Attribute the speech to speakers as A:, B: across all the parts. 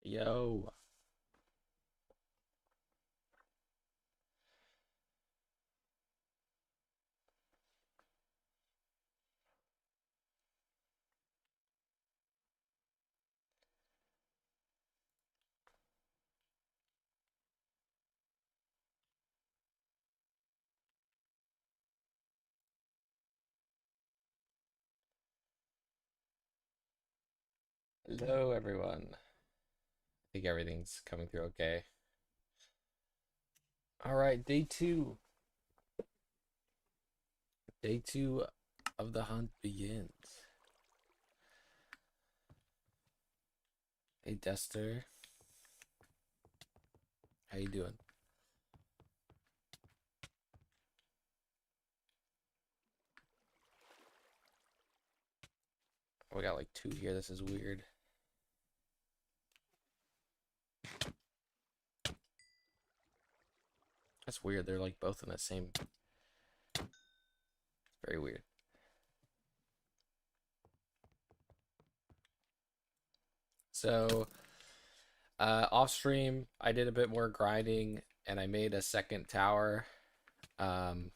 A: Yo. Hello, everyone. I think everything's coming through okay. All right, day two. Day two of the hunt begins. Hey, Dester. How you doing? We got like two here. This is weird. That's weird. They're like both in the same. Very weird. So, off stream, I did a bit more grinding and I made a second tower. Um,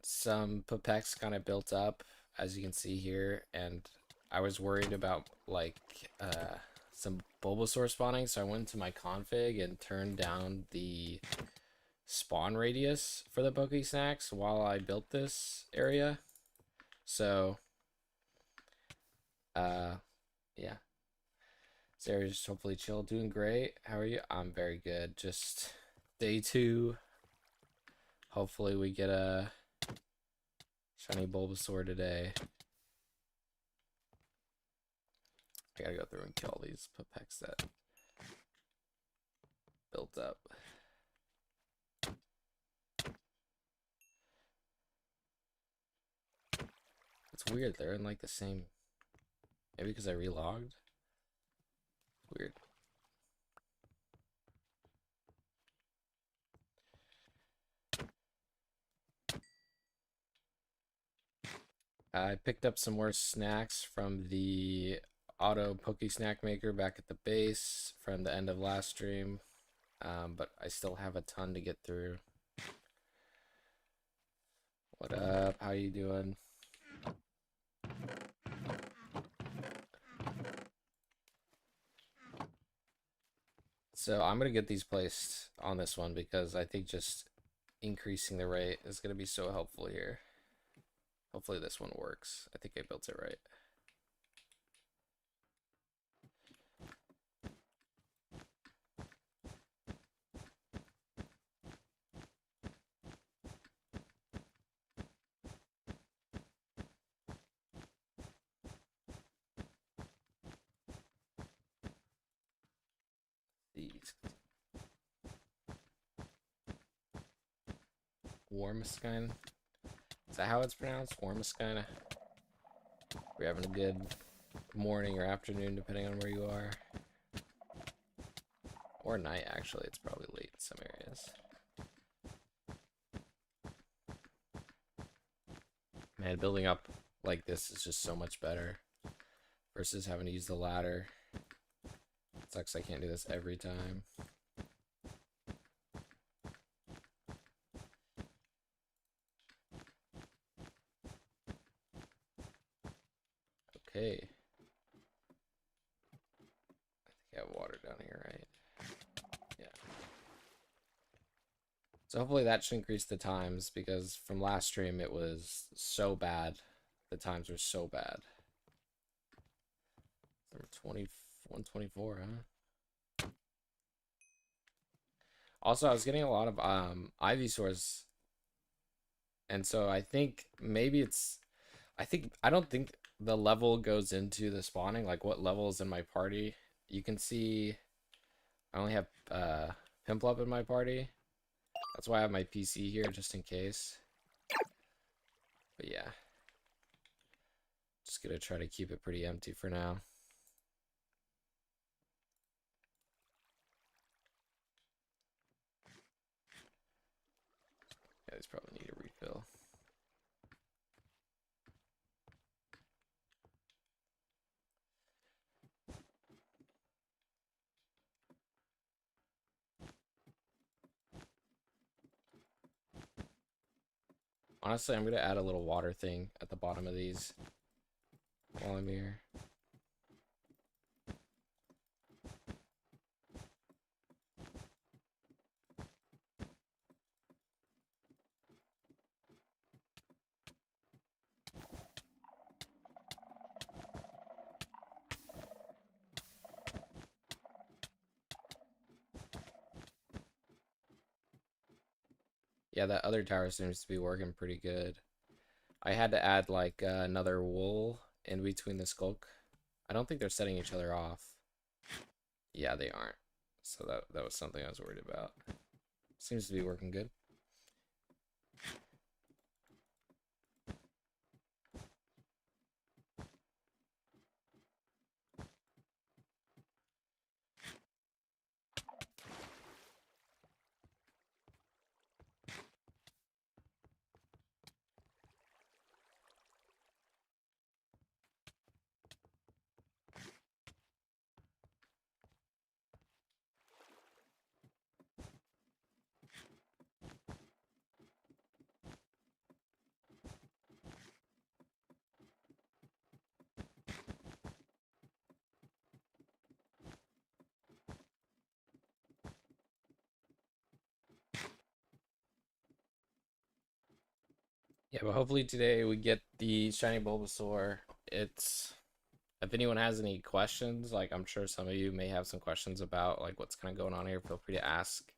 A: some Pupex kind of built up, as you can see here, and I was worried about like some Bulbasaur spawning, so I went to my config and turned down the spawn radius for the Poke Snacks while I built this area. So, yeah. Sarah's hopefully chill, doing great. How are you? I'm very good. Just day two. Hopefully we get a shiny Bulbasaur today. I gotta go through and kill all these Pupex that built up. It's weird, they're in like the same. Maybe because I relogged. Weird. I picked up some more snacks from the auto Poke Snack Maker back at the base from the end of last stream. But I still have a ton to get through. What up? How you doing? So I'm gonna get these placed on this one because I think just increasing the rate is gonna be so helpful here. Hopefully this one works. I think I built it right. These Warmskine. Is that how it's pronounced? Warmskine? We're having a good morning or afternoon, depending on where you are. Or night, actually. It's probably late in some areas. Man, building up like this is just so much better versus having to use the ladder. It sucks I can't do this every time. Okay. I think I have water down here, right? Yeah. So hopefully that should increase the times because from last stream it was so bad. The times were so bad. Number 124, huh? Also, I was getting a lot of Ivysaurs, and so I think maybe it's I don't think the level goes into the spawning, like what level is in my party. You can see I only have Pimplop in my party. That's why I have my PC here just in case. But yeah. Just gonna try to keep it pretty empty for now. Yeah, these probably need a refill. Honestly, I'm gonna add a little water thing at the bottom of these while I'm here. Yeah, that other tower seems to be working pretty good. I had to add like another wool in between the skulk. I don't think they're setting each other off. Yeah, they aren't. So that was something I was worried about. Seems to be working good. Yeah, but hopefully today we get the shiny Bulbasaur. It's if anyone has any questions, like I'm sure some of you may have some questions about like what's kind of going on here, feel free to ask.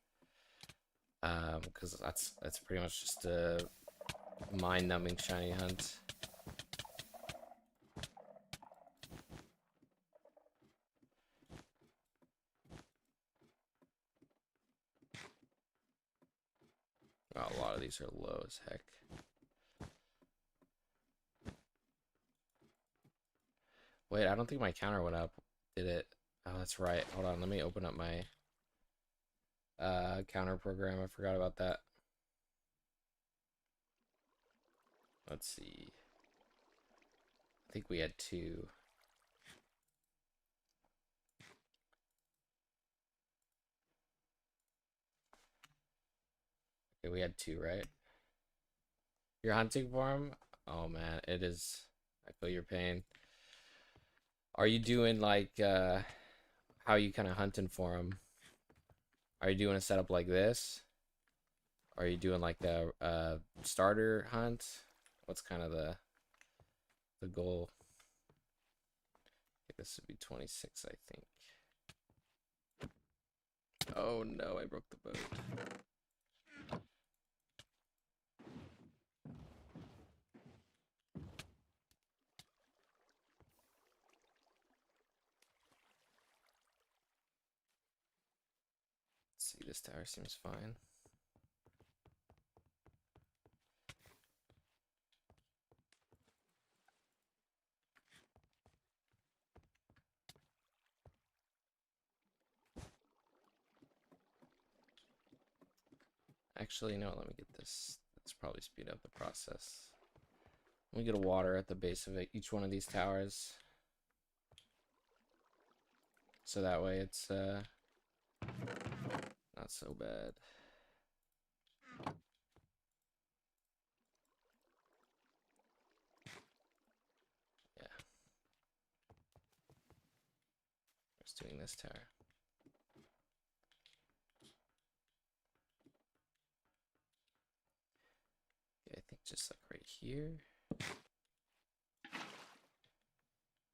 A: Because that's pretty much just a mind-numbing shiny hunt. Oh, a lot of these are low as heck. Wait, I don't think my counter went up. Did it? Oh, that's right. Hold on, let me open up my counter program. I forgot about that. Let's see. I think we had 2. Okay, we had 2, right? You're hunting for him? Oh man, it is. I feel your pain. Are you doing like how you kind of hunting for him? Are you doing a setup like this? Are you doing like a starter hunt? What's kind of the goal? This would be 26, I think. Oh no, I broke the boat. Let's see, this tower seems fine. Actually, no, let me get this. Let's probably speed up the process. Let me get a water at the base of each one of these towers. So that way it's not so bad. Yeah. Just doing this tower. Okay, I think just like right here.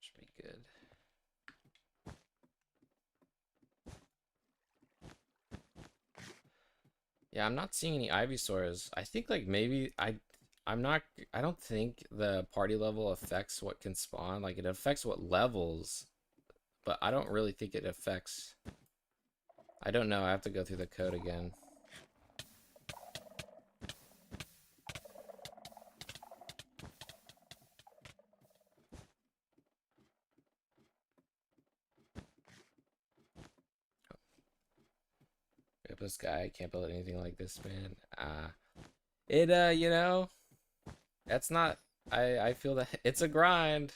A: Should be good. Yeah, I'm not seeing any Ivysaurs. I think like maybe I'm not I don't think the party level affects what can spawn. Like it affects what levels, but I don't really think it affects. I don't know. I have to go through the code again. Yep, this guy, I can't build anything like this, man. You know, that's not. I feel that it's a grind.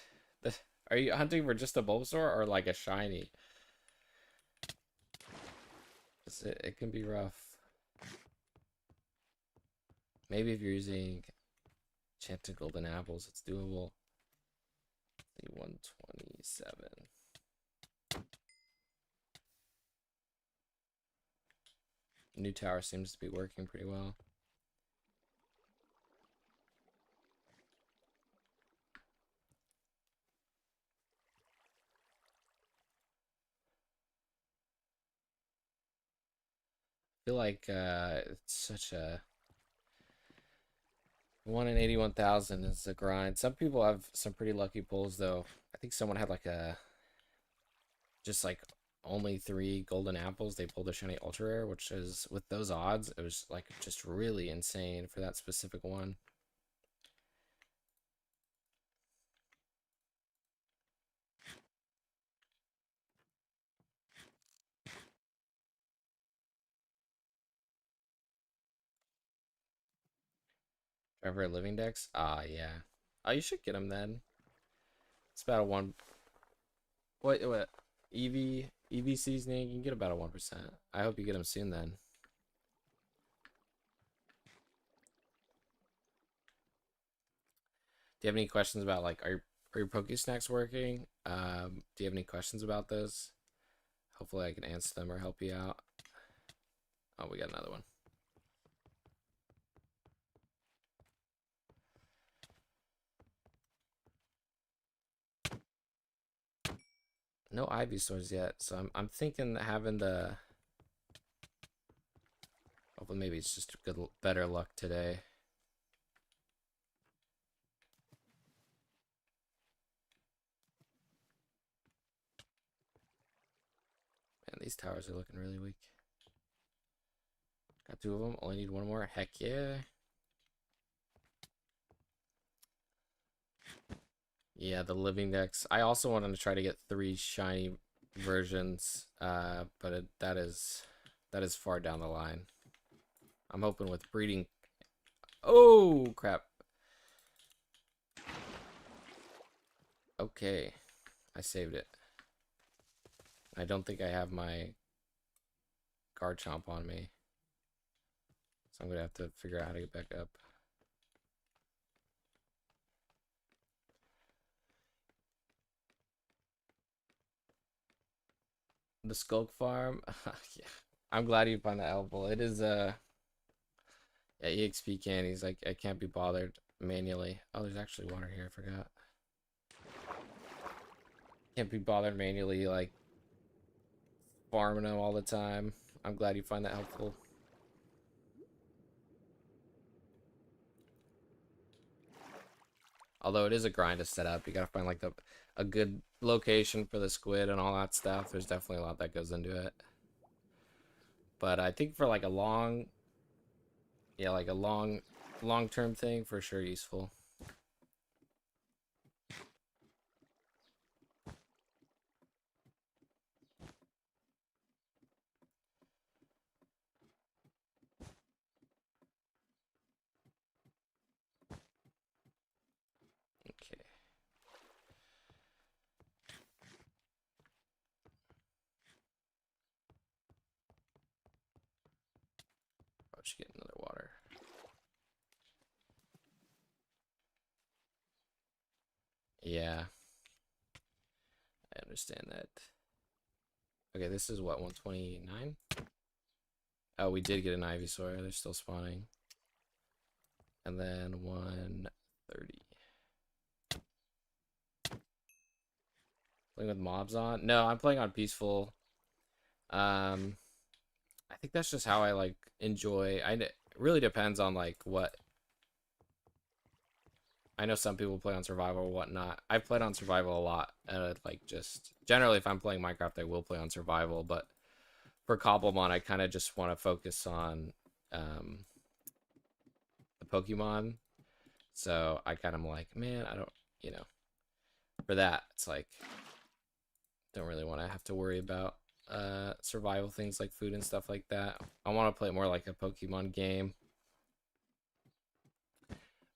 A: Are you hunting for just a Bulbasaur or like a shiny? It can be rough. Maybe if you're using Enchanted golden apples. It's doable. 127. New tower seems to be working pretty well. I feel like it's such a 1 in 81,000 is a grind. Some people have some pretty lucky pulls though. I think someone had like a just like only 3 golden apples. They pulled a shiny ultra rare, which is with those odds, it was like just really insane for that specific one. Trevor living decks? Ah, yeah. Oh, you should get him then. It's about a 1. What? EV seasoning? You can get about a 1%. I hope you get him soon then. Do you have any questions about like are your Poke Snacks working? Do you have any questions about this? Hopefully I can answer them or help you out. Oh, we got another one. No Ivysaurs yet, so I'm thinking having the. Hopefully, maybe it's just better luck today. Man, these towers are looking really weak. Got 2 of them. Only need 1 more. Heck yeah. Yeah, the living decks. I also wanted to try to get 3 shiny versions, but that is far down the line. I'm hoping with breeding. Oh crap. Okay, I saved it. I don't think I have my Garchomp on me, so I'm gonna have to figure out how to get back up. The Skulk Farm. Yeah, I'm glad you found the elbow. It is yeah, EXP candies. Like I can't be bothered manually. Oh, there's actually water here. I forgot. Can't be bothered manually like farming them all the time. I'm glad you find that helpful. Although it is a grind to set up. You gotta find like a good location for the squid and all that stuff. There's definitely a lot that goes into it. But I think for like a long, yeah, like a long-term thing, for sure useful. Okay. I should get another water. Yeah, I understand that. Okay, this is what, 129? Oh, we did get an Ivysaur. They're still spawning. And then 130. Playing with mobs on? No, I'm playing on peaceful. I think that's just how I like enjoy. It really depends on like what. I know some people play on survival or whatnot. I've played on survival a lot. Like just generally, if I'm playing Minecraft, I will play on survival. But for Cobblemon, I kind of just want to focus on the Pokemon. So I kind of like, man, I don't, you know, for that, it's like, don't really want to have to worry about survival things like food and stuff like that. I want to play more like a Pokemon game.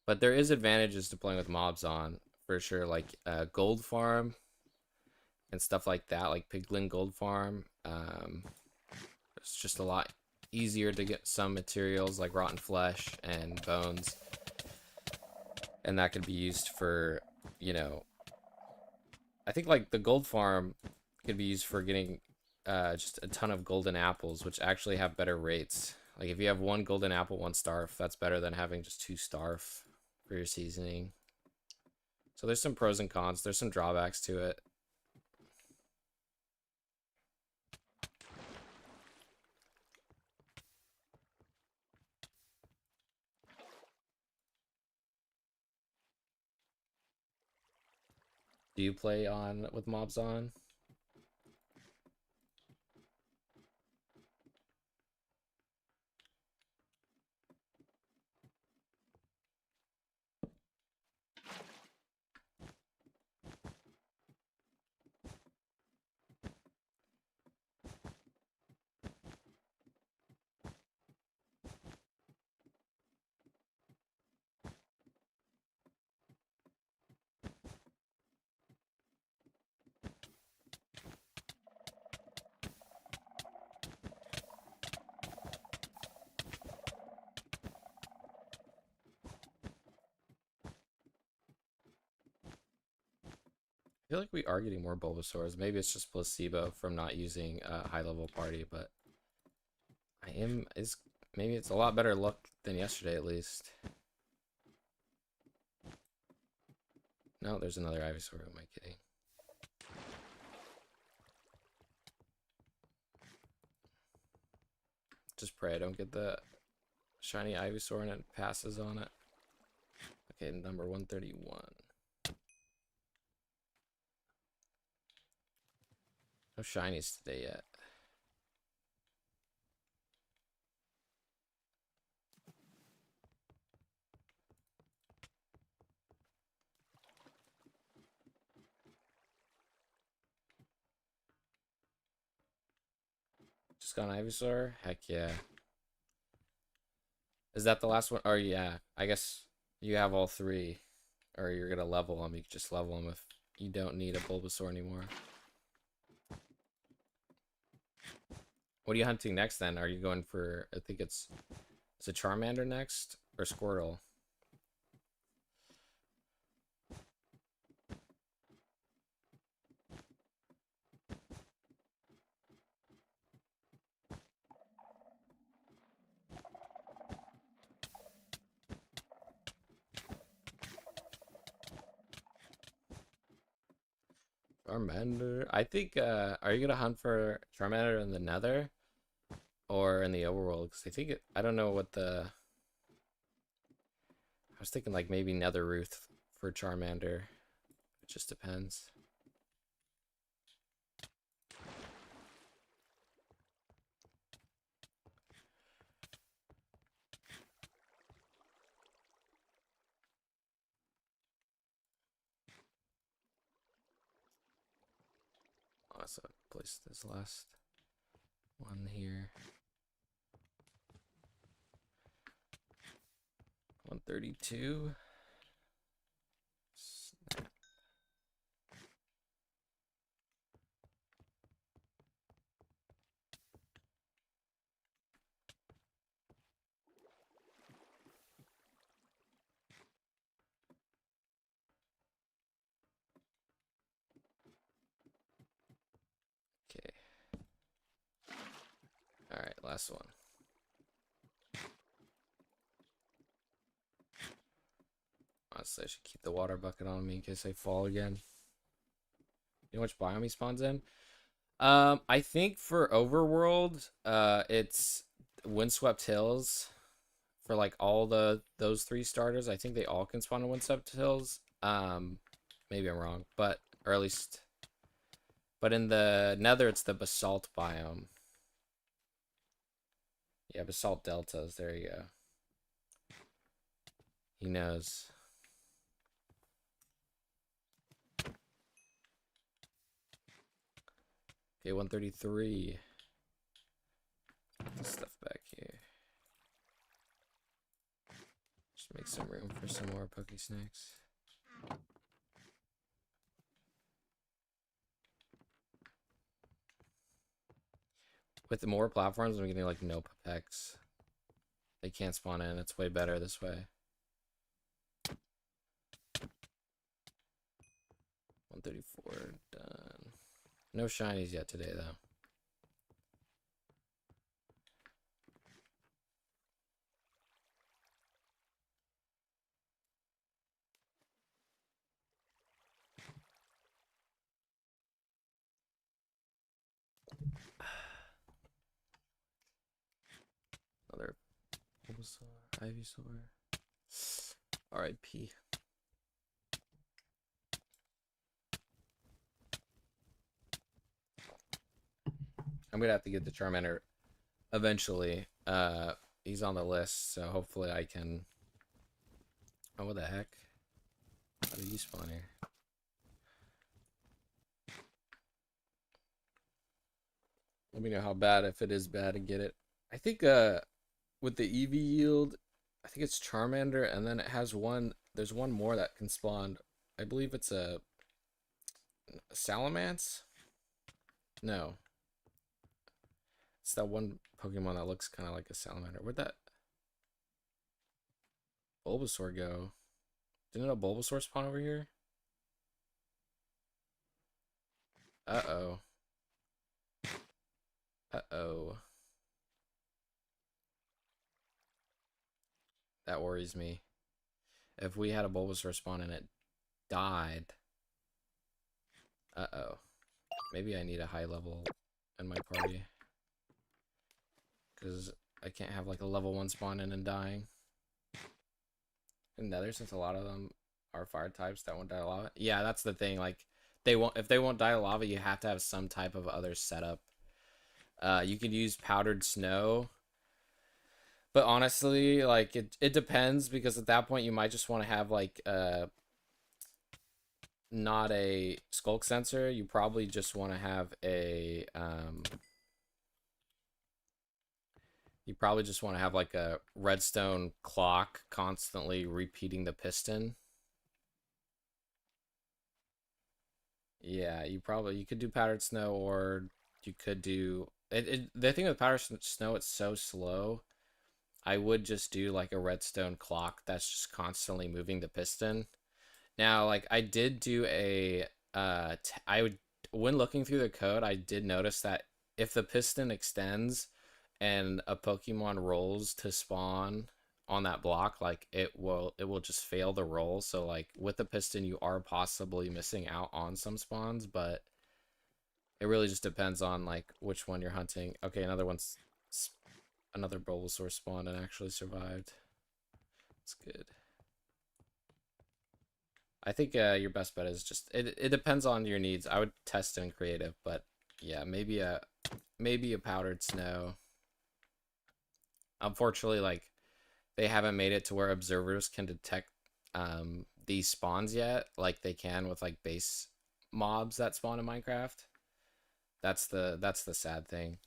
A: But there is advantages to playing with mobs on, for sure, like Gold Farm and stuff like that, like Piglin Gold Farm. It's just a lot easier to get some materials like rotten flesh and bones. and that could be used for, you know, I think like the gold farm could be used for getting just a ton of golden apples, which actually have better rates. Like if you have one golden apple, one starf, that's better than having just two starf for your seasoning. So there's some pros and cons. There's some drawbacks to it. Do you play on with mobs on? I feel like we are getting more Bulbasaurs. Maybe it's just placebo from not using a high level party, but maybe it's a lot better luck than yesterday at least. No, there's another Ivysaur. Who am I kidding? Just pray I don't get the shiny Ivysaur and it passes on it. Okay, number 131. No shinies today yet. Just got an Ivysaur? Heck yeah. Is that the last one? Or yeah, I guess you have all three. Or you're gonna level them. You can just level them if you don't need a Bulbasaur anymore. What are you hunting next then? Are you going for, I think it's a Charmander next? Or Squirtle? Charmander. I think, are you gonna hunt for Charmander in the Nether or in the overworld? Because I think I don't know what I was thinking like maybe Nether Ruth for Charmander. It just depends. So place this last one here. 132. Snap. Okay. All right, last one. Honestly, I should keep the water bucket on me in case I fall again. You know which biome he spawns in? I think for Overworld, it's Windswept Hills. For like all those three starters, I think they all can spawn in Windswept Hills. Maybe I'm wrong, but or at least, but in the Nether, it's the Basalt biome. Yeah, Basalt Deltas. There you go. He knows. Okay, 133. Put this stuff back here. Just make some room for some more Poke Snacks. With the more platforms, I'm getting like no Pupex. They can't spawn in. It's way better this way. 134 done. No shinies yet today though. Another Bulbasaur, Ivysaur. R.I.P. I'm gonna have to get the Charmander eventually. He's on the list, so hopefully I can. Oh, what the heck? How did you spawn here? Let me know how bad, if it is bad, and get it. I think with the EV yield, I think it's Charmander, and then it has one. There's one more that can spawn. I believe it's a Salamence. No, it's that one Pokemon that looks kind of like a Salamander. Where'd that Bulbasaur go? Didn't a Bulbasaur spawn over here? Uh-oh. Uh-oh. That worries me. If we had a Bulbasaur spawn and it died. Uh-oh. Maybe I need a high level in my party. Because I can't have like a level 1 spawn in and dying. And Nether, since a lot of them are fire types that won't die lava. Yeah, that's the thing. Like, if they won't die lava, you have to have some type of other setup. You could use powdered snow. But honestly, like, it depends, because at that point you might just want to have like not a skulk sensor. You probably just want to have a you probably just want to have like a redstone clock constantly repeating the piston. Yeah, you could do powdered snow, or you could do the thing with powdered snow, it's so slow. I would just do like a redstone clock that's just constantly moving the piston. Now, like, I did do a when looking through the code, I did notice that if the piston extends and a Pokemon rolls to spawn on that block, like, it will just fail the roll. So like with the piston, you are possibly missing out on some spawns, but it really just depends on like which one you're hunting. Okay, another Bulbasaur spawned and actually survived. It's good. I think your best bet is just it depends on your needs. I would test in creative, but yeah, maybe a powdered snow. Unfortunately, like, they haven't made it to where observers can detect these spawns yet, like they can with like base mobs that spawn in Minecraft. That's the sad thing.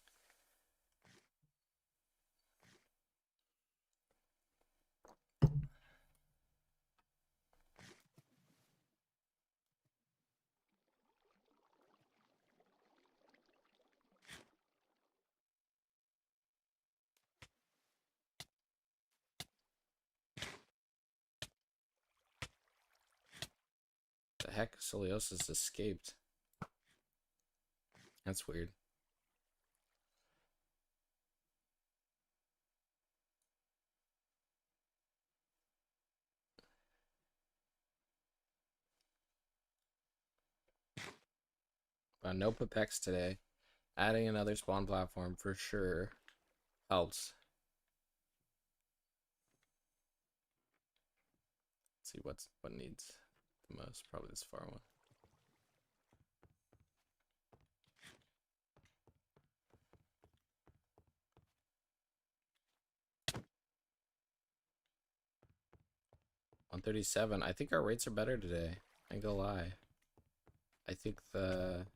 A: The heck, Scoliosis escaped. That's weird. No Pipex today. Adding another spawn platform for sure helps. Let's see what needs the most. Probably this far one. $137. I think our rates are better today. I ain't gonna lie. I think the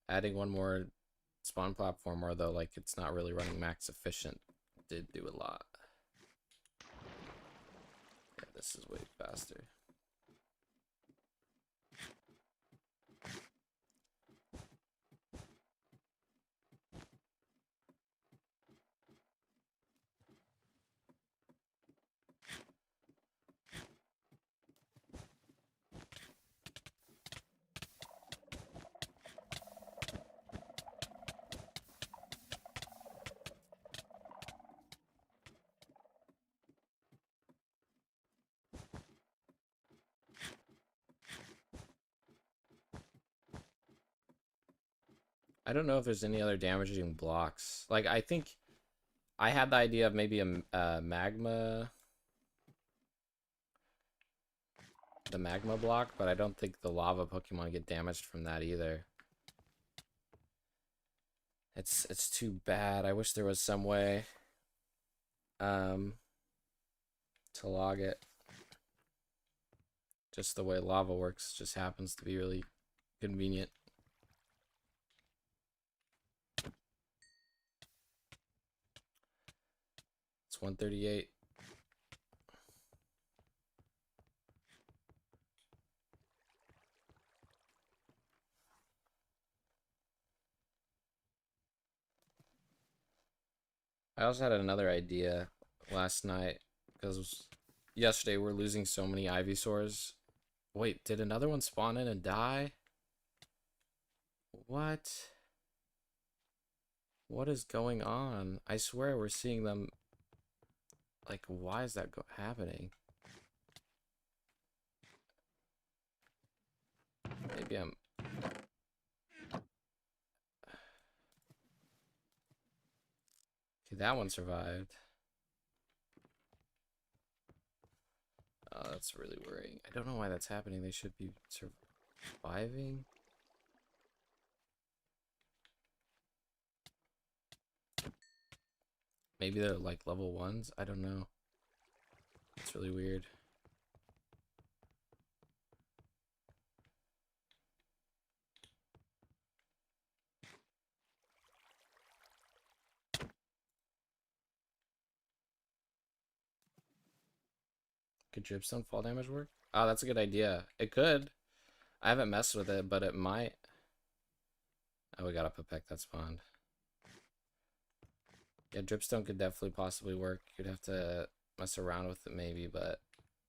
A: adding one more spawn platform, although like it's not really running max efficient, did do a lot. Yeah, this is way faster. I don't know if there's any other damaging blocks. Like, I think I had the idea of maybe a magma, the magma block, but I don't think the lava Pokemon get damaged from that either. It's too bad. I wish there was some way um to log it. Just the way lava works just happens to be really convenient. It's 138. I also had another idea last night because yesterday we're losing so many Ivysaurs. Wait, did another one spawn in and die? What? What is going on? I swear we're seeing them. Like, why is that happening? Maybe I'm. Okay, that one survived. Oh, that's really worrying. I don't know why that's happening. They should be surviving. Maybe they're like level 1s. I don't know. It's really weird. Could dripstone fall damage work? Oh, that's a good idea. It could. I haven't messed with it, but it might. Oh, we got a Pipek that spawned. Yeah, dripstone could definitely possibly work. You'd have to mess around with it maybe, but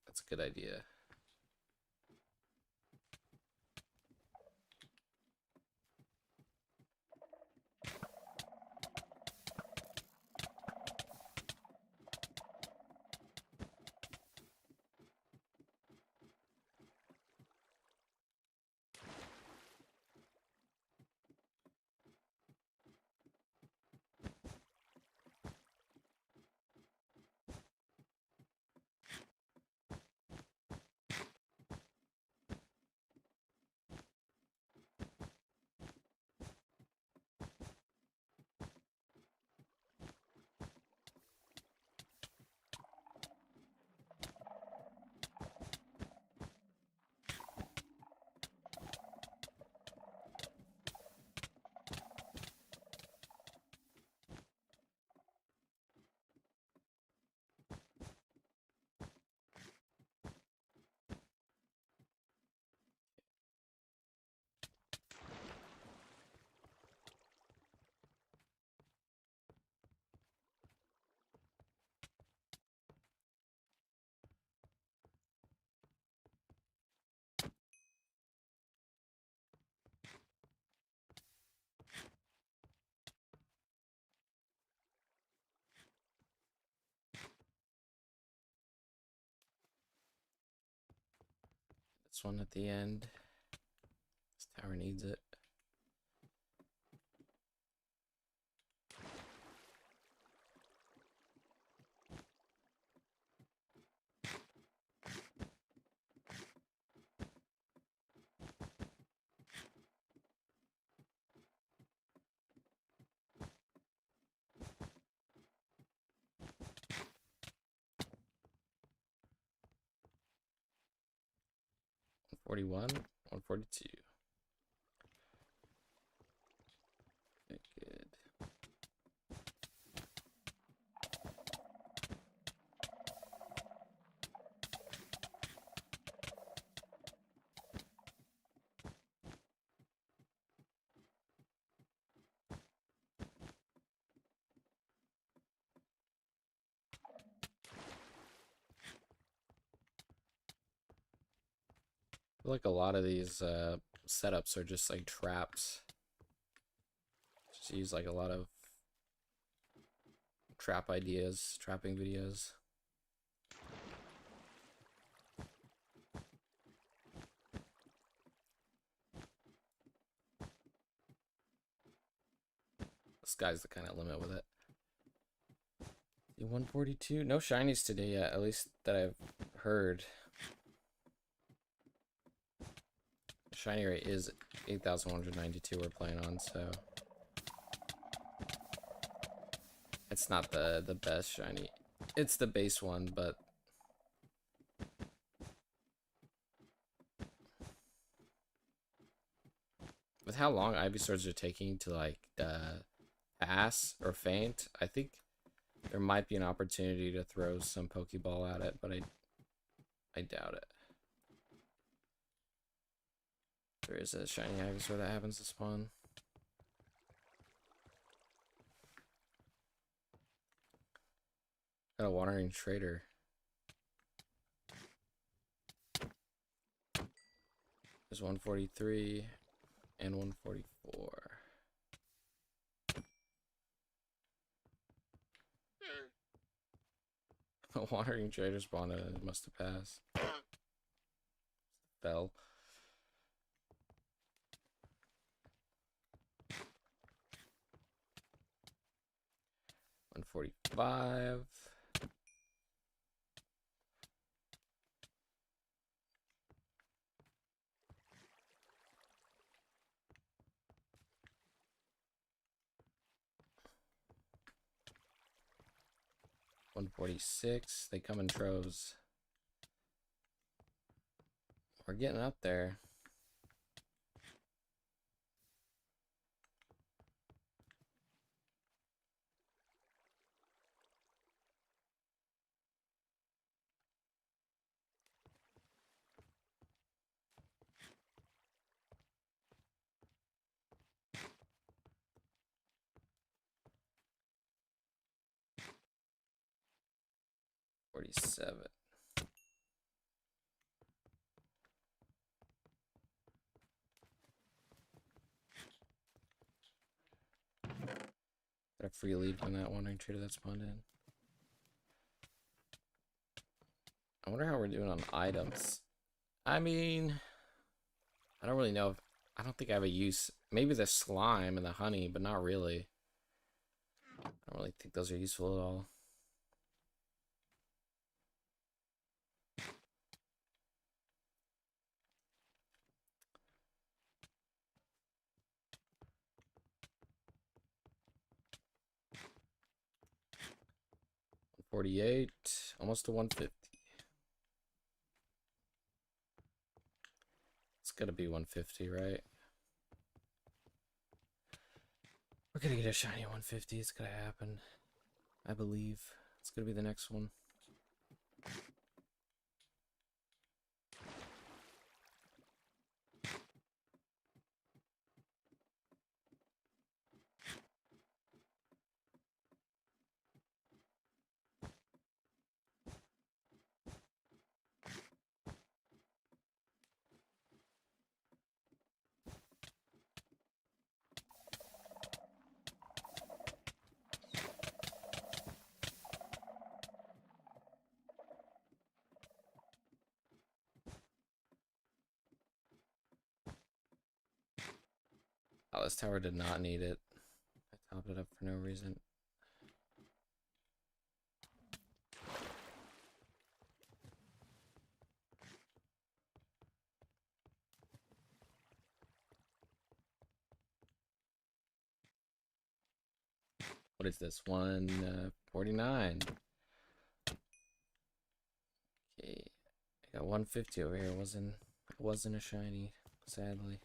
A: that's a good idea. This one at the end. This tower needs it. $41, 142. Okay, good. I feel like a lot of these setups are just like traps. Just use like a lot of trap ideas, trapping videos. sky's the kind of limit with it. 142. No shinies today yet, at least that I've heard. Shiny rate is 8,192 we're playing on, so it's not the best shiny. It's the base one, but with how long Ivysaurs are taking to like pass or faint, I think there might be an opportunity to throw some Pokeball at it, but I doubt it. There is a shiny Ivysaur that happens to spawn. Got a Wandering Trader. There's 143 and 144. A Wandering Trader spawned and it must have passed. Fell. $145. $146. They come in troves. We're getting up there. $47. Got a free lead on that Wandering Trader that spawned in. I wonder how we're doing on items. I mean, I don't really know if, I don't think I have a use. Maybe the slime and the honey, but not really. I don't really think those are useful at all. $148, almost to 150. It's gotta be 150, right? We're gonna get a shiny 150. It's gonna happen. I believe. It's gonna be the next one. Oh, this tower did not need it. I topped it up for no reason. What is this? 149. Okay. I got 150 over here. It wasn't a shiny, sadly.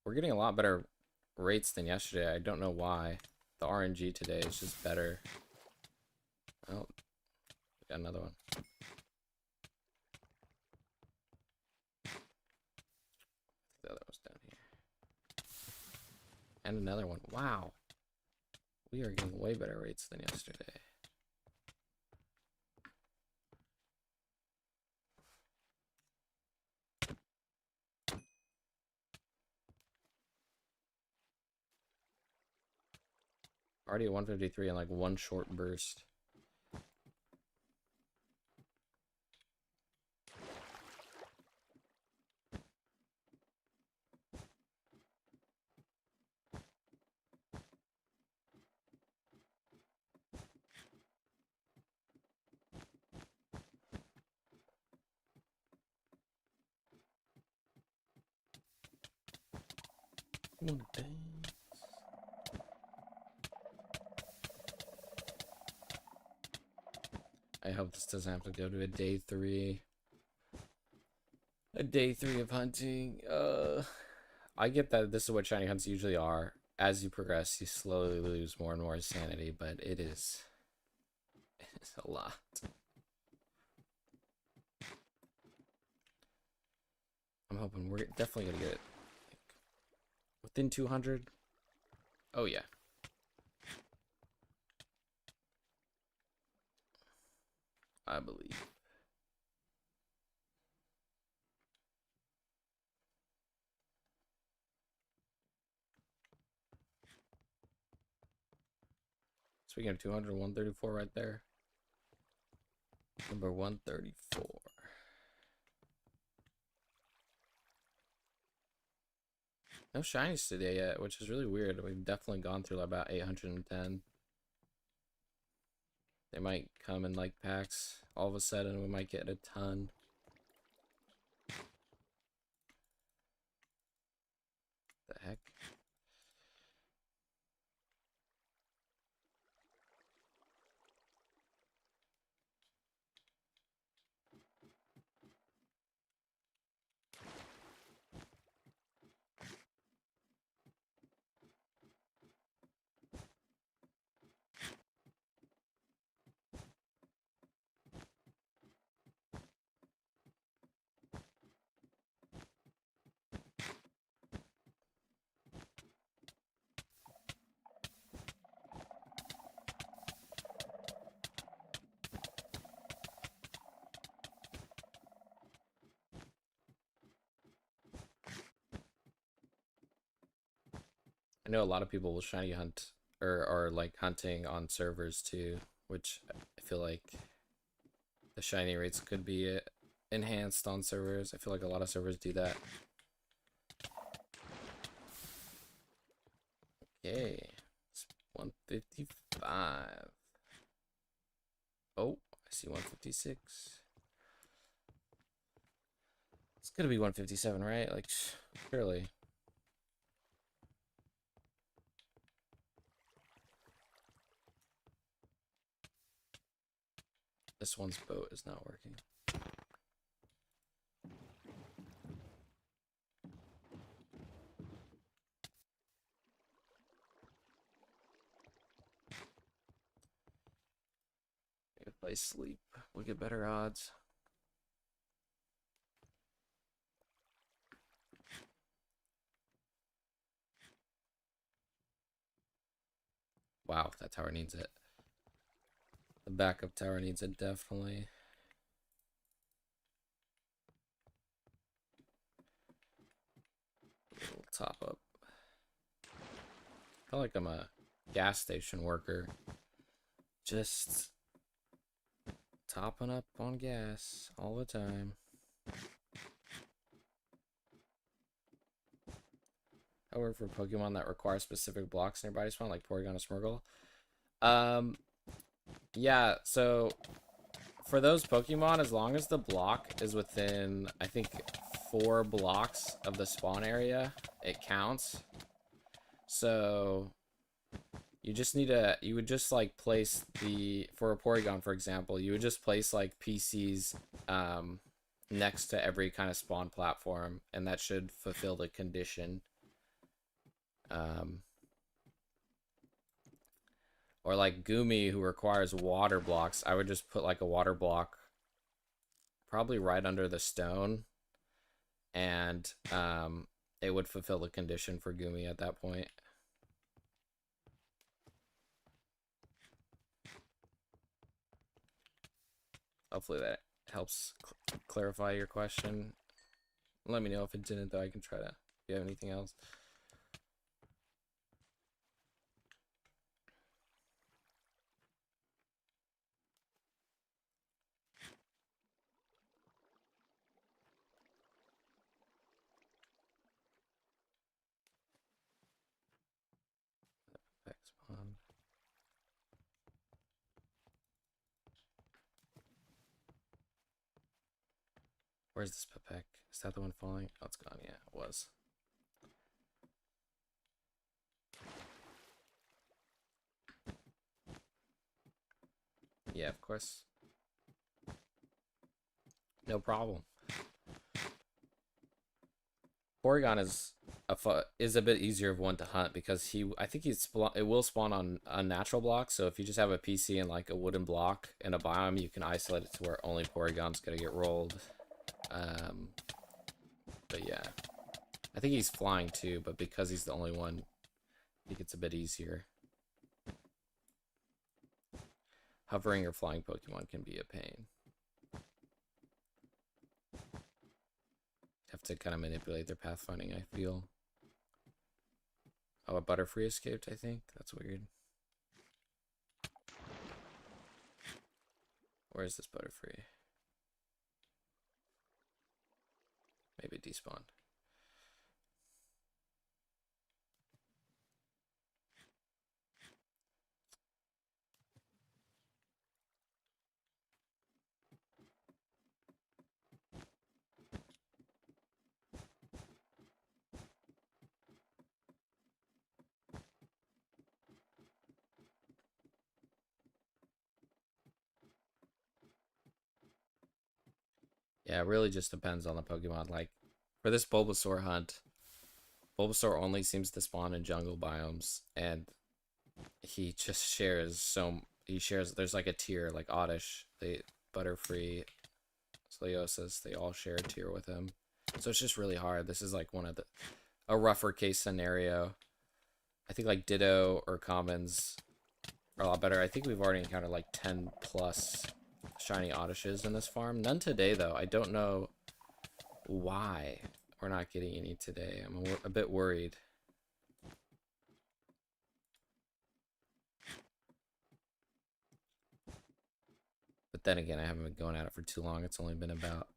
A: We're getting a lot better rates than yesterday. I don't know why. The RNG today is just better. Oh, we got another one. The other one's down here. And another one. Wow. We are getting way better rates than yesterday. Already at 153 in like one short burst. wanna dance? I hope this doesn't have to go to a day 3. A day 3 of hunting. I get that this is what shiny hunts usually are. As you progress, you slowly lose more and more sanity, but it's a lot. I'm hoping we're definitely gonna get it within 200. Oh yeah. I believe. Speaking of 200, 134 right there. Number 134. No shinies today yet, which is really weird. We've definitely gone through about 810. They might come in like packs. All of a sudden, we might get a ton. The heck? I know a lot of people will shiny hunt or are like hunting on servers too, which I feel like the shiny rates could be enhanced on servers. I feel like a lot of servers do that. Okay, it's 155. Oh, I see 156. It's gonna be 157, right? Like, surely. This one's boat is not working. If I sleep, we'll get better odds. Wow, that tower needs it. The backup tower needs it, definitely. A little top up. I feel like I'm a gas station worker. Just topping up on gas all the time. I work for Pokemon that require specific blocks in your body spawn, like Porygon and Smirgle. Yeah, so for those Pokemon, as long as the block is within, I think, 4 blocks of the spawn area, it counts. So you just need to, you would just like place for a Porygon, for example, you would just place like PCs next to every kind of spawn platform, and that should fulfill the condition. Or like Gumi, who requires water blocks, I would just put like a water block probably right under the stone, and it would fulfill the condition for Gumi at that point. Hopefully that helps clarify your question. Let me know if it didn't, though. I can try to, if you have anything else. Spawn. Where's this Pepek? Is that the one falling? Oh, it's gone. Yeah, it was. Yeah, of course. No problem. Porygon is a bit easier of one to hunt because I think it will spawn on a natural block. So if you just have a PC and like a wooden block in a biome, you can isolate it to where only Porygon's gonna get rolled. But yeah, I think he's flying too, but because he's the only one, I think it's a bit easier. Hovering or flying Pokemon can be a pain. Have to kind of manipulate their pathfinding, I feel. Oh, a Butterfree escaped, I think. That's weird. Where is this Butterfree? Maybe it despawned. Yeah, it really just depends on the Pokemon. Like, for this Bulbasaur hunt, Bulbasaur only seems to spawn in jungle biomes, and he just there's like a tier, like Oddish, Butterfree, Scoliosis, they all share a tier with him. So it's just really hard. This is like a rougher case scenario. I think like Ditto or Commons are a lot better. I think we've already encountered like 10 plus shiny Oddishes in this farm. None today, though. I don't know why we're not getting any today. I'm a bit worried. But then again, I haven't been going at it for too long. It's only been about...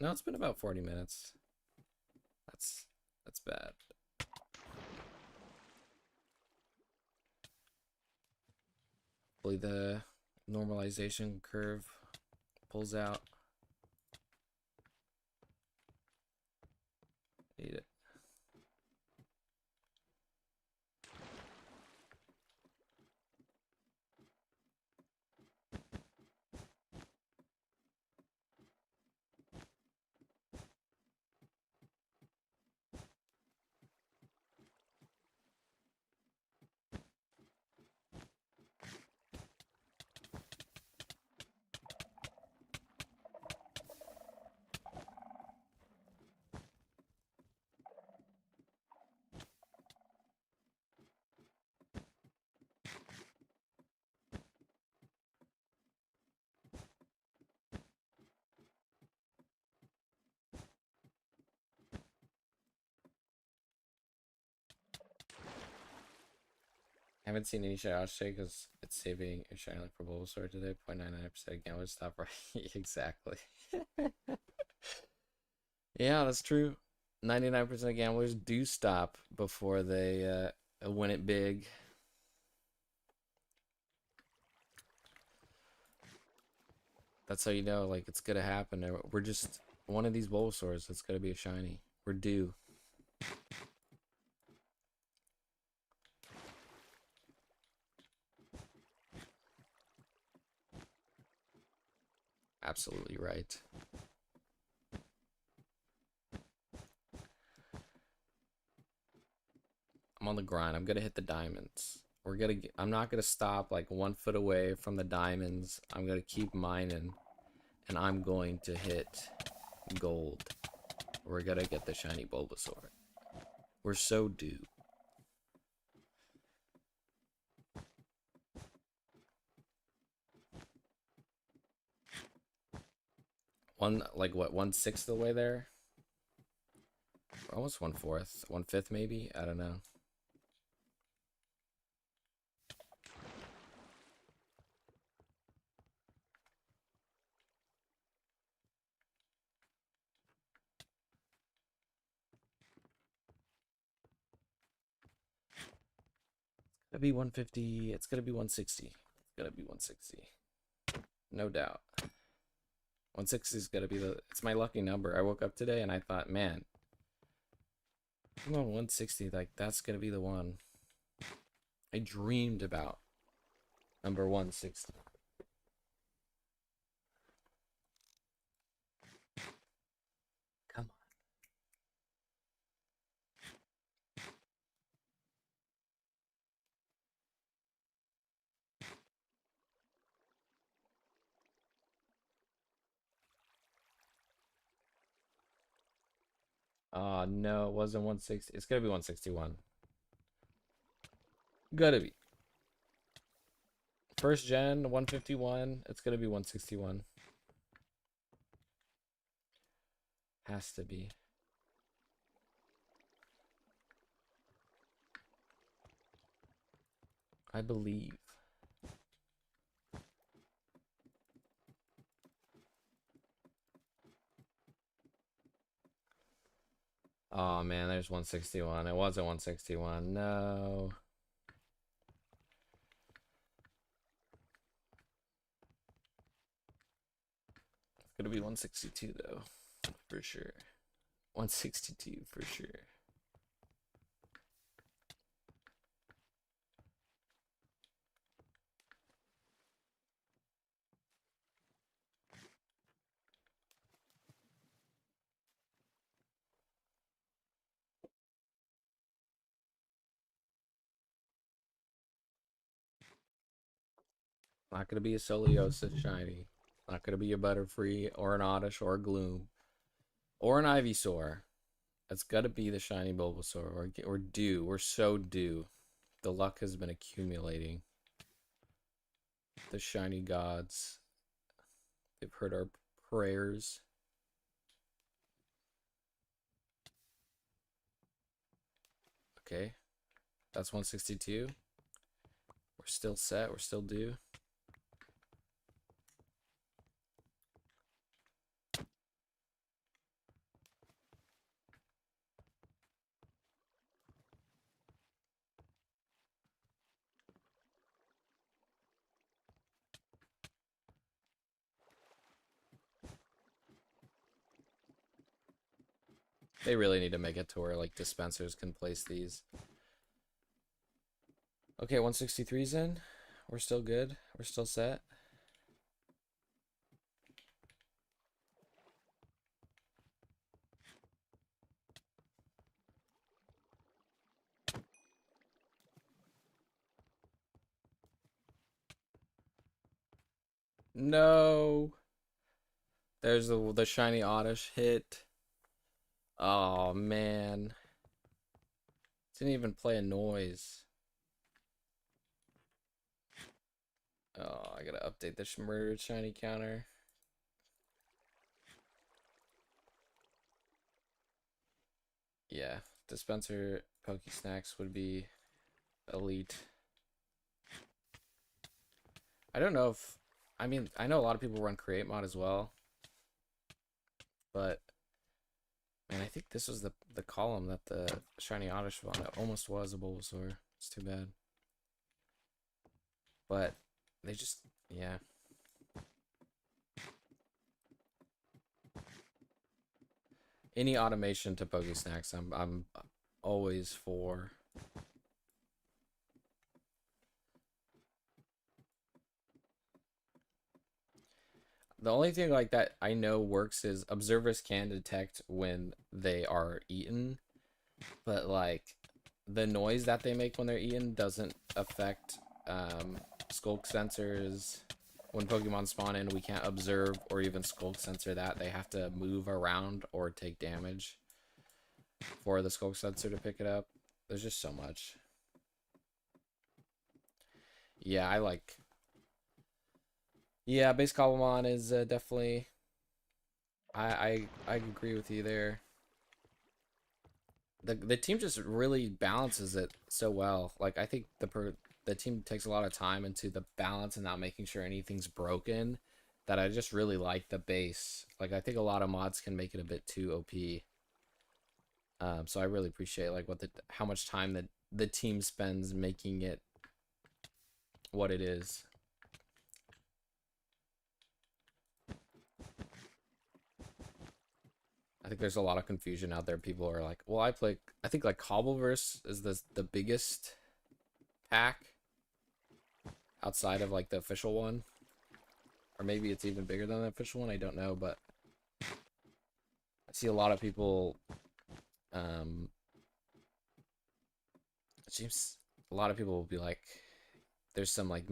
A: No, it's been about 40 minutes. That's bad. Hopefully the normalization curve pulls out. Need it. I haven't seen any shoutouts today because it's saving a shiny luck for Bulbasaur today. 0.99% gamblers stop right. Exactly. Yeah, that's true. 99% of gamblers do stop before they win it big. That's how you know, like, it's gonna happen. We're just one of these Bulbasaurs that's gonna be a shiny. We're due. Absolutely right. I'm on the grind. I'm gonna hit the diamonds. I'm not gonna stop like 1 foot away from the diamonds. I'm gonna keep mining, and I'm going to hit gold. We're gonna get the shiny Bulbasaur. We're so due. Like what, 1/6 of the way there? Almost 1/4, 1/5 maybe. I don't know. It's gonna be 150. It's gonna be 160. It's gonna be 160. No doubt. 160 is gonna be it's my lucky number. I woke up today and I thought, man, I'm on 160, like that's gonna be the one. I dreamed about number 160. No, it wasn't 160. It's gonna be 161. Gotta be. First gen, 151. It's gonna be 161. Has to be. I believe. Oh man, there's 161. It wasn't 161. No. It's gonna be 162 though, for sure. 162 for sure. Not gonna be a Soliosa shiny. Not gonna be a Butterfree or an Oddish or a Gloom or an Ivysaur. It's gotta be the shiny Bulbasaur. We're due. We're so due. The luck has been accumulating. The shiny gods. They've heard our prayers. Okay. That's 162. We're still set. We're still due. They really need to make it to where like dispensers can place these. Okay, 163's in. We're still good. We're still set. No. There's the shiny Oddish hit. Oh man. Didn't even play a noise. Oh, I gotta update the murdered shiny counter. Yeah, dispenser Poke Snacks would be elite. I don't know if, I mean, I know a lot of people run create mod as well, but man, I think this was the column that the shiny Oddish on. It almost was a Bulbasaur. It's too bad, but they just, yeah. Any automation to Poke Snacks, I'm always for. The only thing like that I know works is observers can detect when they are eaten, but like the noise that they make when they're eaten doesn't affect skulk sensors. When Pokemon spawn in, we can't observe or even skulk sensor that. They have to move around or take damage for the skulk sensor to pick it up. There's just so much. Yeah, I like. Yeah, base Cobblemon is definitely. I agree with you there. The team just really balances it so well. Like I think the team takes a lot of time into the balance and not making sure anything's broken. That I just really like the base. Like I think a lot of mods can make it a bit too OP. So I really appreciate like how much time that the team spends making it what it is. I think there's a lot of confusion out there. People are like, well, I think like Cobbleverse is the biggest pack outside of like the official one. Or maybe it's even bigger than the official one. I don't know, but I see a lot of people. It seems a lot of people will be like, there's some like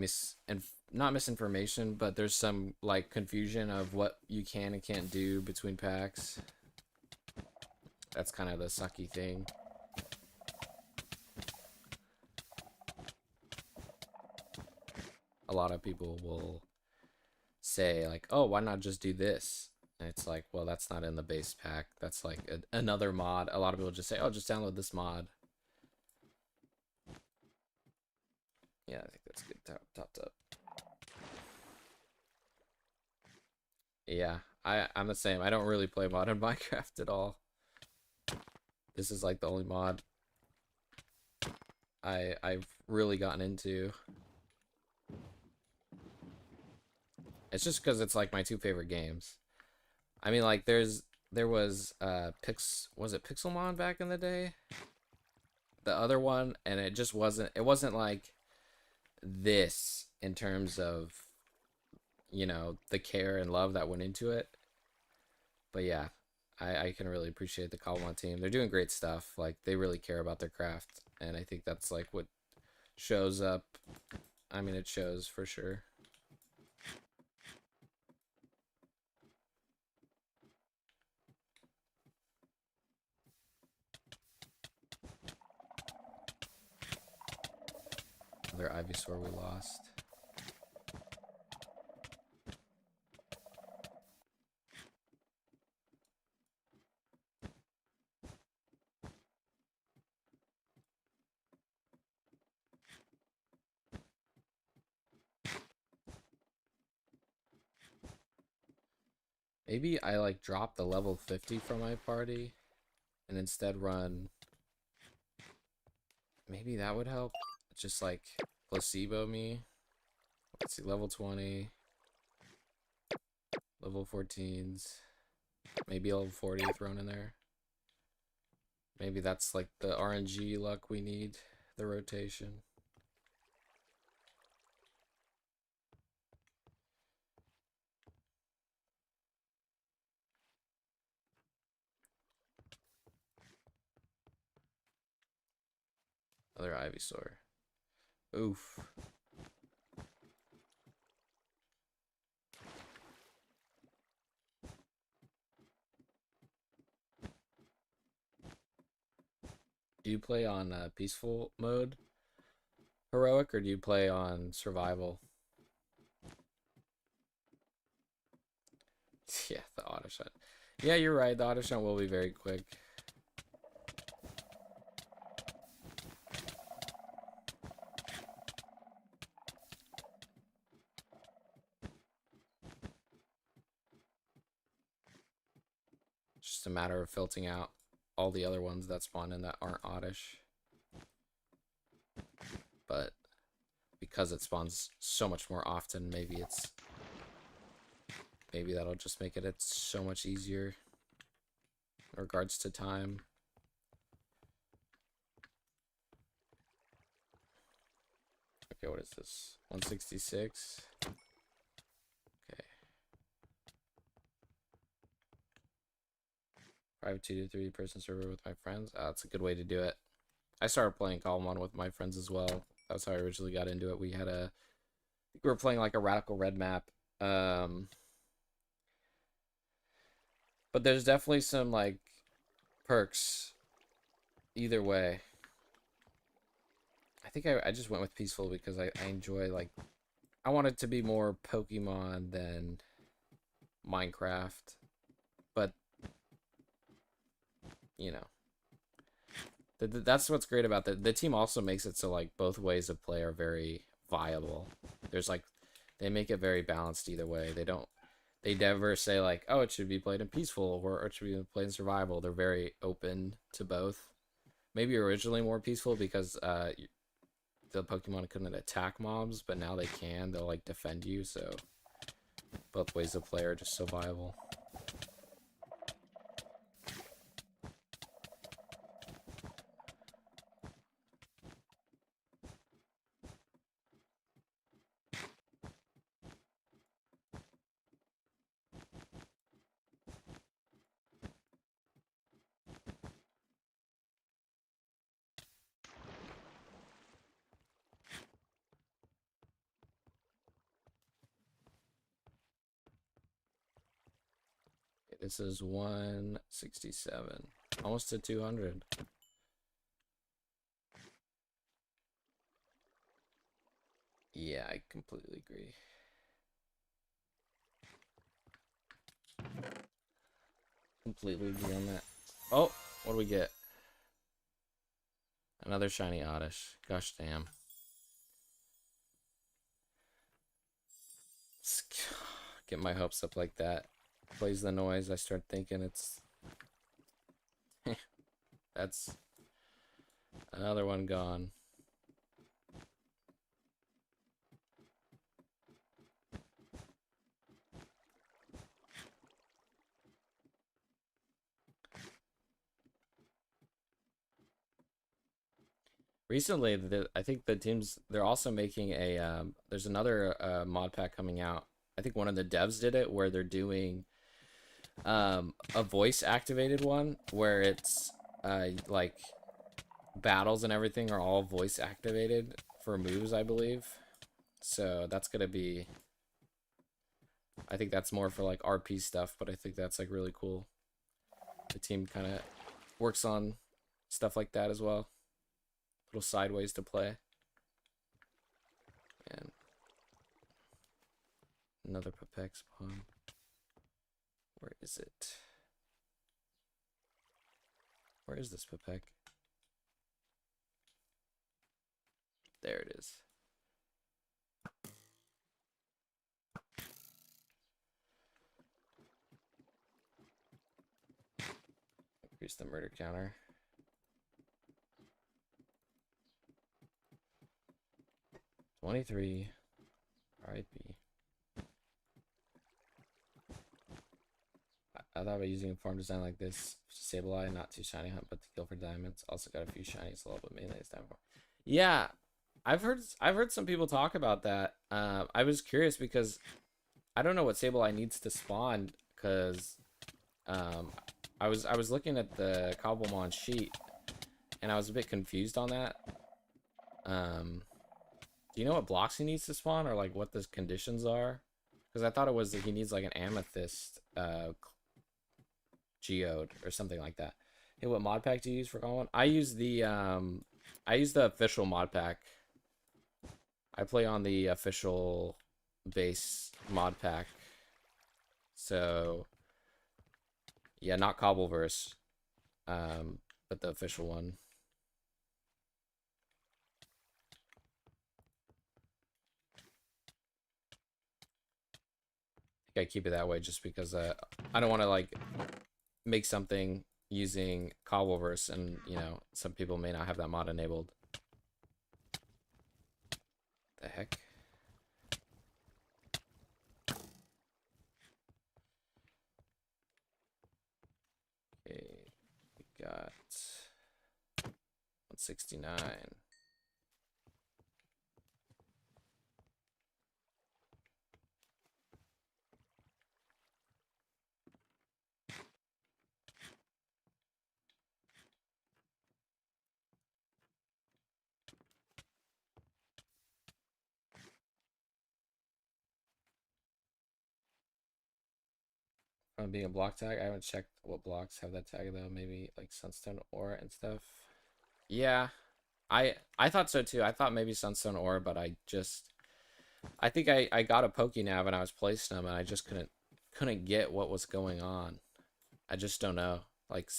A: not misinformation, but there's some like confusion of what you can and can't do between packs. That's kind of the sucky thing. A lot of people will say like, oh, why not just do this? And it's like, well, that's not in the base pack. That's like another mod. A lot of people just say, oh, just download this mod. Yeah, I think that's good. Topped up. Yeah, I'm the same. I don't really play modern Minecraft at all. This is like the only mod I've really gotten into. It's just because it's like my two favorite games. I mean, like there was was it Pixelmon back in the day? The other one, and it wasn't like this in terms of, you know, the care and love that went into it. But yeah, I can really appreciate the Cobblemon team. They're doing great stuff. Like they really care about their craft, and I think that's like what shows up. I mean, it shows for sure. Another Ivysaur we lost. Maybe I like drop the level 50 from my party and instead run. Maybe that would help. Just like placebo me. Let's see, level 20, level 14s, maybe level 40 thrown in there. Maybe that's like the RNG luck we need, the rotation. Another Ivysaur. Oof. Do you play on peaceful mode, heroic, or do you play on survival? Yeah, the auto shot. Yeah, you're right. The auto shot will be very quick. Just a matter of filtering out all the other ones that spawn in that aren't oddish. But because it spawns so much more often, maybe that'll just make it so much easier in regards to time. Okay, what is this? 166. Okay. Private 2 to 3 person server with my friends. That's a good way to do it. I started playing Cobblemon with my friends as well. That's how I originally got into it. We were playing like a Radical Red map. But there's definitely some like perks either way. I think I just went with peaceful because I enjoy, like, I want it to be more Pokemon than Minecraft, but you know, that's what's great about the team. Also makes it so like both ways of play are very viable. There's like, they make it very balanced either way. They never say like, oh, it should be played in peaceful or it should be played in survival. They're very open to both. Maybe originally more peaceful because the Pokemon couldn't attack mobs, but now they can. They'll like defend you, so both ways of play are just so viable. This is 167. Almost to 200. Yeah, I completely agree. Completely agree on that. Oh, what do we get? Another shiny Oddish. Gosh damn. Get my hopes up like that. Plays the noise. I start thinking it's... That's another one gone. Recently, I think the teams, they're also making a there's another mod pack coming out. I think one of the devs did it where they're doing a voice activated one where it's like battles and everything are all voice activated for moves, I believe. So that's gonna be, I think that's more for like RP stuff, but I think that's like really cool. The team kind of works on stuff like that as well. Little sideways to play. And another Papek spawn. Where is it? Where is this Papek? There it is. Increase the murder counter. $23. R.I.P. I thought about using a farm design like this. Sableye, not too shiny hunt, but to kill for diamonds. Also got a few shinies, a little bit mainly it's diamond farm. Yeah, I've heard some people talk about that. I was curious because I don't know what Sableye needs to spawn because I was looking at the Cobblemon sheet and I was a bit confused on that. Do you know what blocks he needs to spawn or like what the conditions are? Because I thought it was that he needs like an amethyst geode or something like that. Hey, what mod pack do you use for Cobblemon? I use the official mod pack. I play on the official base mod pack. So yeah, not Cobbleverse, but the official one. I think I keep it that way just because I don't want to like make something using Cobbleverse, and you know some people may not have that mod enabled. The heck. Okay, we got 169. From being a block tag, I haven't checked what blocks have that tag though. Maybe like Sunstone Ore and stuff. Yeah, I thought so too. I thought maybe Sunstone Ore, but I think I got a Pokénav and I was placing them and I just couldn't get what was going on. I just don't know. Like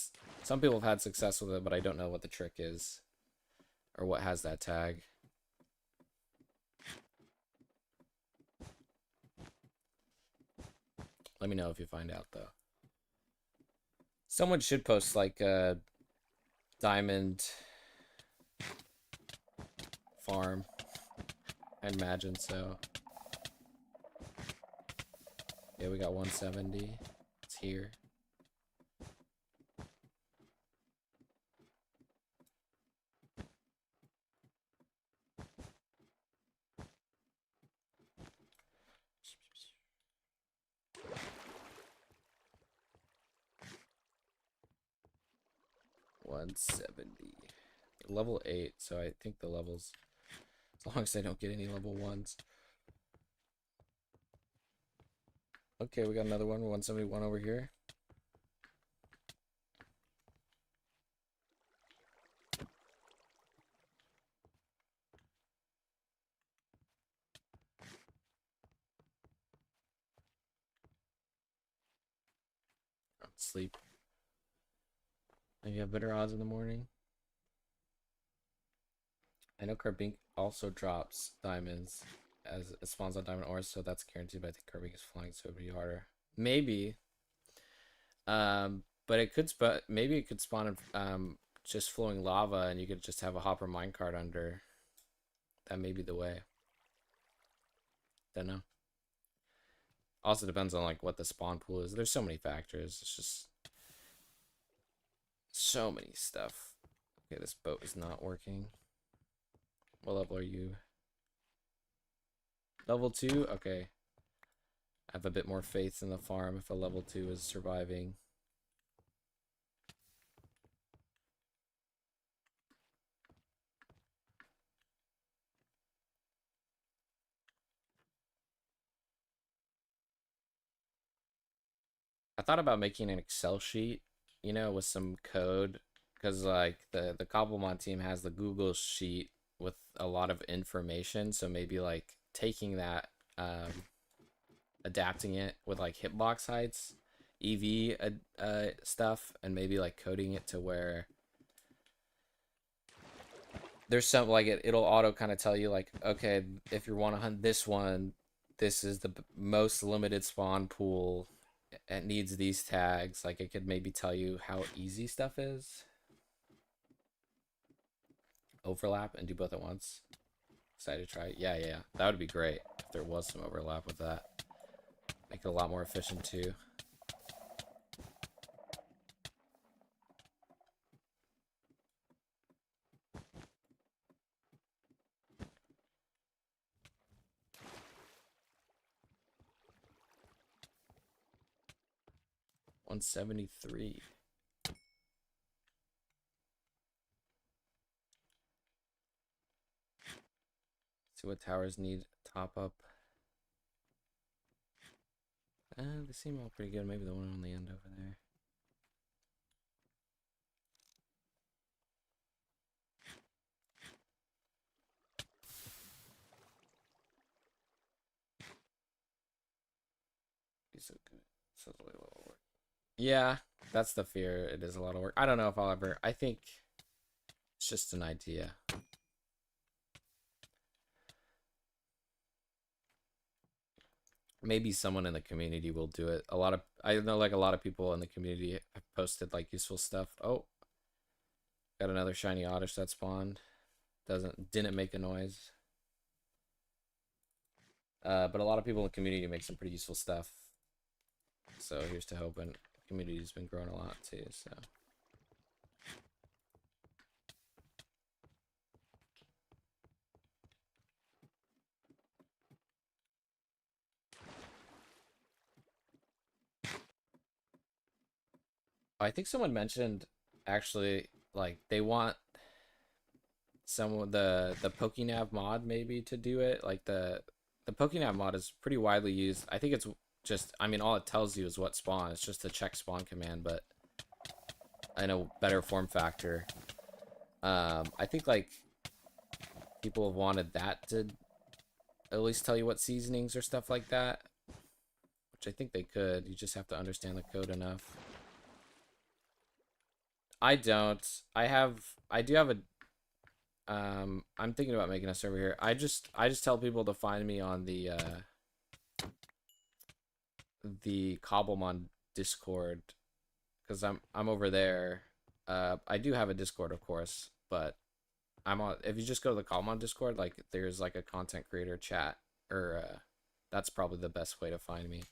A: some people have had success with it, but I don't know what the trick is or what has that tag. Let me know if you find out though. Someone should post like a diamond farm. I imagine so. Yeah, we got 170. It's here. $170. Level 8, so I think the levels, as long as I don't get any level 1s. Okay, we got another one, 171 over here. sleep. And you have better odds in the morning. I know Carbink also drops diamonds as it spawns on diamond ores, so that's guaranteed. But I think Carbink is flying, so it'd be harder. Maybe. But it could maybe it could spawn just flowing lava, and you could just have a hopper minecart under. That may be the way. Don't know. Also depends on like what the spawn pool is. There's so many factors. It's just so many stuff. Okay, this boat is not working. What level are you? Level 2? Okay. I have a bit more faith in the farm if a level 2 is surviving. I thought about making an Excel sheet, you know, with some code, because like the Cobblemon team has the Google sheet with a lot of information. So maybe like taking that, adapting it with like hitbox heights, EV stuff, and maybe like coding it to where there's some like it'll auto kind of tell you like, okay, if you want to hunt this one, this is the most limited spawn pool. It needs these tags. Like it could maybe tell you how easy stuff is. Overlap and do both at once. Excited to try it. Yeah. That would be great if there was some overlap with that. Make it a lot more efficient too. $173. See what towers need top up. They seem all pretty good. Maybe the one on the end over there. Be so good. So it's really a lot of work. Yeah, that's the fear. It is a lot of work. I don't know if I'll ever. I think it's just an idea. Maybe someone in the community will do it. I know like a lot of people in the community have posted like useful stuff. Oh, got another shiny oddish that spawned. Didn't make a noise. But a lot of people in the community make some pretty useful stuff. So here's to hoping. The community's been growing a lot too, so. I think someone mentioned actually like they want some of the Pokenav mod maybe to do it. Like the Pokenav mod is pretty widely used. I think it's just, I mean, all it tells you is what spawn. It's just a check spawn command, but in a better form factor. I think like people have wanted that to at least tell you what seasonings or stuff like that, which I think they could. You just have to understand the code enough. I don't. I do have a I'm thinking about making a server here. I just tell people to find me on the Cobblemon Discord, because I'm over there. I do have a Discord, of course, but I'm on. If you just go to the Cobblemon Discord, like there's like a content creator chat, or that's probably the best way to find me.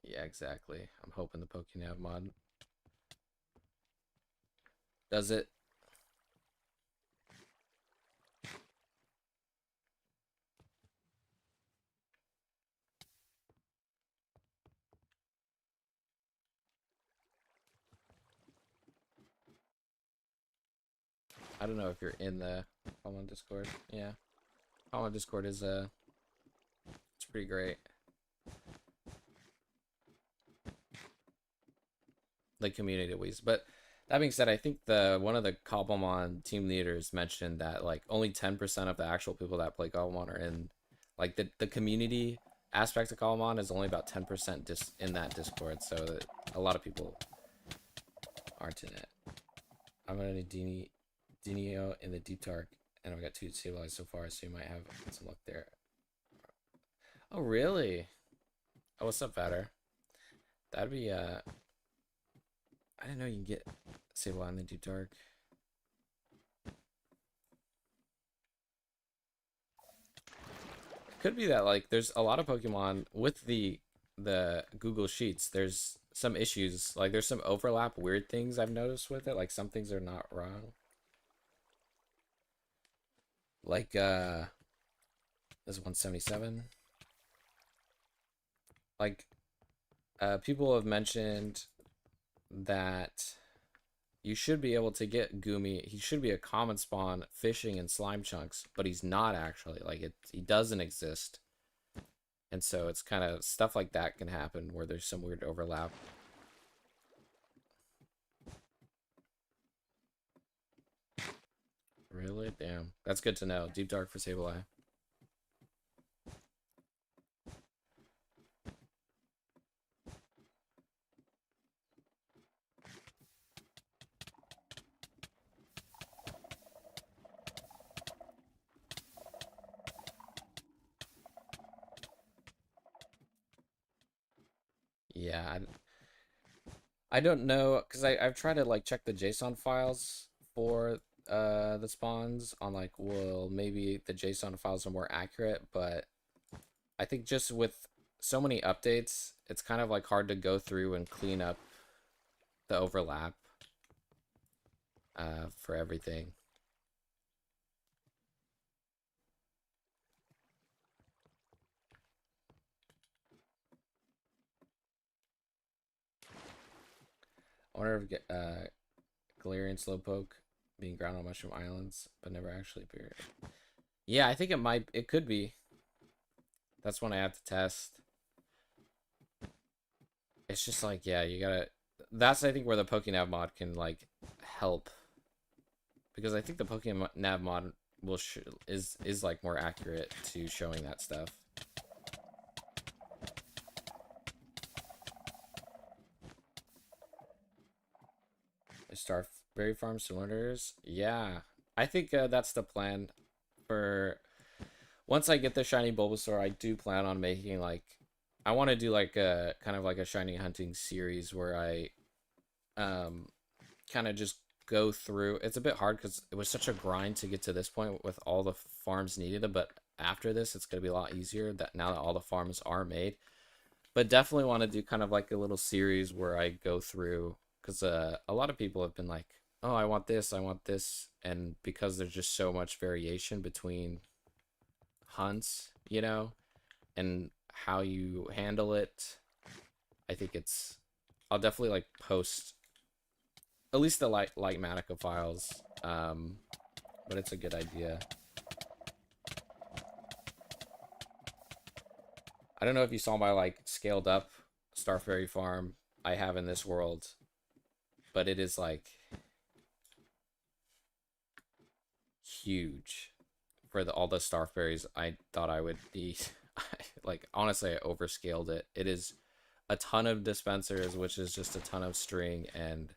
A: Yeah, exactly. I'm hoping the Pokenav mod does it. I don't know if you're in the Common Discord. Yeah, Common Discord is it's pretty great. Like community ways, but that being said, I think the one of the Cobblemon team leaders mentioned that like only 10% of the actual people that play Cobblemon are in Like the community aspect of Cobblemon is only about 10% in that Discord, so that a lot of people aren't in it. I'm gonna need Dinio in the Deep Dark, and I've got 2 stabilized so far, so you might have some luck there. Oh, really? Oh, what's up, Vader? That'd be, I didn't know you can get stabilized in the Deep Dark. Could be that, like, there's a lot of Pokemon with the Google Sheets. There's some issues, like there's some overlap weird things I've noticed with it. Like some things are not wrong. Like this 177. Like people have mentioned that you should be able to get Gumi. He should be a common spawn fishing in slime chunks, but he's not actually. Like he doesn't exist. And so it's kind of stuff like that can happen where there's some weird overlap. Really? Damn. That's good to know. Deep Dark for Sableye. Yeah, I don't know, because I've tried to like check the JSON files for the spawns on like, well, maybe the JSON files are more accurate, but I think just with so many updates, it's kind of like hard to go through and clean up the overlap for everything. I wonder if Galarian Slowpoke being ground on Mushroom Islands, but never actually appeared. Yeah, I think it could be. That's one I have to test. It's just like, yeah, you gotta. That's I think where the Pokénav mod can like help, because I think the Pokénav mod will is like more accurate to showing that stuff. Starberry Farm cylinders, yeah, I think that's the plan for. Once I get the shiny Bulbasaur, I do plan on making like, I want to do like a kind of like a shiny hunting series where I kind of just go through. It's a bit hard because it was such a grind to get to this point with all the farms needed, but after this it's going to be a lot easier that now that all the farms are made. But definitely want to do kind of like a little series where I go through, because a lot of people have been like, oh, I want this, and because there's just so much variation between hunts, and how you handle it, I think I'll definitely like post at least the light Matica files, but it's a good idea. I don't know if you saw my like scaled up Starfairy farm I have in this world, but it is like huge for all the Starfairies I thought I would need. Like honestly, I overscaled it. It is a ton of dispensers, which is just a ton of string, and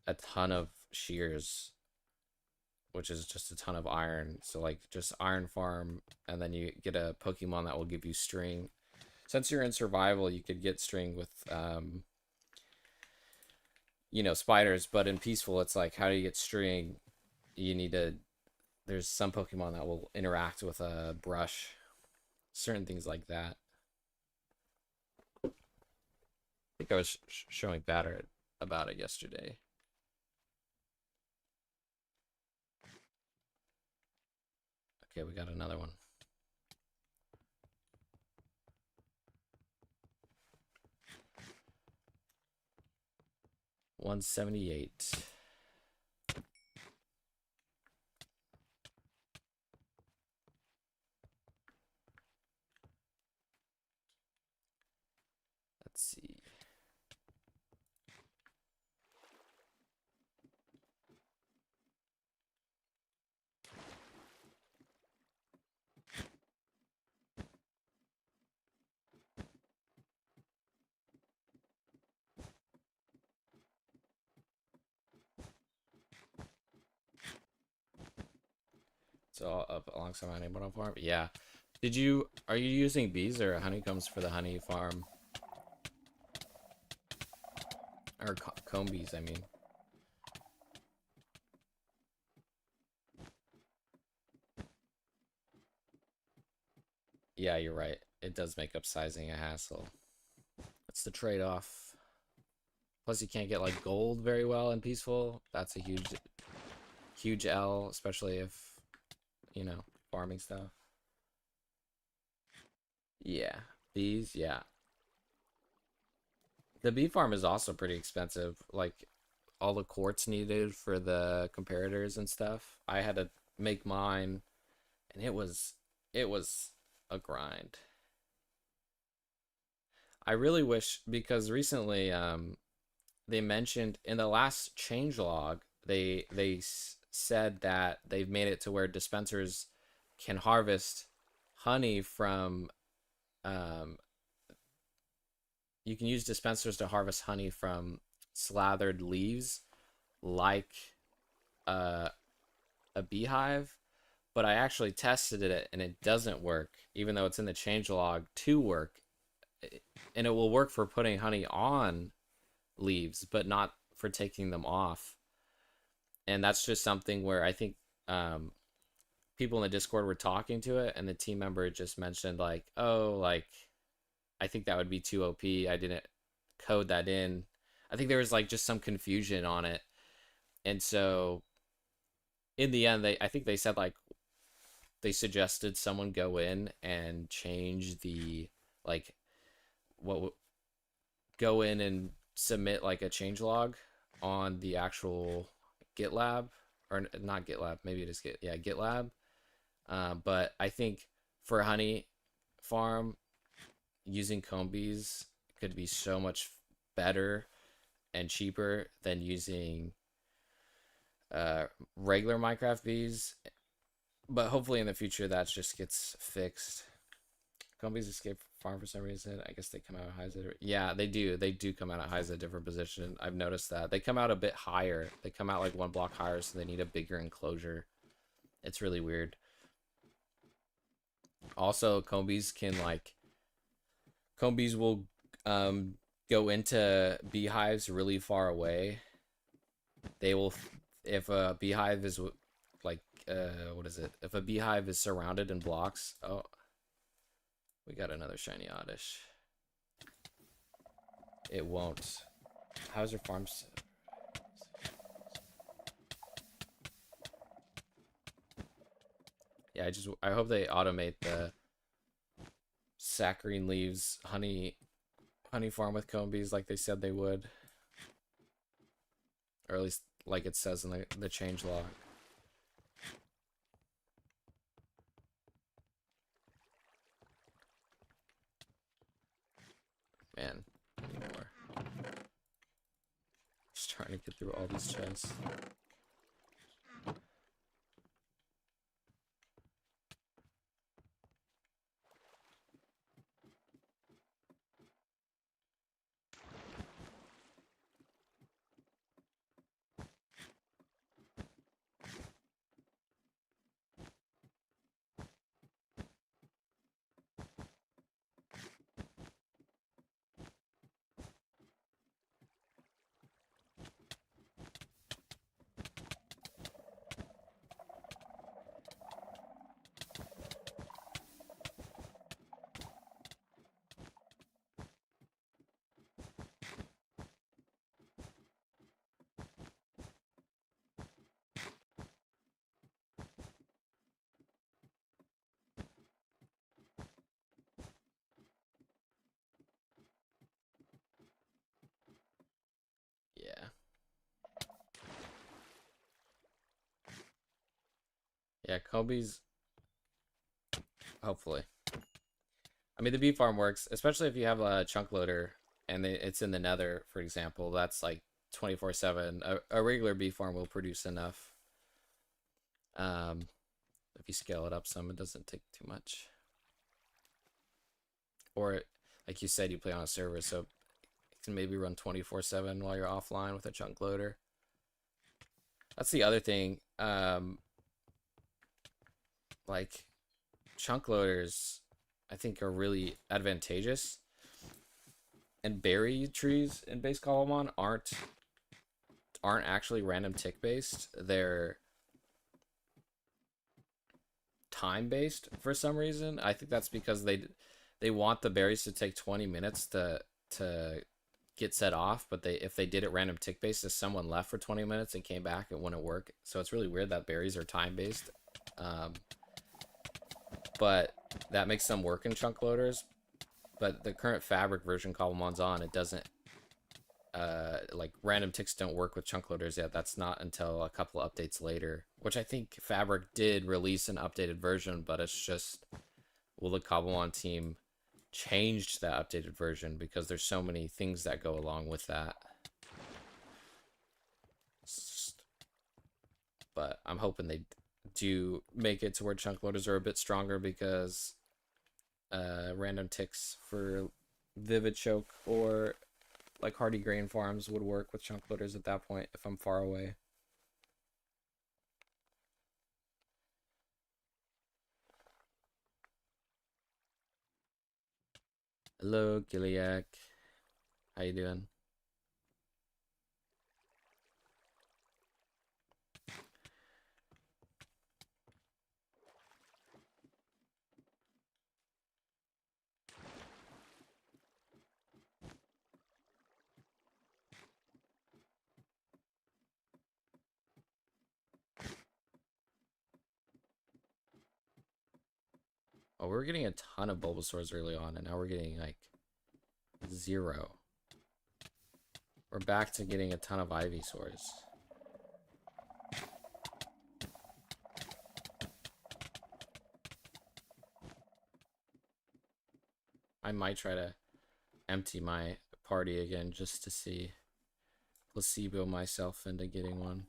A: a ton of shears, which is just a ton of iron. So like just iron farm, and then you get a Pokemon that will give you string. Since you're in survival, you could get string with spiders, but in peaceful it's like, how do you get string? You need to There's some Pokemon that will interact with a brush, certain things like that. I think I was showing Batter about it yesterday. Okay, we got another one. $178. Let's see. So up alongside my neighborhood farm. Yeah. Are you using bees or honeycombs for the honey farm? Or comb bees, I mean. Yeah, you're right. It does make upsizing a hassle. That's the trade-off. Plus, you can't get like gold very well in peaceful. That's a huge L, especially if, you know, farming stuff. Yeah, bees. Yeah, the bee farm is also pretty expensive. Like all the quartz needed for the comparators and stuff. I had to make mine, and it was a grind. I really wish because recently they mentioned in the last changelog they said that they've made it to where dispensers can harvest honey from um, you can use dispensers to harvest honey from slathered leaves like uh, a beehive, but I actually tested it and it doesn't work even though it's in the changelog to work, and it will work for putting honey on leaves but not for taking them off. And that's just something where I think um, people in the Discord were talking to it, and the team member just mentioned like, "Oh, like I think that would be too OP. I didn't code that in." I think there was like just some confusion on it, and so in the end, I think they said like they suggested someone go in and change the like what go in and submit like a change log on the actual GitLab, or not GitLab, maybe it is GitLab. But I think for honey farm, using comb bees could be so much better and cheaper than using regular Minecraft bees. But hopefully in the future that just gets fixed. Comb bees escape farm for some reason. I guess they come out of highs. Yeah, they do. They do come out of highs at a different position. I've noticed that. They come out a bit higher. They come out like one block higher, so they need a bigger enclosure. It's really weird. Also, comb bees can like comb bees will go into beehives really far away. They will, if a beehive is like what is it? If a beehive is surrounded in blocks, oh, we got another shiny oddish. It won't. How's your farms? Yeah, I hope they automate the saccharine leaves honey farm with comb bees like they said they would, or at least like it says in the change log. Man, anymore. Just trying to get through all these chests. Yeah. Yeah, Kobe's hopefully. I mean, the bee farm works, especially if you have a chunk loader and it's in the nether, for example. That's like 24/7. A regular bee farm will produce enough. Um, if you scale it up some, it doesn't take too much. Or, like you said, you play on a server, so it can maybe run 24/7 while you're offline with a chunk loader. That's the other thing. like chunk loaders, I think are really advantageous. And berry trees in base Cobblemon aren't actually random tick based. They're time based for some reason. I think that's because they want the berries to take 20 minutes to get set off, but if they did it random tick based, if someone left for 20 minutes and came back, it wouldn't work. So it's really weird that berries are time based. But that makes them work in chunk loaders. But the current fabric version Cobblemon's on, it doesn't like random ticks don't work with chunk loaders yet. That's not until a couple of updates later, which I think Fabric did release an updated version, but it's just, will the Cobblemon team changed that updated version because there's so many things that go along with that. But I'm hoping they do make it to where chunk loaders are a bit stronger, because random ticks for Vivid Choke or like Hardy Grain Farms would work with chunk loaders at that point if I'm far away. Hello, Giliac. How you doing? Oh, we were getting a ton of Bulbasaurs early on, and now we're getting like 0. We're back to getting a ton of Ivysaurs. I might try to empty my party again just to see, placebo myself into getting one.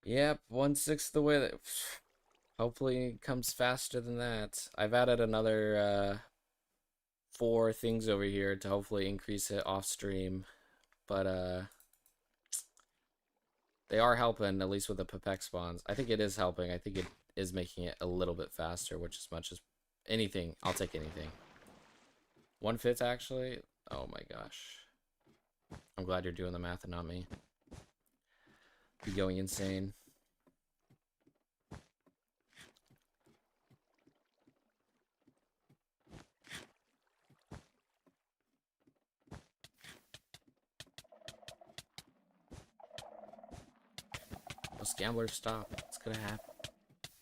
A: Yep, 1/6 the way that. Hopefully it comes faster than that. I've added another 4 things over here to hopefully increase it off stream, but they are helping, at least with the Pepec spawns. I think it is helping. I think it is making it a little bit faster, which, as much as anything, I'll take anything. 1/5 actually. Oh my gosh. I'm glad you're doing the math and not me. Be going insane. Let's gamblers stop. It's gonna happen.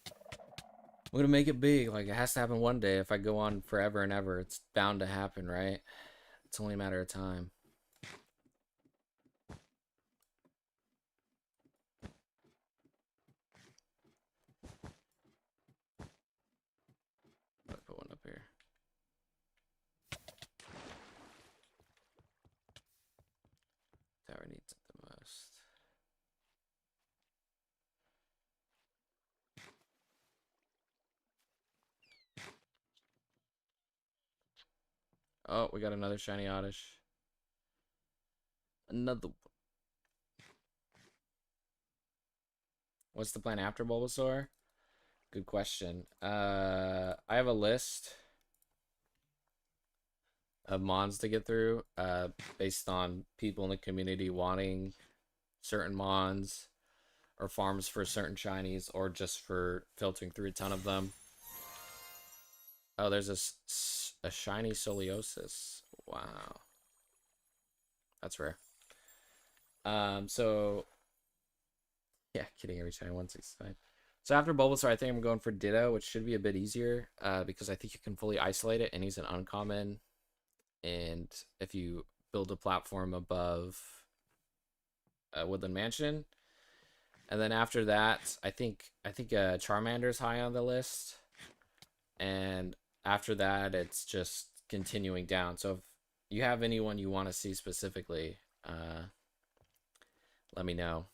A: I'm gonna make it big. Like, it has to happen one day. If I go on forever and ever, it's bound to happen, right? It's only a matter of time. I'll put one up here. Tower needs it the most. Oh, we got another shiny Oddish. Another one. What's the plan after Bulbasaur? Good question. I have a list of mons to get through, based on people in the community wanting certain mons or farms for certain shinies, or just for filtering through a ton of them. Oh, there's a shiny Soleosis. Wow. That's rare. So yeah, kidding, every shiny 165. So after Bulbasaur, I think I'm going for Ditto, which should be a bit easier, because I think you can fully isolate it, and he's an uncommon. And if you build a platform above Woodland Mansion, and then after that, I think Charmander's high on the list, and after that, it's just continuing down. So if you have anyone you want to see specifically, let me know.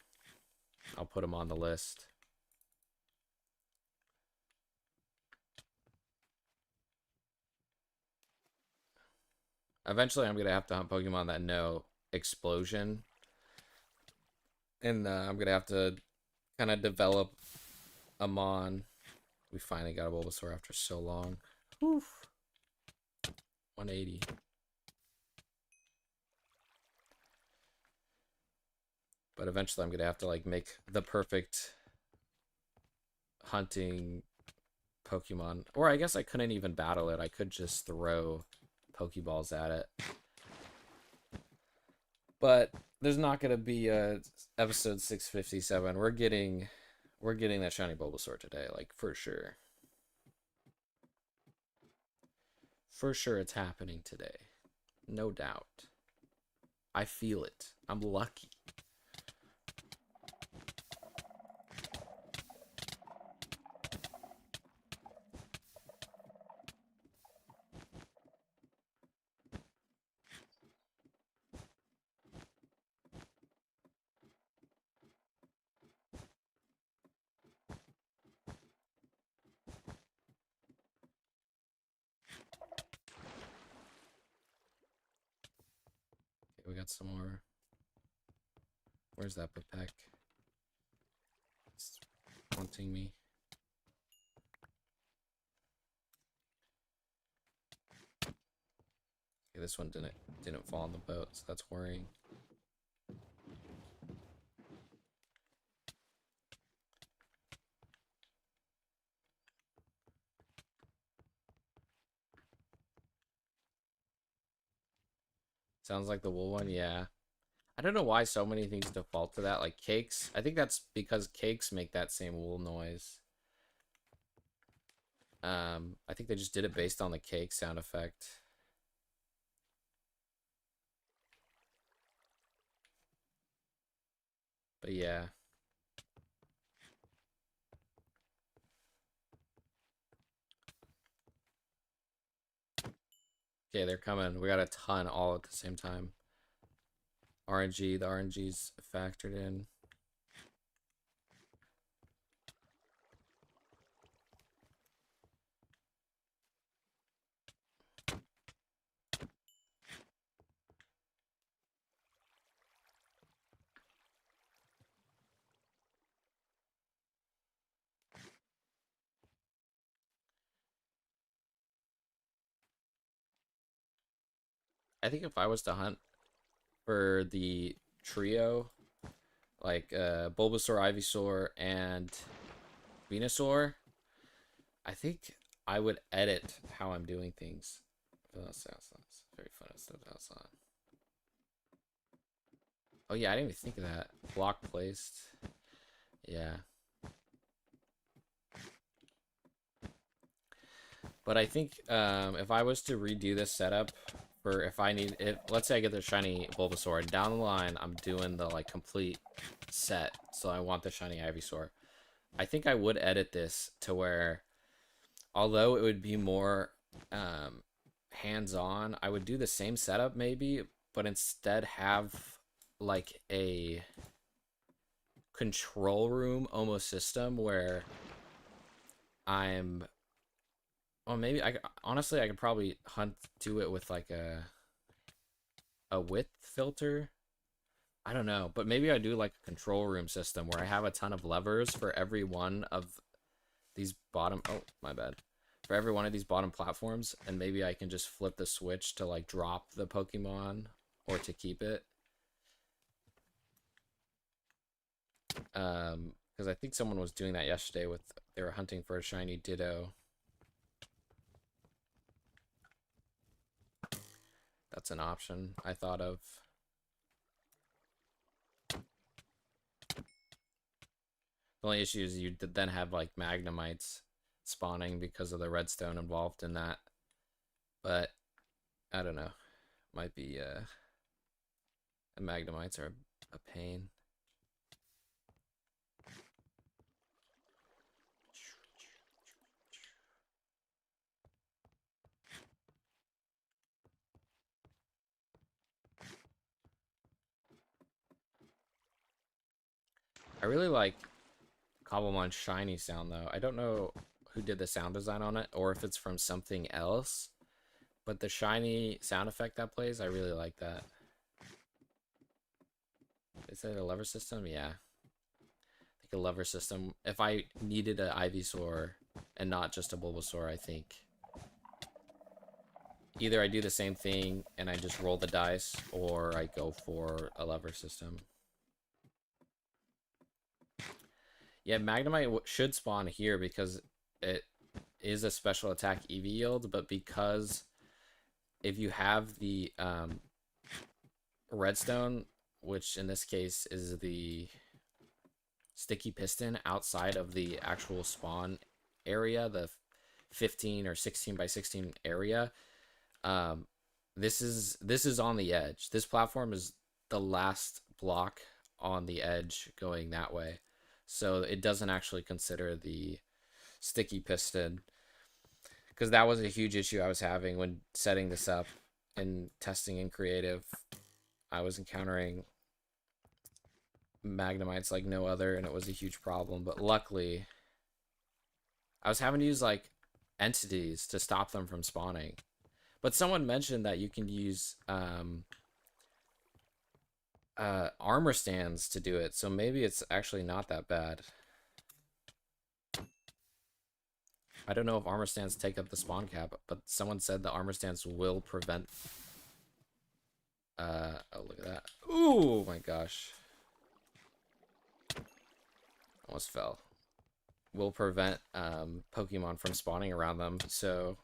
A: I'll put them on the list. Eventually, I'm gonna have to hunt Pokemon that know explosion, and I'm gonna have to kind of develop a Mon. We finally got a Bulbasaur after so long. Oof. 180. But eventually, I'm gonna have to like make the perfect hunting Pokemon. Or I guess I couldn't even battle it. I could just throw Pokeballs at it. But there's not gonna be a episode 657. We're getting that shiny Bulbasaur today, like for sure. For sure it's happening today. No doubt. I feel it. I'm lucky. Okay, we got some more. Where's that Pipek? It's haunting me. Okay, this one didn't fall on the boat, so that's worrying. Sounds like the wool one, yeah. I don't know why so many things default to that, like cakes. I think that's because cakes make that same wool noise. I think they just did it based on the cake sound effect. But yeah. Okay, they're coming. We got a ton all at the same time. RNG, the RNG's factored in. I think if I was to hunt for the trio, like Bulbasaur, Ivysaur, and Venusaur, I think I would edit how I'm doing things. It's very fun. Oh yeah, I didn't even think of that. Block placed. Yeah. But I think if I was to redo this setup for if I need it, let's say I get the shiny Bulbasaur, and down the line I'm doing the like complete set, so I want the shiny Ivysaur. I think I would edit this to where, although it would be more hands-on, I would do the same setup maybe, but instead have like a control room almost system where I'm well, maybe honestly I could probably do it with like a width filter. I don't know, but maybe I do like a control room system where I have a ton of levers for every one of these bottom. Oh, my bad. For every one of these bottom platforms, and maybe I can just flip the switch to like drop the Pokemon or to keep it. Because I think someone was doing that yesterday with they were hunting for a shiny Ditto. That's an option I thought of. The only issue is you then have like Magnemites spawning because of the redstone involved in that. But I don't know. Might be the Magnemites are a pain. I really like Cobblemon's shiny sound though. I don't know who did the sound design on it or if it's from something else, But the shiny sound effect that plays, I really like that. Is that a lever system? Yeah. I think a lever system. If I needed an Ivysaur and not just a Bulbasaur, I think either I do the same thing and I just roll the dice, or I go for a lever system. Yeah, Magnemite should spawn here because it is a special attack EV yield, but because if you have the redstone, which in this case is the sticky piston outside of the actual spawn area, the 15 or 16 by 16 area, this is on the edge. This platform is the last block on the edge going that way, so it doesn't actually consider the sticky piston, because that was a huge issue I was having when setting this up and testing in creative. I was encountering Magnemites like no other, and it was a huge problem. But luckily, I was having to use like entities to stop them from spawning. But someone mentioned that you can use armor stands to do it, so maybe it's actually not that bad. I don't know if armor stands take up the spawn cap, but someone said the armor stands will prevent. Oh, look at that! Ooh, my gosh! Almost fell. Will prevent Pokemon from spawning around them, so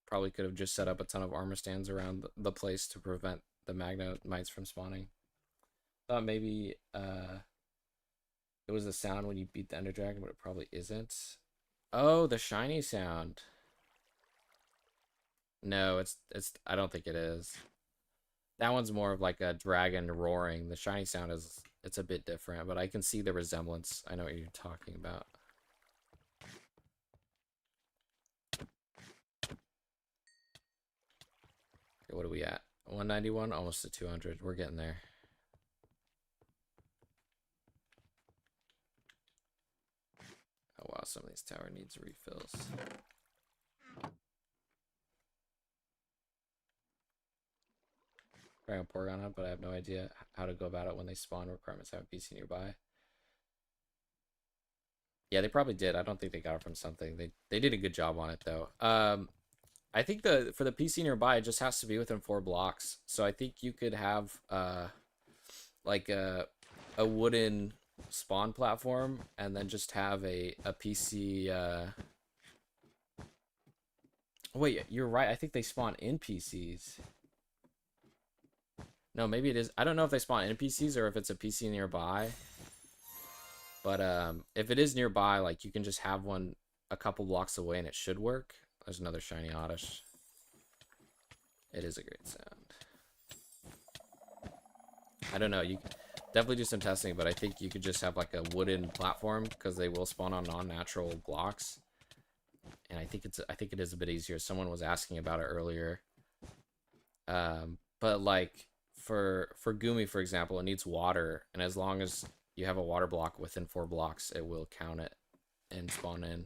A: probably could have just set up a ton of armor stands around the place to prevent the Magnemites from spawning. Thought maybe it was the sound when you beat the Ender Dragon, but it probably isn't. Oh, the shiny sound. No, it's I don't think it is. That one's more of like a dragon roaring. The shiny sound it's a bit different, but I can see the resemblance. I know what you're talking about. Okay, what are we at? 191, almost to 200. We're getting there. Oh wow, some of these tower needs refills. Trying to Porygon hunt, but I have no idea how to go about it when they spawn. Requirements have a PC nearby. Yeah, they probably did. I don't think they got it from something. They did a good job on it though. I think for the PC nearby, it just has to be within 4 blocks. So I think you could have like a wooden spawn platform and then just have a PC. Wait, you're right. I think they spawn in PCs. No, maybe it is. I don't know if they spawn in PCs or if it's a PC nearby. But if it is nearby, like you can just have one a couple blocks away and it should work. There's another shiny Oddish. It is a great sound. I don't know. You definitely do some testing, but I think you could just have like a wooden platform because they will spawn on non-natural blocks. And I think it is a bit easier. Someone was asking about it earlier. But like for Gumi, for example, it needs water, and as long as you have a water block within 4 blocks, it will count it and spawn in.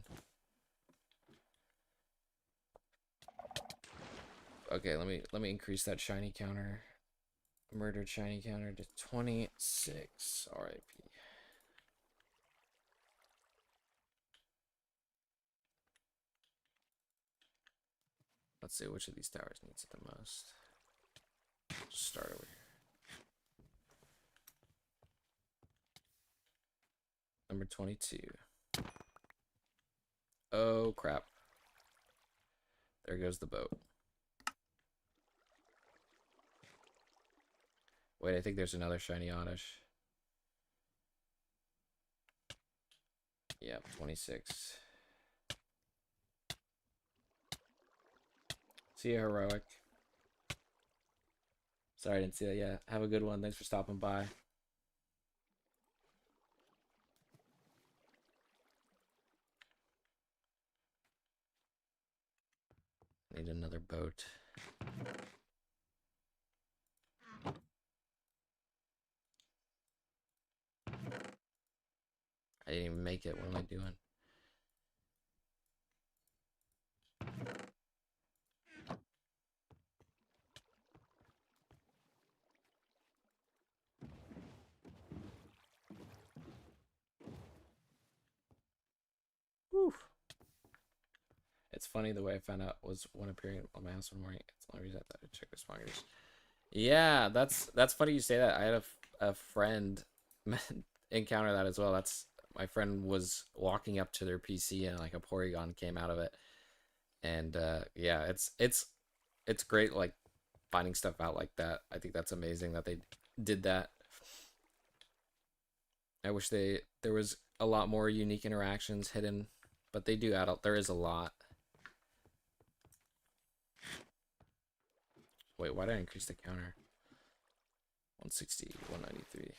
A: Okay, let me increase that shiny counter, murdered shiny counter to 26. RIP. Let's see which of these towers needs it the most. Just start over here. Number 22. Oh crap. There goes the boat. Wait, I think there's another shiny Oddish. Yep, 26. See you, Heroic. Sorry I didn't see that. Yeah, have a good one. Thanks for stopping by. Need another boat. I didn't even make it. What am I doing? It's funny the way I found out was when appearing on my house one morning. It's the only reason I thought I'd check the spawners. Yeah, that's funny you say that. I had a friend encounter that as well. That's my friend was walking up to their PC and like a Porygon came out of it. And yeah, it's great like finding stuff out like that. I think that's amazing that they did that. I wish there was a lot more unique interactions hidden, but they do add up. There is a lot. Wait, why did I increase the counter? 160, 193.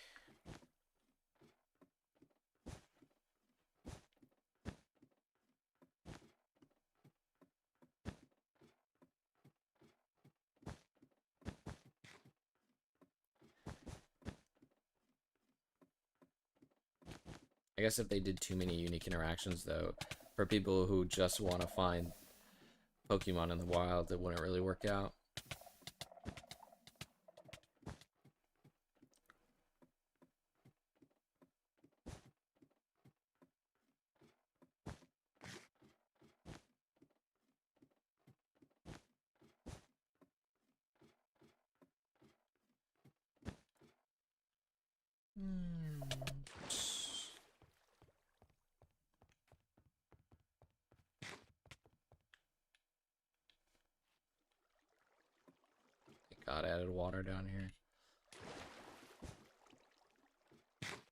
A: I guess if they did too many unique interactions, though, for people who just want to find Pokemon in the wild, it wouldn't really work out. God, I added water down here.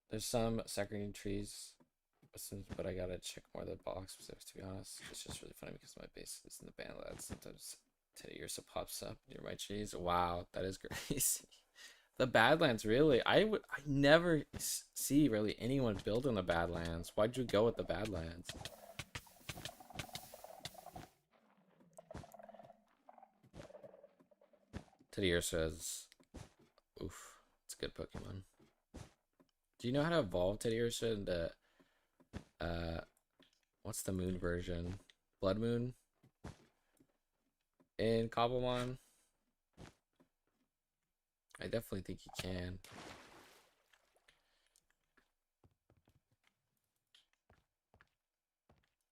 A: There's some saccharine trees, but I gotta check more of the box specifics, to be honest. It's just really funny because my base is in the Badlands. Sometimes Teddy Ursa pops up near my trees. Wow, that is crazy. The Badlands, really? I never see really anyone build in the Badlands. Why'd you go with the Badlands? Teddy Ursa is, oof, it's a good Pokemon. Do you know how to evolve Teddy Ursa into what's the moon version? Blood Moon in Cobblemon? I definitely think you can.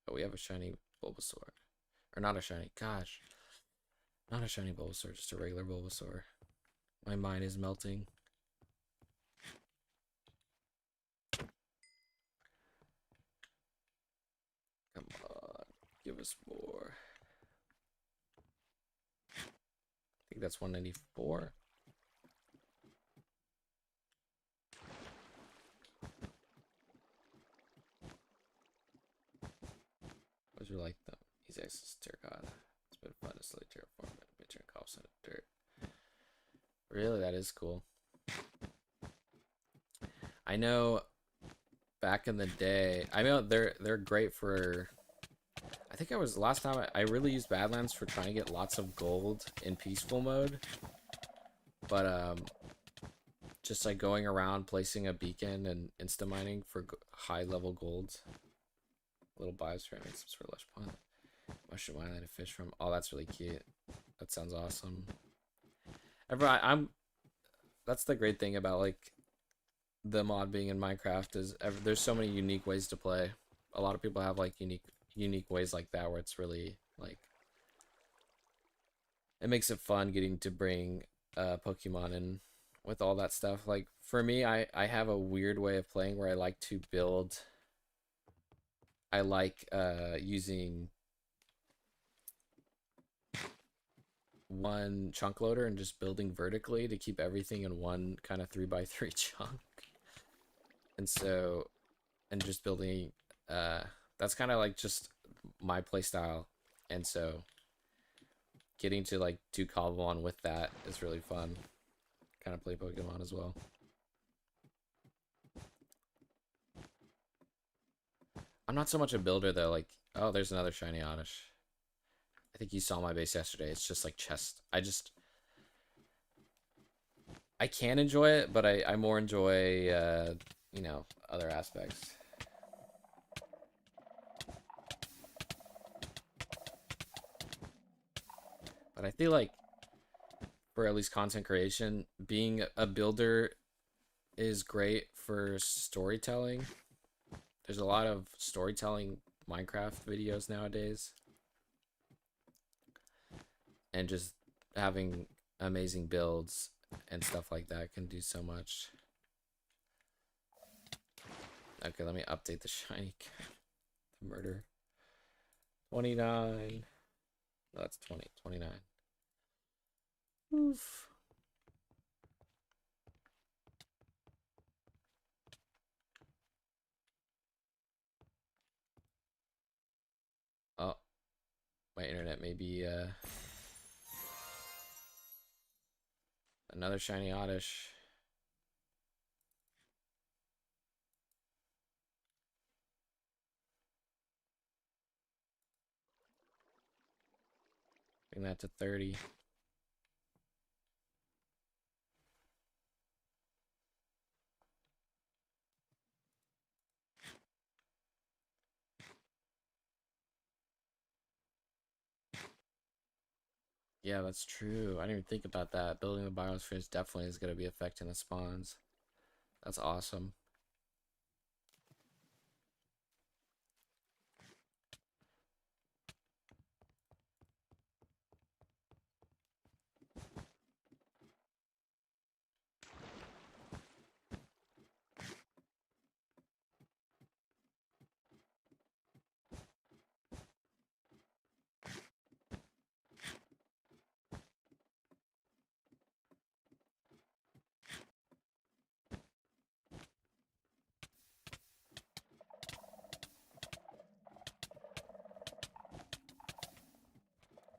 A: But we have a shiny Bulbasaur. Or not a shiny, gosh. Not a shiny Bulbasaur, just a regular Bulbasaur. My mind is melting. Come on, give us more. I think that's 194. Those are like them. He's access Terracotta. It's been fun to slowly terraform and return cops out of dirt. Really, that is cool. I know back in the day, I know they're great for, I think I was last time I really used Badlands for trying to get lots of gold in peaceful mode. But just like going around placing a beacon and insta mining for high level gold. Little biosphere makes some sort of lush pond. Mushroom island and fish from. Oh, that's really cute. That sounds awesome. Everyone, that's the great thing about like the mod being in Minecraft is there's so many unique ways to play. A lot of people have like unique ways like that where it's really like it makes it fun getting to bring Pokemon in with all that stuff. Like for me, I have a weird way of playing where I like to build. I like using one chunk loader and just building vertically to keep everything in one kind of 3x3 chunk. And so, and just building, that's kind of like just my play style. And so getting to like do Cobblemon with that is really fun. Kind of play Pokemon as well. I'm not so much a builder though. Like, oh, there's another shiny Oddish. I think you saw my base yesterday. It's just like chest. I can enjoy it, but I more enjoy, you know, other aspects. But I feel like for at least content creation, being a builder is great for storytelling. There's a lot of storytelling Minecraft videos nowadays. and just having amazing builds and stuff like that can do so much. Okay, let me update the shiny the murder. 29. No, that's 20. 29. Oof. Oh, my internet may be another shiny oddish. Bring that to 30. Yeah, that's true. I didn't even think about that. Building the biospheres definitely is going to be affecting the spawns. That's awesome.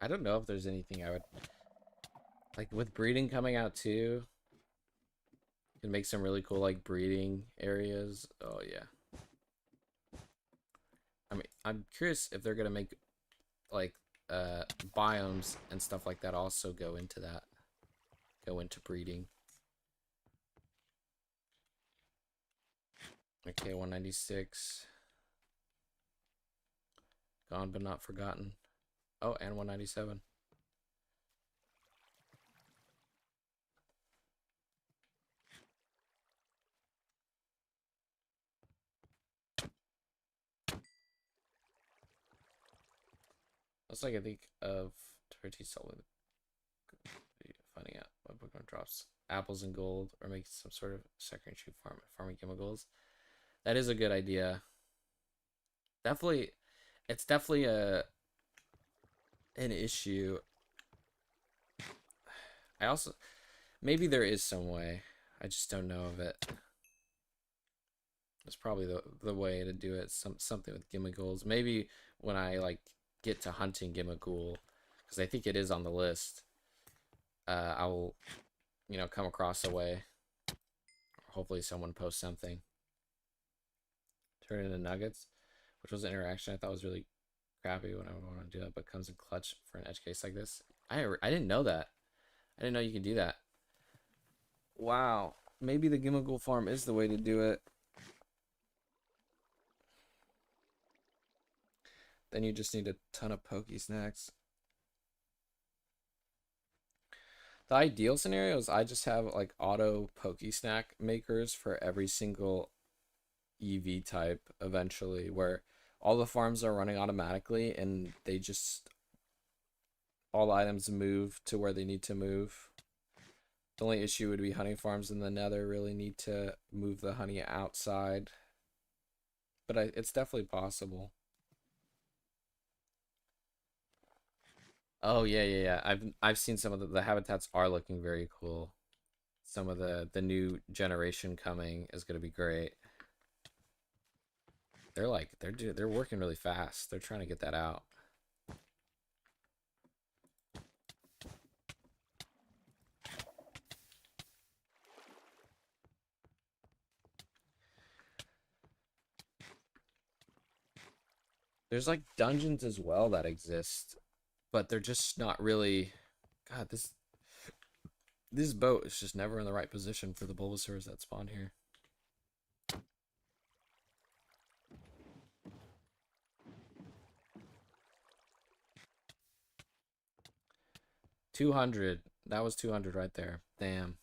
A: I don't know if there's anything I would like with breeding coming out too. Can make some really cool like breeding areas. Oh yeah. I mean, I'm curious if they're gonna make like biomes and stuff like that also go into that. Go into breeding. Okay, 196. Gone but not forgotten. Oh, and 197. That's like I think of Turkey Solid finding out what Pokemon drops apples and gold or make some sort of second tree farming chemicals. That is a good idea. Definitely, it's definitely an issue. I also maybe there is some way. I just don't know of it. It's probably the way to do it. Something with Gimmigholes. Maybe when I like get to hunting Gimmighoul, because I think it is on the list. I will, come across a way. Hopefully, someone posts something. Turn it into nuggets, which was an interaction I thought was really crappy when I would want to do that, but comes in clutch for an edge case like this. I didn't know that. I didn't know you could do that. Wow. Maybe the Gimmighoul farm is the way to do it. Then you just need a ton of Poke Snacks. The ideal scenario is I just have like auto Poke Snack makers for every single EV type eventually, where all the farms are running automatically and they just all items move to where they need to move. The only issue would be honey farms in the nether really need to move the honey outside. But it's definitely possible. Oh yeah. I've seen some of the habitats are looking very cool. Some of the new generation coming is gonna be great. They're working really fast. They're trying to get that out. There's like dungeons as well that exist, but they're just not really. God, this boat is just never in the right position for the Bulbasaurs that spawn here. 200. That was 200 right there. Damn.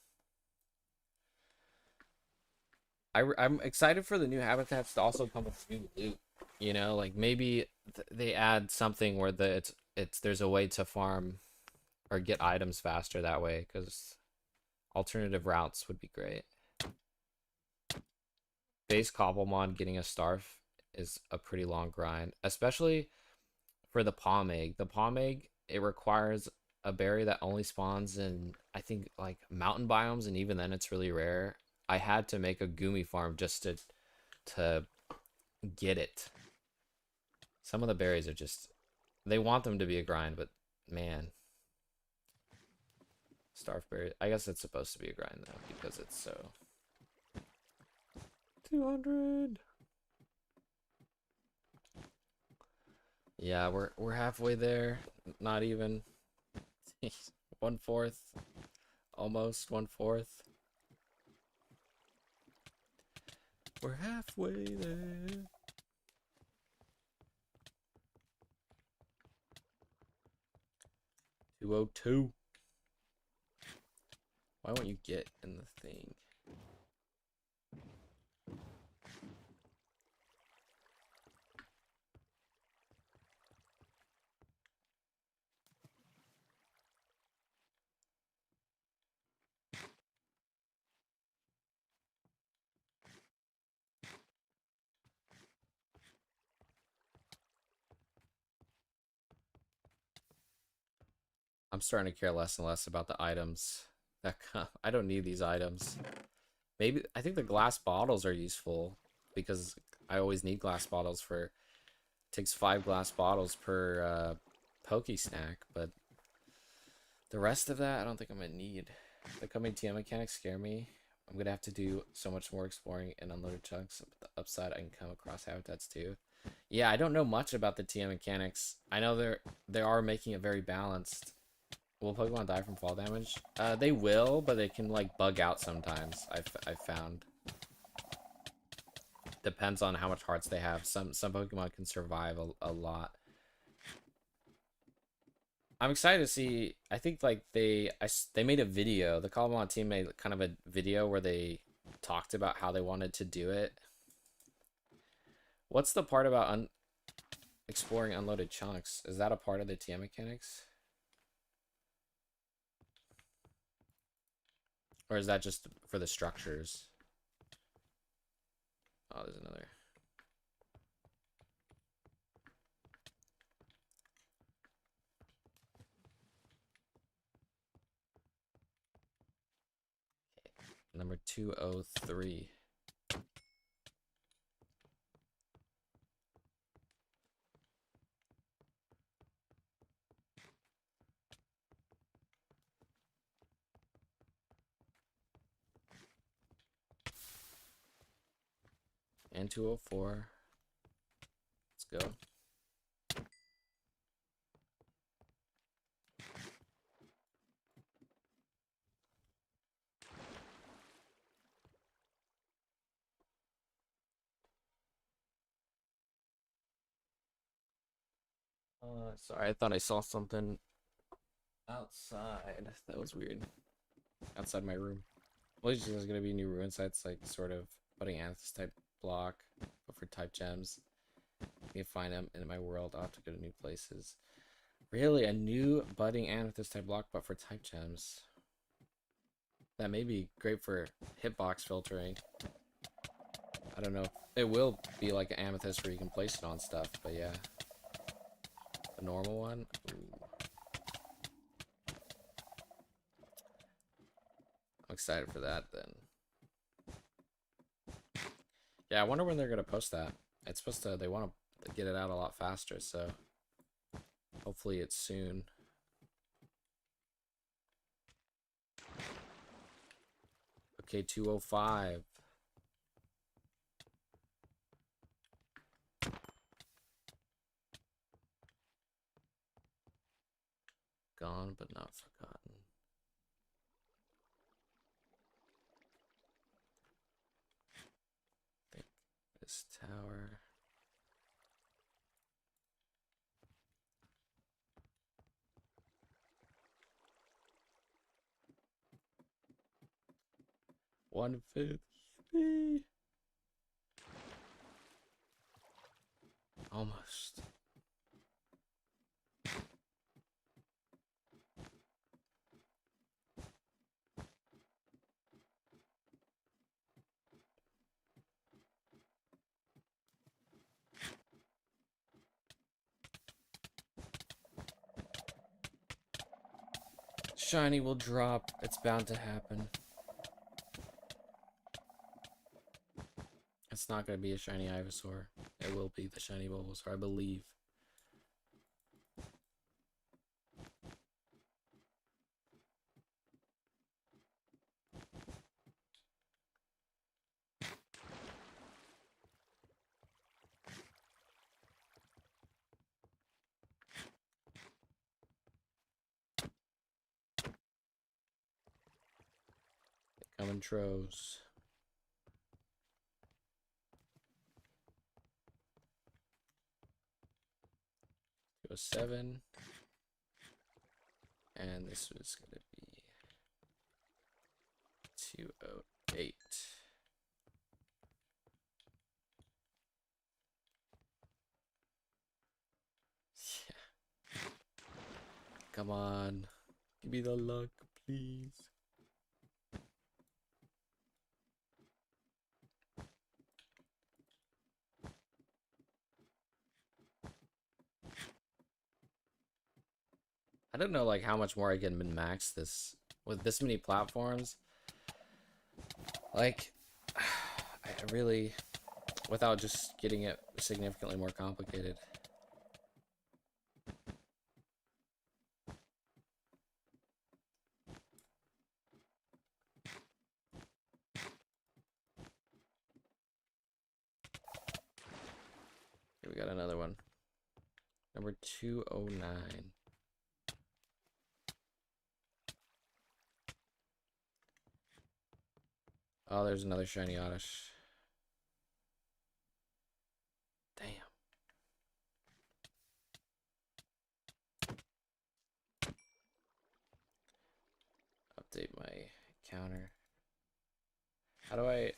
A: I'm excited for the new habitats to also come with new loot. Like maybe they add something where it's there's a way to farm or get items faster that way, because alternative routes would be great. Base Cobblemon getting a Starf is a pretty long grind, especially for the Palm Egg. The Palm Egg, it requires a berry that only spawns in, I think, like mountain biomes, and even then it's really rare. I had to make a Goomy farm just to get it. Some of the berries are just, they want them to be a grind, but man. Starfberry, I guess it's supposed to be a grind though, because it's so 200. Yeah, we're halfway there. Not even 1/4. Almost 1/4. We're halfway there. 202. Why won't you get in the thing? I'm starting to care less and less about the items that come. I don't need these items. Maybe I think the glass bottles are useful because I always need glass bottles for. It takes 5 glass bottles per Poke Snack, but the rest of that I don't think I'm gonna need. The coming TM mechanics scare me. I'm gonna have to do so much more exploring and unloaded chunks. But the upside, I can come across habitats too. Yeah, I don't know much about the TM mechanics. I know they are making it very balanced. Will Pokemon die from fall damage? They will, but they can like bug out sometimes. I've found. Depends on how much hearts they have. Some Pokemon can survive a lot. I'm excited to see. I think like they made a video. The Cobblemon team made kind of a video where they talked about how they wanted to do it. What's the part about exploring unloaded chunks? Is that a part of the TM mechanics? Or is that just for the structures? Oh, there's another. Okay. Number 203. And 204. Let's go. Sorry, I thought I saw something outside. That was weird. Outside my room. Well, there's gonna be new ruin sites, like sort of budding amethyst type block, but for type gems. You can find them in my world. I'll have to go to new places. Really, a new budding amethyst type block, but for type gems. That may be great for hitbox filtering. I don't know. It will be like an amethyst where you can place it on stuff, but yeah. The normal one? Ooh. I'm excited for that then. Yeah, I wonder when they're gonna post that. It's supposed to, they want to get it out a lot faster, so hopefully it's soon. Okay, 205. Gone but not forgotten. I think this tower. $150. Almost. shiny will drop. It's bound to happen. It's not going to be a shiny Ivysaur. It will be the shiny Bulbasaur, I believe. They come in troves. 207. And this was going to be 208. Yeah. Come on. Give me the luck, please. I don't know like how much more I can min-max this with this many platforms. Like I really, without just getting it significantly more complicated. Here we got another one. Number 209. Oh, there's another shiny Oddish. Damn. Update my counter. How do I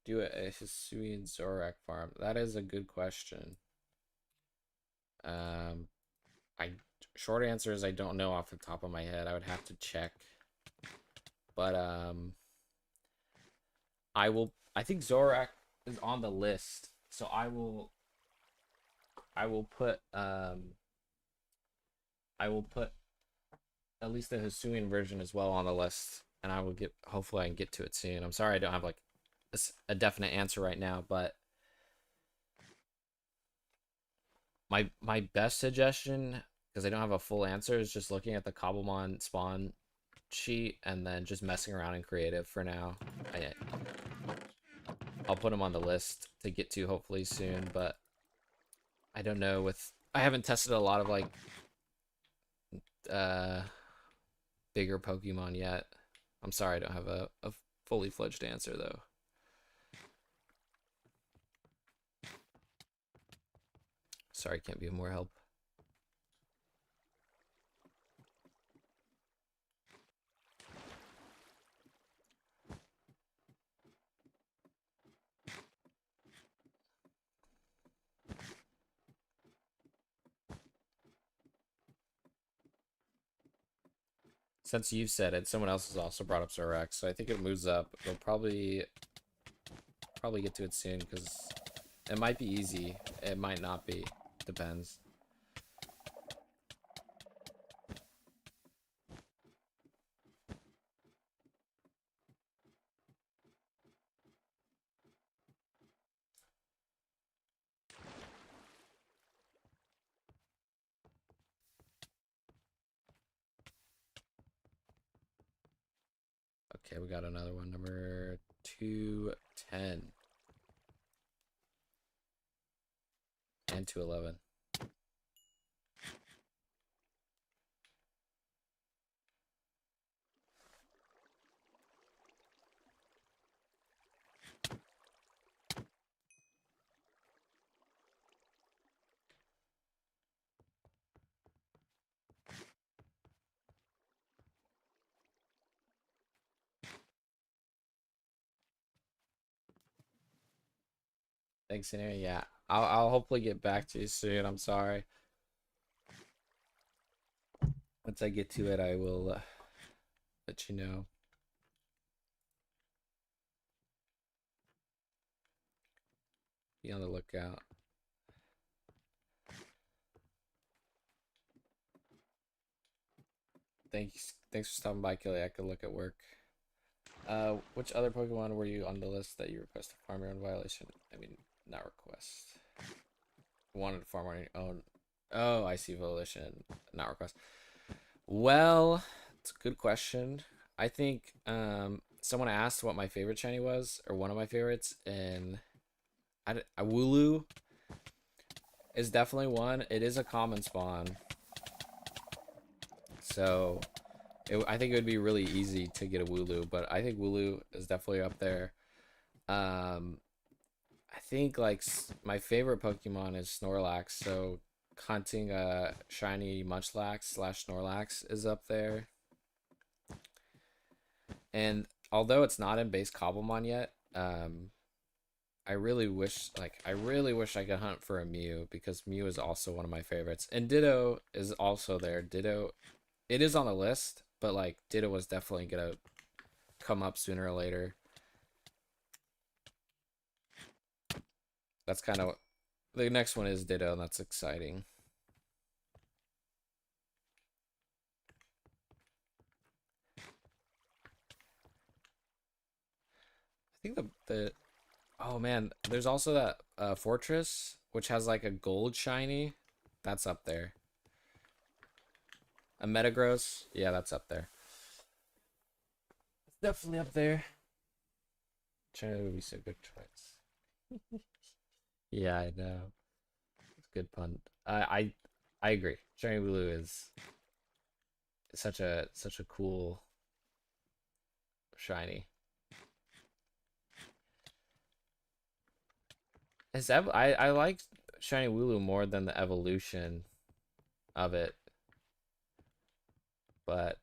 A: do a Hisuian Zorak farm? That is a good question. I short answer is I don't know off the top of my head. I would have to check. But I think Zorak is on the list. So I will put at least the Hisuian version as well on the list, and I will get, hopefully I can get to it soon. I'm sorry I don't have like a definite answer right now, but my best suggestion, because I don't have a full answer, is just looking at the Cobblemon spawn sheet and then just messing around in creative for now. I'll put them on the list to get to hopefully soon, but I don't know, I haven't tested a lot of like bigger Pokemon yet. I'm sorry I don't have a fully fledged answer though. Sorry, can't be of more help. Since you've said it, someone else has also brought up Zorak, so I think it moves up. It'll probably get to it soon, because it might be easy. It might not be. Depends. Okay, we got another one. Number 210. And 211. Thanks, anyway. Yeah, I'll hopefully get back to you soon. I'm sorry. Once I get to it, I will let you know. Be on the lookout. Thanks for stopping by, Kelly. I could look at work. Which other Pokemon were you on the list that you requested farm your own violation? I mean, not request. Wanted to farm on your own. Oh, I see. Volition, not request. Well, it's a good question. I think someone asked what my favorite shiny was, or one of my favorites, and Wooloo is definitely one. It is a common spawn, so I think it would be really easy to get a Wooloo, but I think Wooloo is definitely up there. I think like my favorite Pokemon is Snorlax, so hunting a shiny Munchlax slash Snorlax is up there. And although it's not in base Cobblemon yet, I really wish I could hunt for a Mew, because Mew is also one of my favorites. And Ditto is also there. Ditto, it is on the list, but like Ditto was definitely gonna come up sooner or later. That's kind of the next one is Ditto, and that's exciting. I think the oh man, there's also that Fortress, which has like a gold shiny. That's up there. A Metagross, yeah, that's up there. It's definitely up there. China would be so good choice. Yeah, I know. It's a good pun. I agree. Shiny Blue is such a cool shiny. I like Shiny Wooloo more than the evolution of it, but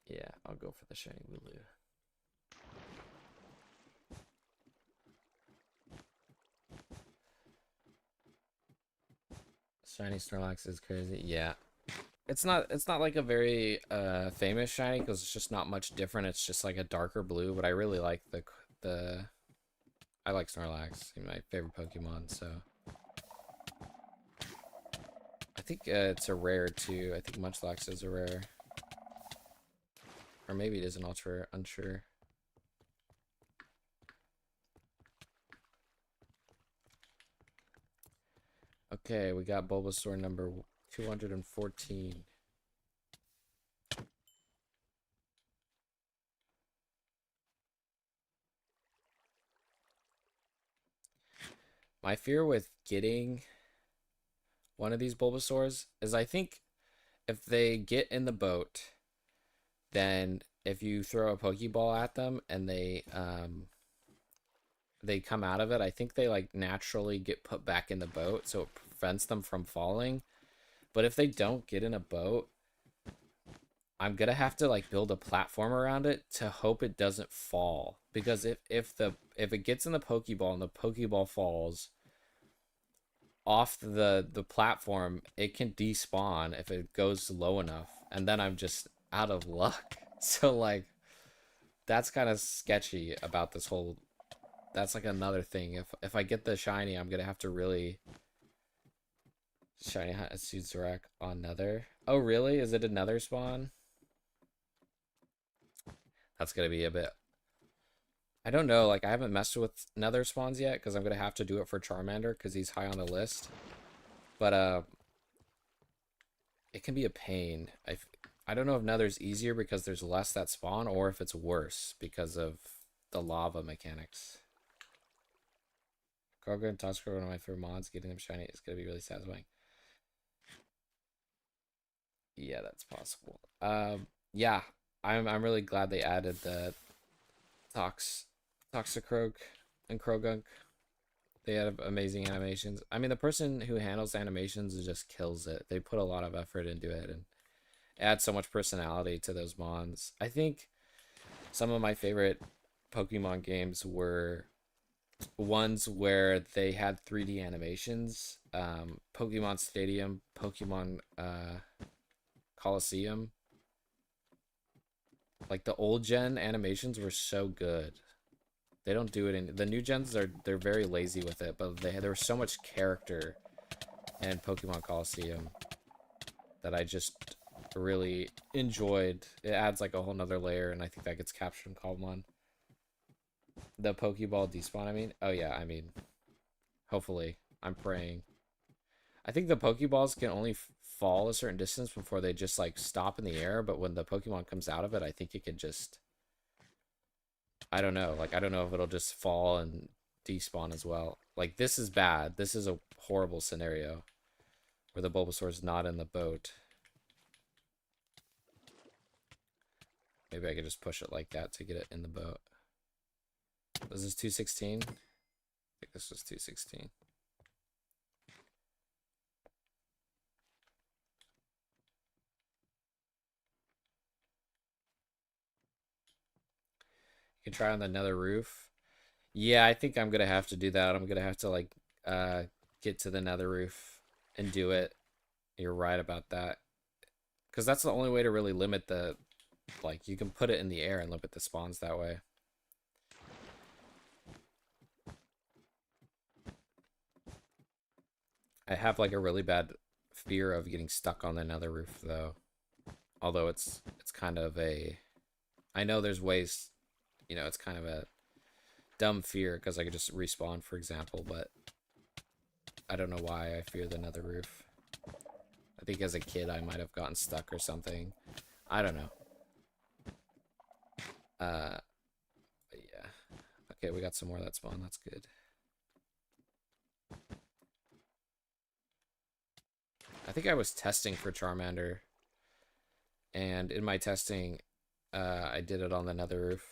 A: yeah, I'll go for the Shiny Wooloo. Shiny Snorlax is crazy. Yeah, it's not like a very famous shiny, because it's just not much different. It's just like a darker blue, but I really like the I like Snorlax, my favorite Pokemon, so I think it's a rare too. I think Munchlax is a rare. Or maybe it is an ultra rare, unsure. Okay, we got Bulbasaur number 214. My fear with getting one of these Bulbasaurs is, I think if they get in the boat, then if you throw a Pokeball at them and they come out of it, I think they like naturally get put back in the boat, so it prevents them from falling. But if they don't get in a boat, I'm gonna have to like build a platform around it to hope it doesn't fall. Because if it gets in the Pokeball and the Pokeball falls off the platform, it can despawn if it goes low enough, and then I'm just out of luck. So like that's kind of sketchy about this whole. That's like another thing. If I get the shiny, I'm gonna have to really shiny hunt a Suzerac on Nether. Oh really? Is it another spawn? That's gonna be a bit. I don't know. Like I haven't messed with Nether spawns yet, because I'm gonna have to do it for Charmander because he's high on the list. But it can be a pain. I don't know if Nether's easier because there's less that spawn, or if it's worse because of the lava mechanics. Kroger and Tusker are one of my favorite mods. Getting them shiny is gonna be really satisfying. Yeah, that's possible. Yeah, I'm really glad they added the Toxicroak and Krogunk. They have amazing animations. I mean, the person who handles animations just kills it. They put a lot of effort into it and add so much personality to those mons. I think some of my favorite Pokemon games were ones where they had 3D animations. Pokemon Stadium, Pokemon Coliseum. Like the old gen animations were so good. They don't do it in the new gens. They're very lazy with it, but there was so much character in Pokemon Coliseum that really enjoyed. It adds like a whole nother layer, and I think that gets captured in Cobblemon. The Pokeball despawn, I mean. Oh yeah, I mean, hopefully. I'm praying. I think the Pokeballs can only fall a certain distance before they just like stop in the air, but when the Pokemon comes out of it, I think it can just, I don't know. Like I don't know if it'll just fall and despawn as well. Like this is bad. This is a horrible scenario where the Bulbasaur is not in the boat. Maybe I could just push it like that to get it in the boat. Was this 216? I think this was 216. You can try on the nether roof. Yeah, I think I'm gonna have to do that. I'm gonna have to like get to the nether roof and do it. You're right about that. Because that's the only way to really limit the, like, you can put it in the air and limit the spawns that way. I have like a really bad fear of getting stuck on the nether roof though. Although it's kind of a, I know there's ways, you know, it's kind of a dumb fear because I could just respawn, for example, but I don't know why I fear the nether roof. I think as a kid I might have gotten stuck or something. I don't know. But yeah. Okay, we got some more of that spawn. That's good. I think I was testing for Charmander, and in my testing, I did it on the nether roof.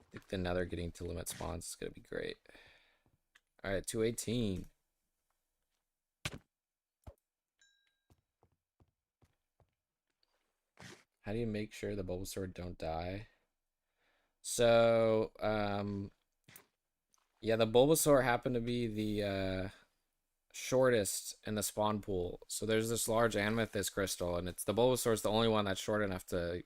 A: I think the nether getting to limit spawns is going to be great. Alright, 218. How do you make sure the Bulbasaur don't die? So, yeah, the Bulbasaur happened to be the shortest in the spawn pool. So there's this large amethyst crystal, and it's the Bulbasaur's the only one that's short enough to,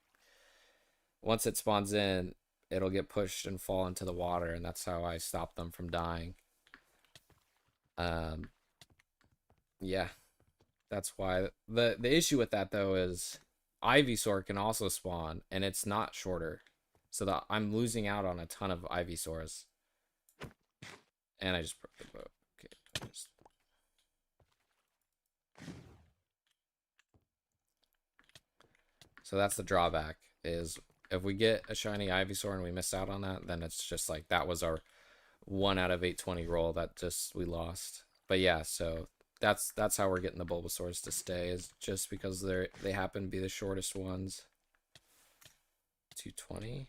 A: once it spawns in, it'll get pushed and fall into the water, and that's how I stop them from dying. Yeah, that's why. The issue with that though is Ivysaur can also spawn, and it's not shorter, so that I'm losing out on a ton of Ivysaurs. And I just broke the boat. Okay, so that's the drawback, is if we get a shiny Ivysaur and we miss out on that, then it's just like that was our 1 out of 820 roll that just we lost. But yeah, so that's how we're getting the Bulbasaurs to stay, is just because they happen to be the shortest ones. 220.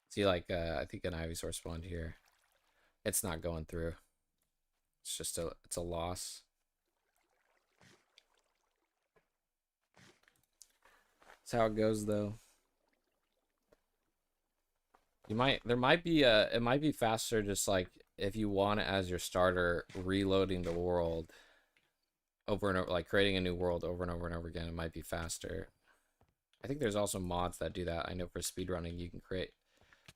A: See, like I think an Ivysaur spawned here. It's not going through. It's just it's a loss. That's how it goes though. There might be it might be faster just like if you want it as your starter, reloading the world over and over, like creating a new world over and over and over again. It might be faster. I think there's also mods that do that. I know for speedrunning you can create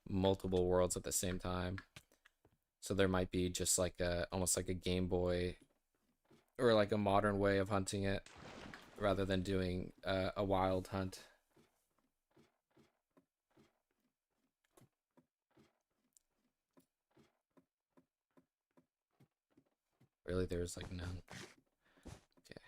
A: multiple worlds at the same time. So there might be just like almost like a Game Boy or like a modern way of hunting it rather than doing a wild hunt. Really, there's like none. Okay.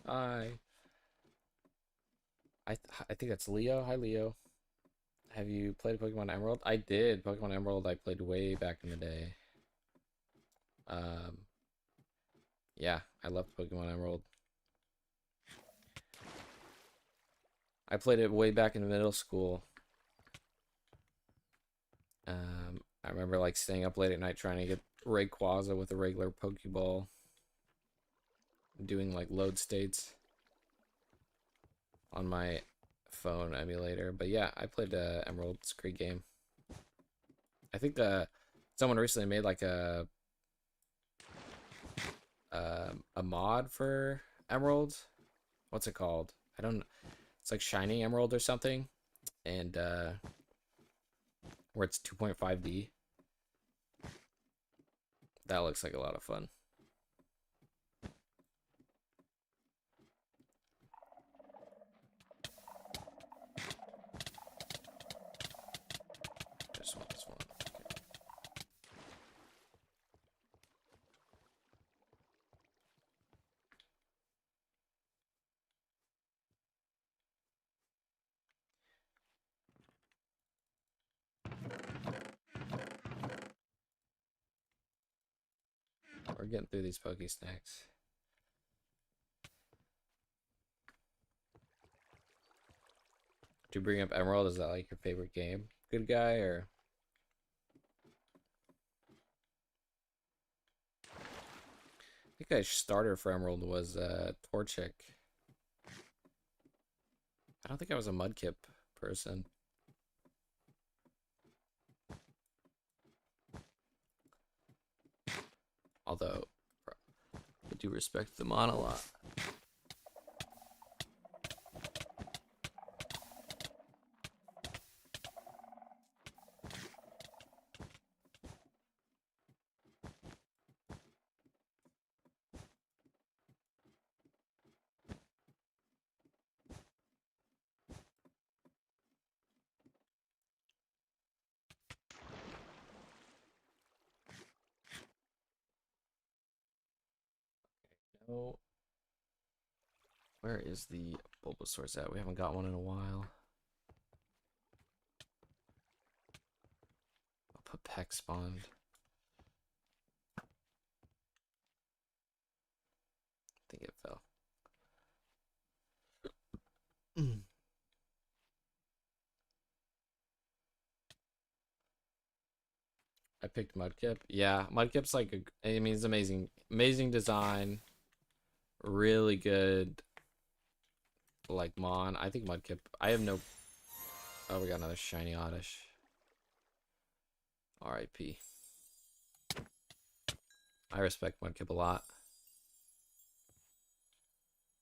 A: Hi. I think that's Leo. Hi, Leo. Have you played Pokemon Emerald? I did. Pokemon Emerald I played way back in the day. Um, yeah, I loved Pokemon Emerald. I played it way back in middle school. I remember like staying up late at night trying to get Rayquaza with a regular Pokeball, doing like load states. on my phone emulator. But yeah, I played Emerald. It's a great game. I think someone recently made like a mod for Emerald. What's it called? I don't. It's like Shining Emerald or something, and where it's 2.5D. That looks like a lot of fun. I just want this one. Okay. We're getting through these Poke Snacks. Do you bring up Emerald? Is that like your favorite game? Good guy or? I think I starter for Emerald was Torchic. I don't think I was a Mudkip person. Although, I do respect the Mon a lot. No. Where is the Bulbasaur at? We haven't got one in a while. I'll put Peck spawned. I think it fell. I picked Mudkip. Yeah, Mudkip's like I mean, it's amazing. Amazing design. Really good like Mon. I think Mudkip. I have no. Oh, we got another shiny Oddish. R.I.P. I respect Mudkip a lot.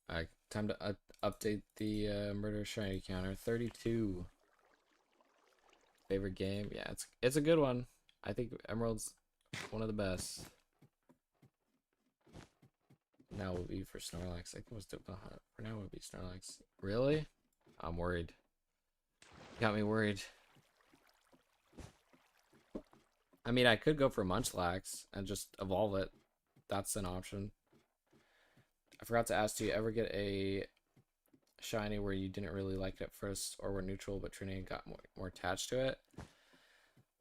A: Alright, time to update the murder shiny counter. 32. Favorite game? Yeah, it's a good one. I think Emerald's one of the best. Now will be for Snorlax. I think it was for now would be Snorlax. Really? I'm worried. Got me worried. I mean, I could go for Munchlax and just evolve it. That's an option. I forgot to ask, do you ever get a shiny where you didn't really like it at first or were neutral, but Trinity got more attached to it?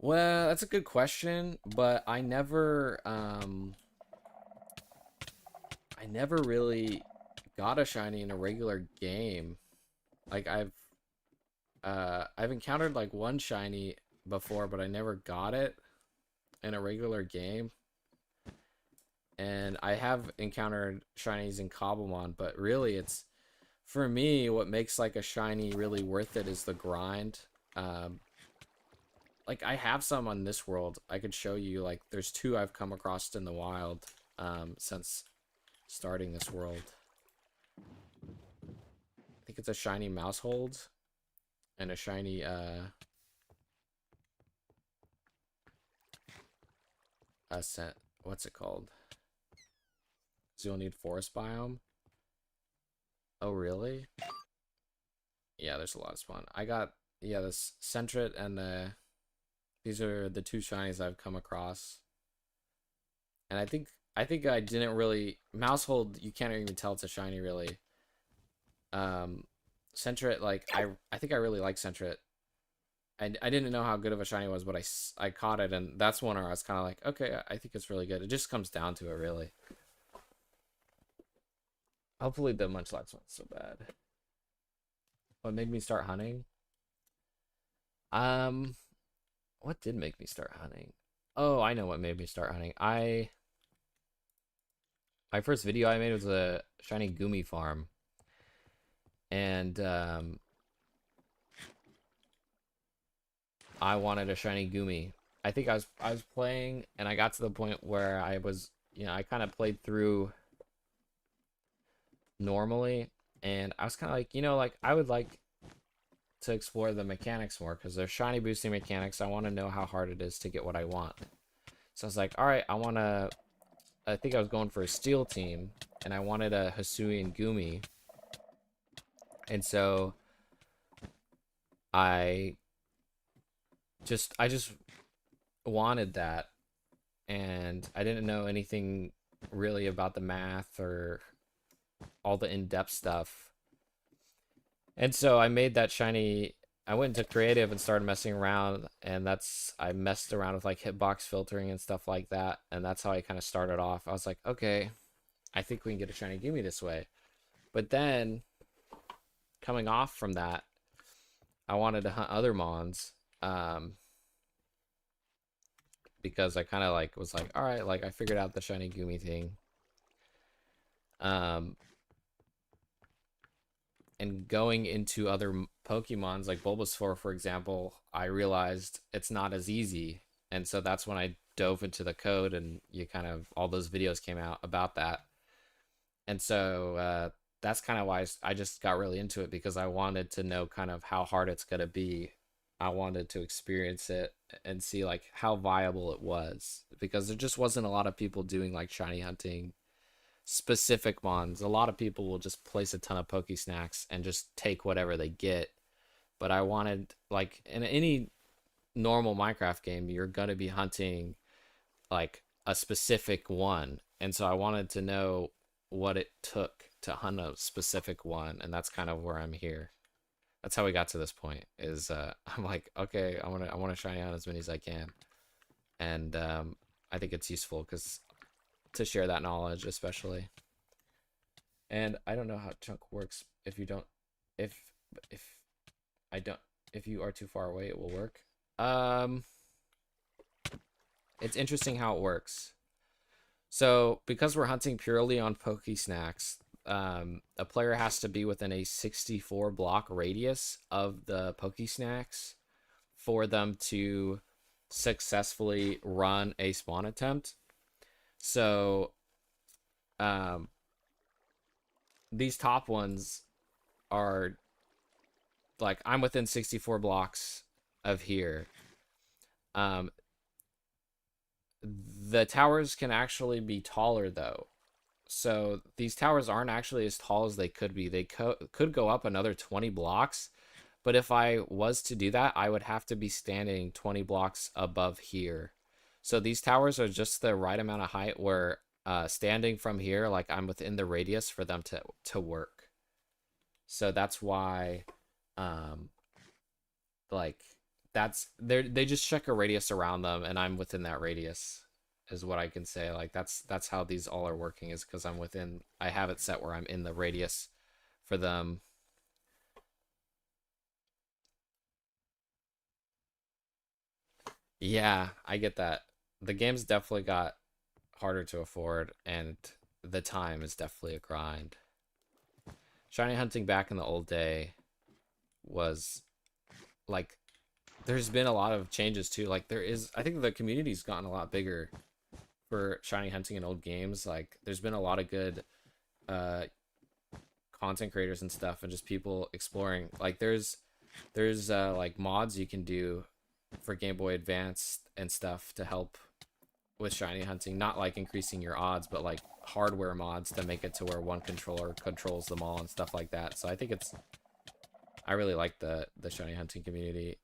A: Well, that's a good question, but I never really got a shiny in a regular game. Like I've encountered like one shiny before, but I never got it in a regular game. And I have encountered shinies in Cobblemon, but really it's for me what makes like a shiny really worth it is the grind. Like I have some on this world. I could show you, like there's two I've come across in the wild since starting this world. I think it's a shiny Mousehold and a shiny scent. What's it called? Xeonid Forest Biome. Oh really? Yeah, there's a lot of spawn. I got, yeah, this Sentret and these are the two shinies I've come across. And I think I didn't really Mousehold, you can't even tell it's a shiny really. Sentret, like I think I really like Sentret. I didn't know how good of a shiny it was, but I caught it, and that's one where I was kind of like, okay, I think it's really good. It just comes down to it, really. Hopefully the Munchlax one's so bad. What made me start hunting? Um, what did make me start hunting? Oh, I know what made me start hunting. My first video I made was a shiny Gumi farm. and I wanted a shiny Gumi. I think I was playing, and I got to the point where I was, I kind of played through normally, and I was kind of like, like I would like to explore the mechanics more because there's shiny boosting mechanics. I want to know how hard it is to get what I want. So I was like, all right, I think I was going for a steel team, and I wanted a Hisuian Gumi. And so I I just wanted that, and I didn't know anything really about the math or all the in-depth stuff. And so I made that shiny. I went into creative and started messing around, and I messed around with like hitbox filtering and stuff like that, and that's how I kind of started off. I was like, okay, I think we can get a shiny Gimme this way. But then coming off from that, I wanted to hunt other mons, because I kind of like was like, all right, like I figured out the shiny Gumi thing. Um, and going into other Pokemons like Bulbasaur, for example, I realized it's not as easy, and so that's when I dove into the code, and you kind of all those videos came out about that, and so that's kind of why I just got really into it because I wanted to know kind of how hard it's gonna be. I wanted to experience it and see like how viable it was because there just wasn't a lot of people doing like shiny hunting specific mons. A lot of people will just place a ton of Poke Snacks and just take whatever they get. But I wanted, like, in any normal Minecraft game, you're going to be hunting, like, a specific one. And so I wanted to know what it took to hunt a specific one. And that's kind of where I'm here. That's how we got to this point is I'm like, okay, I want to shiny out as many as I can. And I think it's useful because to share that knowledge, especially. And I don't know how chunk works if you don't, if if I don't, if you are too far away, it will work. Um, it's interesting how it works. So because we're hunting purely on Poke Snacks, a player has to be within a 64 block radius of the Poke Snacks for them to successfully run a spawn attempt. So, um, these top ones are like I'm within 64 blocks of here. Um, the towers can actually be taller though. So these towers aren't actually as tall as they could be. They could go up another 20 blocks, but if I was to do that, I would have to be standing 20 blocks above here. So these towers are just the right amount of height where standing from here, like I'm within the radius for them to work. So that's why um like they just check a radius around them and I'm within that radius is what I can say. Like that's how these all are working is because I have it set where I'm in the radius for them. Yeah, I get that. The game's definitely got harder to afford and the time is definitely a grind. Shiny hunting back in the old day was like there's been a lot of changes too. Like I think the community's gotten a lot bigger for shiny hunting in old games. Like there's been a lot of good uh content creators and stuff and just people exploring. Like there's like mods you can do for Game Boy Advance and stuff to help with shiny hunting, not like increasing your odds, but like hardware mods to make it to where one controller controls them all and stuff like that. So I think I really like the shiny hunting community,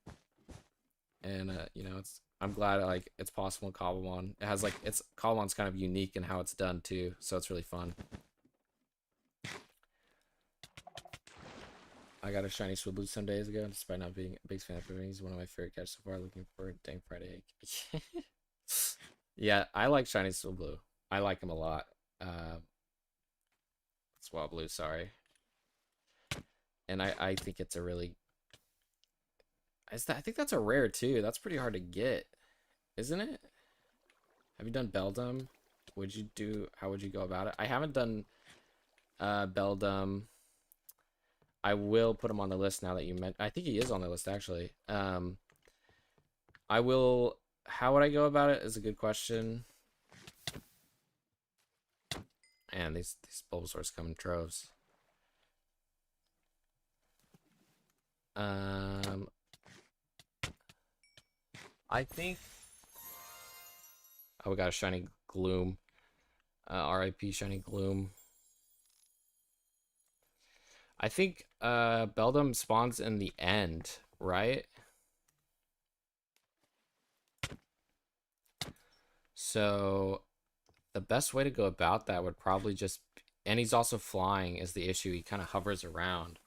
A: and I'm glad like it's possible in Cobblemon. It has like Cobblemon's kind of unique in how it's done too, so it's really fun. I got a shiny Swablu some days ago, despite not being a big fan of him. He's one of my favorite catches so far. Looking for a dang Friday egg. Yeah, I like shiny Swablu. I like him a lot. Swablu, sorry. And I think it's a really I think that's a rare too. That's pretty hard to get, isn't it? Have you done Beldum? How would you go about it? I haven't done Beldum. I will put him on the list now that you meant. I think he is on the list actually. I will. How would I go about it? Is a good question. And these Bulbasaurs come in troves. I think. Oh, we got a shiny Gloom. R.I.P. Shiny Gloom. I think Beldum spawns in the end, right? So the best way to go about that would probably just, and he's also flying is the issue. He kind of hovers around.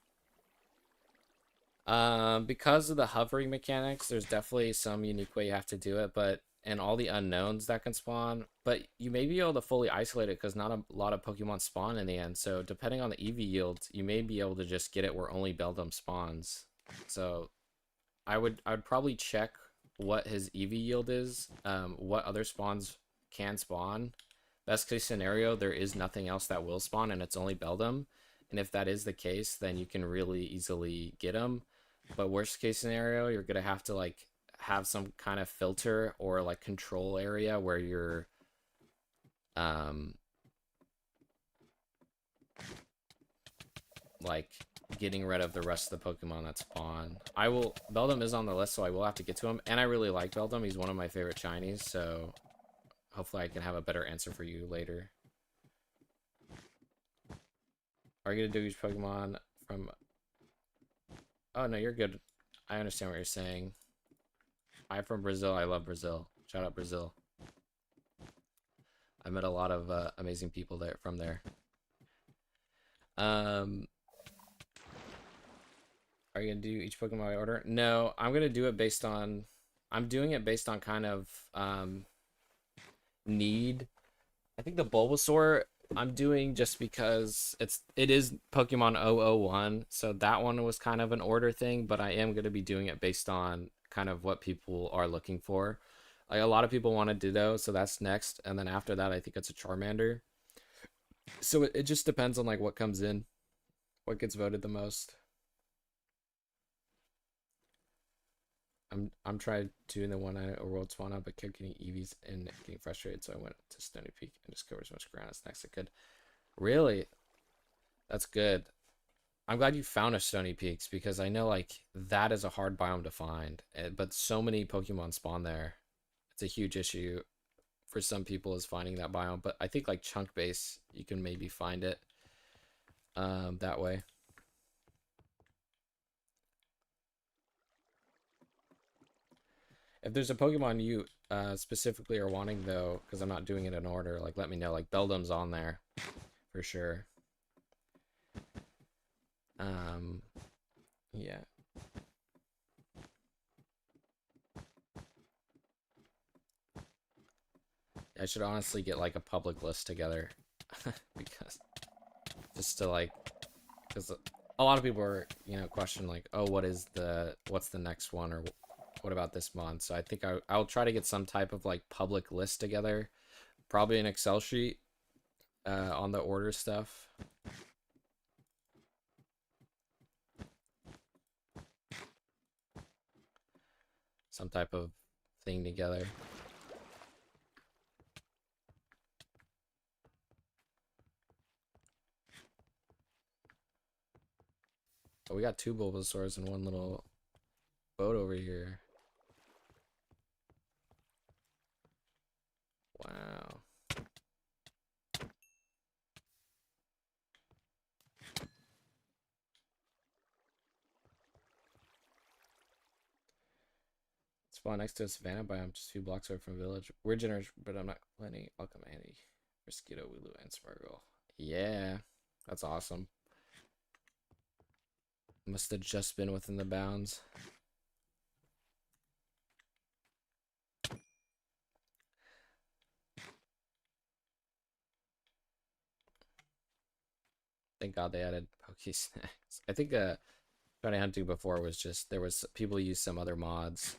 A: Because of the hovering mechanics, there's definitely some unique way you have to do it, but and all the unknowns that can spawn, but you may be able to fully isolate it because not a lot of Pokemon spawn in the end. So depending on the EV yield, you may be able to just get it where only Beldum spawns. So I would probably check what his EV yield is, what other spawns can spawn. Best case scenario, there is nothing else that will spawn and it's only Beldum. And if that is the case, then you can really easily get him. But worst case scenario, you're gonna have to like have some kind of filter or like control area where you're um like getting rid of the rest of the Pokemon that spawn. Beldum is on the list, so I will have to get to him. And I really like Beldum. He's one of my favorite shinies, so hopefully I can have a better answer for you later. Are you gonna do each Pokemon from... Oh no, you're good. I understand what you're saying. I'm from Brazil. I love Brazil. Shout out Brazil. I met a lot of amazing people there from there. Um, are you gonna do each Pokemon by order? No, I'm gonna do it based on. I'm doing it based on kind of need. I think the Bulbasaur I'm doing just because it is Pokemon 001, so that one was kind of an order thing, but I am gonna be doing it based on kind of what people are looking for. Like a lot of people want to Ditto, so that's next, and then after that, I think it's a Charmander. So it just depends on like what comes in, what gets voted the most. I'm trying doing the one I World Spawn up, but kept getting EVs and getting frustrated, so I went to Stony Peak and just covered as much ground as next I could. Really? That's good. I'm glad you found a Stony Peaks because I know like that is a hard biome to find, but so many Pokemon spawn there. It's a huge issue for some people is finding that biome, but I think like Chunk Base you can maybe find it that way. If there's a Pokemon you specifically are wanting though, because I'm not doing it in order, like let me know. Like Beldum's on there for sure. Yeah. I should honestly get like a public list together because just to like, because a lot of people are question like, oh, what's the next one, or what about this month? So I think I'll try to get some type of like public list together, probably an Excel sheet on the order stuff. Some type of thing together. But we got two Bulbasaurs and one little boat over here. Wow. Spawn next to a savannah biome, just a few blocks away from a village. We're generous, but I'm not complaining. Welcome, Andy. Mosquito, Wooloo, and Smargle. Yeah, that's awesome. Must have just been within the bounds. Thank God they added Poke Snacks. I think trying hunting before was just there was people use some other mods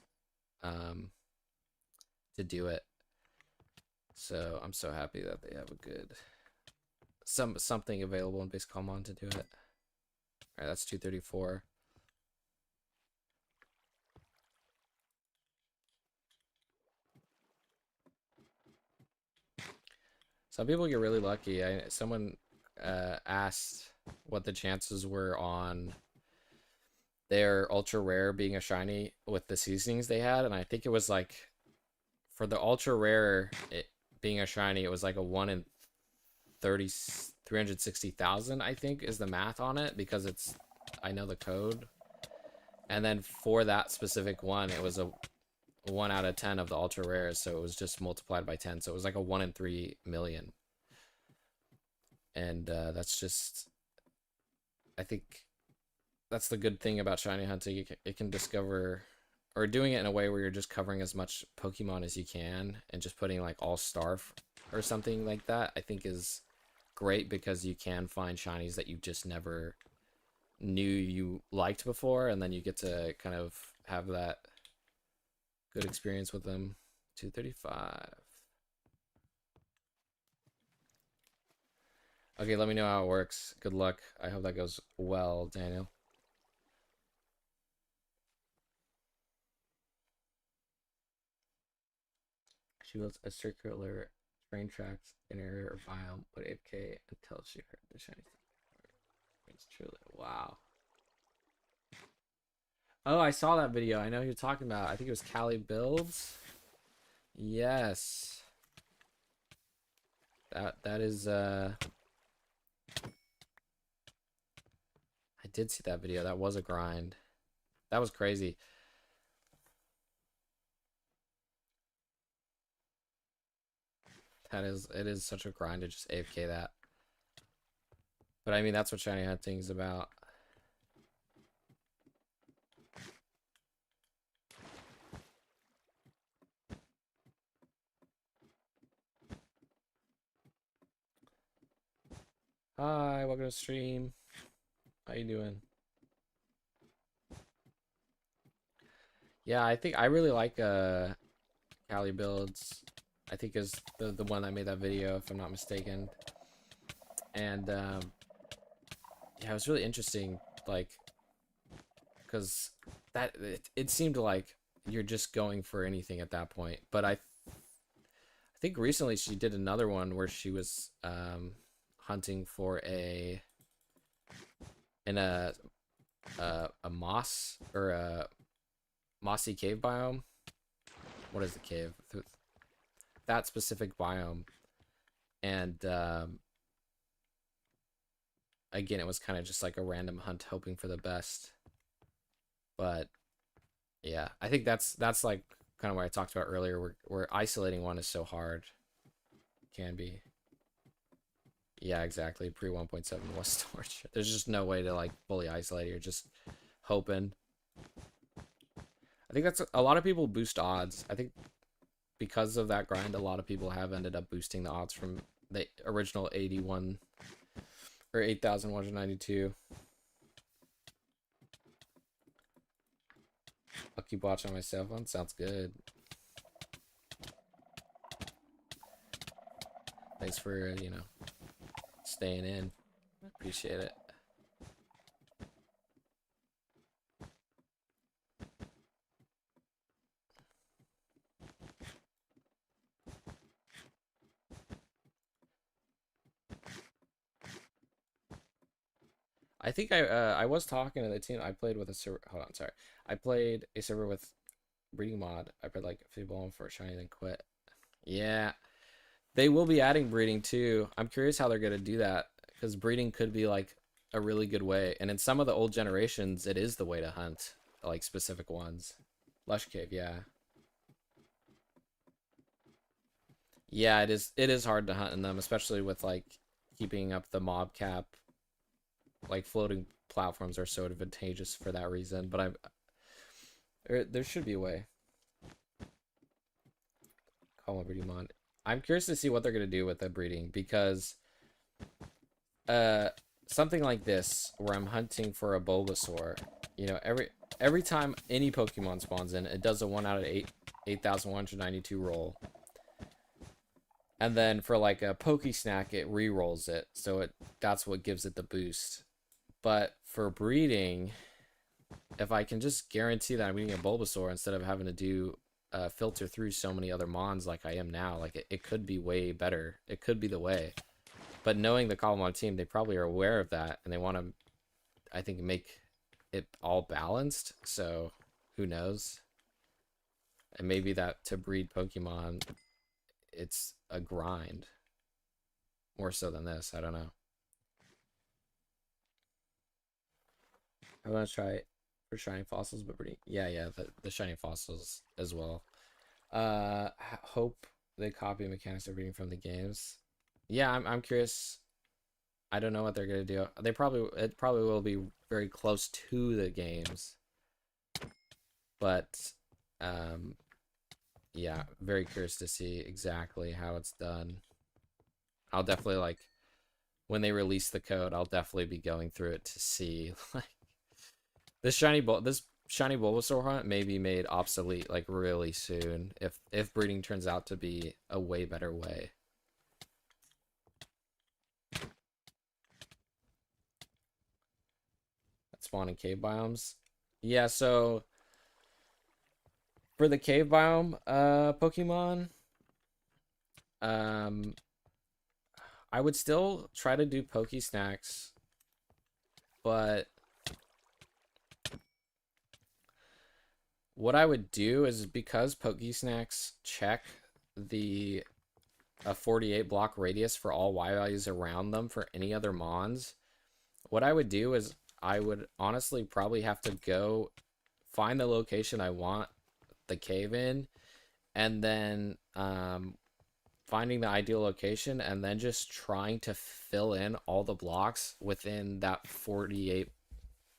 A: to do it. So I'm so happy that they have a good something available in base Cobblemon to do it. All right, that's 234. Some people get really lucky. Someone asked what the chances were on their ultra rare being a shiny with the seasonings they had, and I think it was like for the ultra rare being a shiny, it was like a 1 in 30 360,000, I think is the math on it, because it's, I know the code. And then for that specific one, it was a 1 out of 10 of the ultra rares, so it was just multiplied by 10, so it was like a 1 in 3 million. And that's just, I think that's the good thing about shiny hunting. It can discover, or doing it in a way where you're just covering as much Pokemon as you can and just putting like all star or something like that, I think is great, because you can find shinies that you just never knew you liked before, and then you get to kind of have that good experience with them. 235. Okay, let me know how it works. Good luck. I hope that goes well, Daniel. She built a circular train tracks in her area or biome, but AFK until she heard the shiny thing. It's truly wow. Oh, I saw that video. I know who you're talking about. I think it was Callie Builds. Yes. That is I did see that video. That was a grind. That was crazy. It is such a grind to just AFK that. But I mean, that's what shiny hunting is about. Hi, welcome to stream. How you doing? Yeah, I think I really like Callie Builds. I think is the one that made that video, if I'm not mistaken. And yeah, it was really interesting, like, because it seemed like you're just going for anything at that point. But I think recently she did another one where she was hunting for a moss or a mossy cave biome. What is the cave? That specific biome. And again, it was kind of just like a random hunt, hoping for the best. But yeah, I think that's like kind of what I talked about earlier, where isolating one is so hard. Can be. Yeah, exactly. Pre 1.7 was torture. There's just no way to like fully isolate it. You're just hoping. I think that's a lot of people boost odds. I think because of that grind, a lot of people have ended up boosting the odds from the original 81 or 8,192. I'll keep watching on my cell phone. Sounds good. Thanks for, staying in. Appreciate it. I think I was talking to the team. I played with a server. Hold on, sorry. I played a server with breeding mod. I played like 50 ball for a shiny, then quit. Yeah, they will be adding breeding too. I'm curious how they're gonna do that, because breeding could be like a really good way. And in some of the old generations, it is the way to hunt like specific ones. Lush Cave, yeah. Yeah, it is. It is hard to hunt in them, especially with like keeping up the mob cap. Like floating platforms are so advantageous for that reason. But there should be a way. Call a breeding mod. I'm curious to see what they're gonna do with the breeding, because something like this where I'm hunting for a Bulbasaur, every time any Pokemon spawns in, it does a 1 out of 8,192 roll. And then for like a Poke Snack, it re-rolls it, so that's what gives it the boost. But for breeding, if I can just guarantee that I'm getting a Bulbasaur instead of having to do filter through so many other mons like I am now, like it could be way better. It could be the way. But knowing the Cobblemon team, they probably are aware of that, and they want to, I think, make it all balanced. So who knows? And maybe that to breed Pokemon, it's a grind more so than this. I don't know. I want to try for shiny fossils, but breeding. Yeah, the shiny fossils as well. Hope they copy mechanics of breeding from the games. Yeah, I'm curious. I don't know what they're gonna do. It probably will be very close to the games, but yeah, very curious to see exactly how it's done. I'll definitely like when they release the code, I'll definitely be going through it to see like this shiny Bulbasaur hunt may be made obsolete like really soon if breeding turns out to be a way better way. Spawning cave biomes. Yeah, so for the cave biome Pokemon, um I would still try to do Poke Snacks, but what I would do is because Poke Snacks check the 48 block radius for all Y values around them for any other mons, what I would do is I would honestly probably have to go find the location I want the cave in, and then finding the ideal location, and then just trying to fill in all the blocks within that 48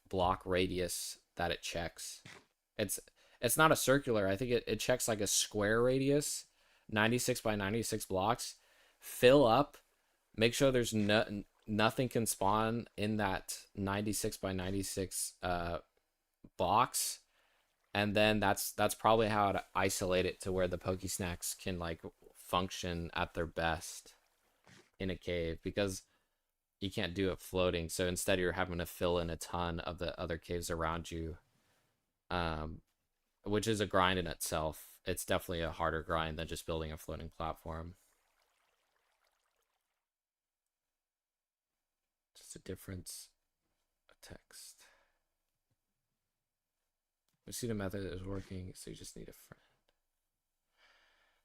A: block radius that it checks. It's it's not a circular. I think it checks like a square radius, 96 by 96 blocks. Fill up, make sure there's nothing can spawn in that 96 by 96 box, and then that's probably how to isolate it to where the Pokesnacks can like function at their best in a cave, because you can't do it floating. So instead you're having to fill in a ton of the other caves around you, um, which is a grind in itself. It's definitely a harder grind than just building a floating platform. Just a difference of text. The pseudo method is working, so you just need a friend.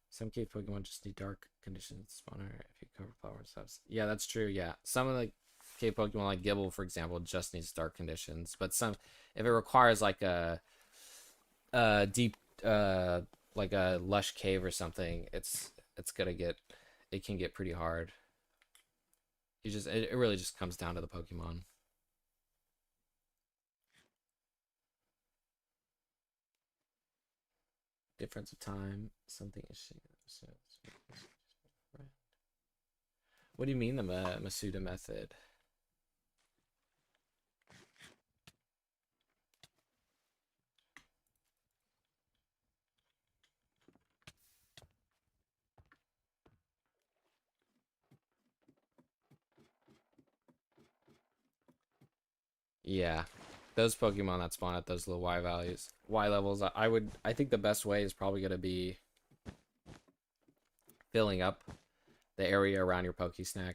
A: Some cave Pokemon just need dark conditions spawner if you cover flower subs. Yeah, that's true. Yeah, some of the cave Pokemon like Gibble, for example, just needs dark conditions. But some, if it requires like a deep like a lush cave or something, it's gonna get, it can get pretty hard. It really just comes down to the Pokemon. Difference of time, something is. What do you mean the Masuda method? Yeah, those Pokemon that spawn at those low Y values, Y levels, I think the best way is probably gonna be filling up the area around your Pokesnack.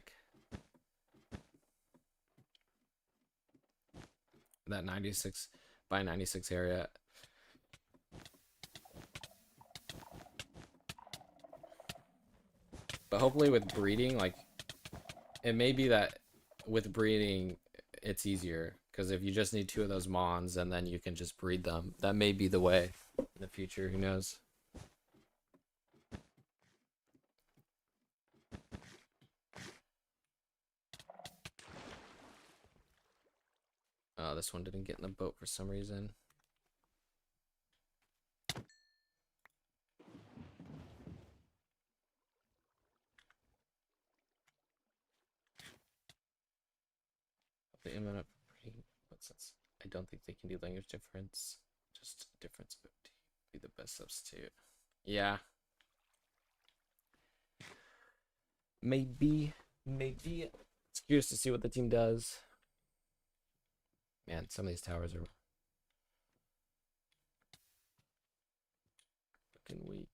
A: That 96 by 96 area. But hopefully with breeding, like, it may be that with breeding, it's easier. Because if you just need 2 of those Mons and then you can just breed them, that may be the way in the future. Who knows? Oh, this one didn't get in the boat for some reason. The amount of breeding, what sense? I don't think they can do language difference. Just difference would be the best substitute. Yeah. Maybe. It's curious to see what the team does. Man, some of these towers are fucking weak.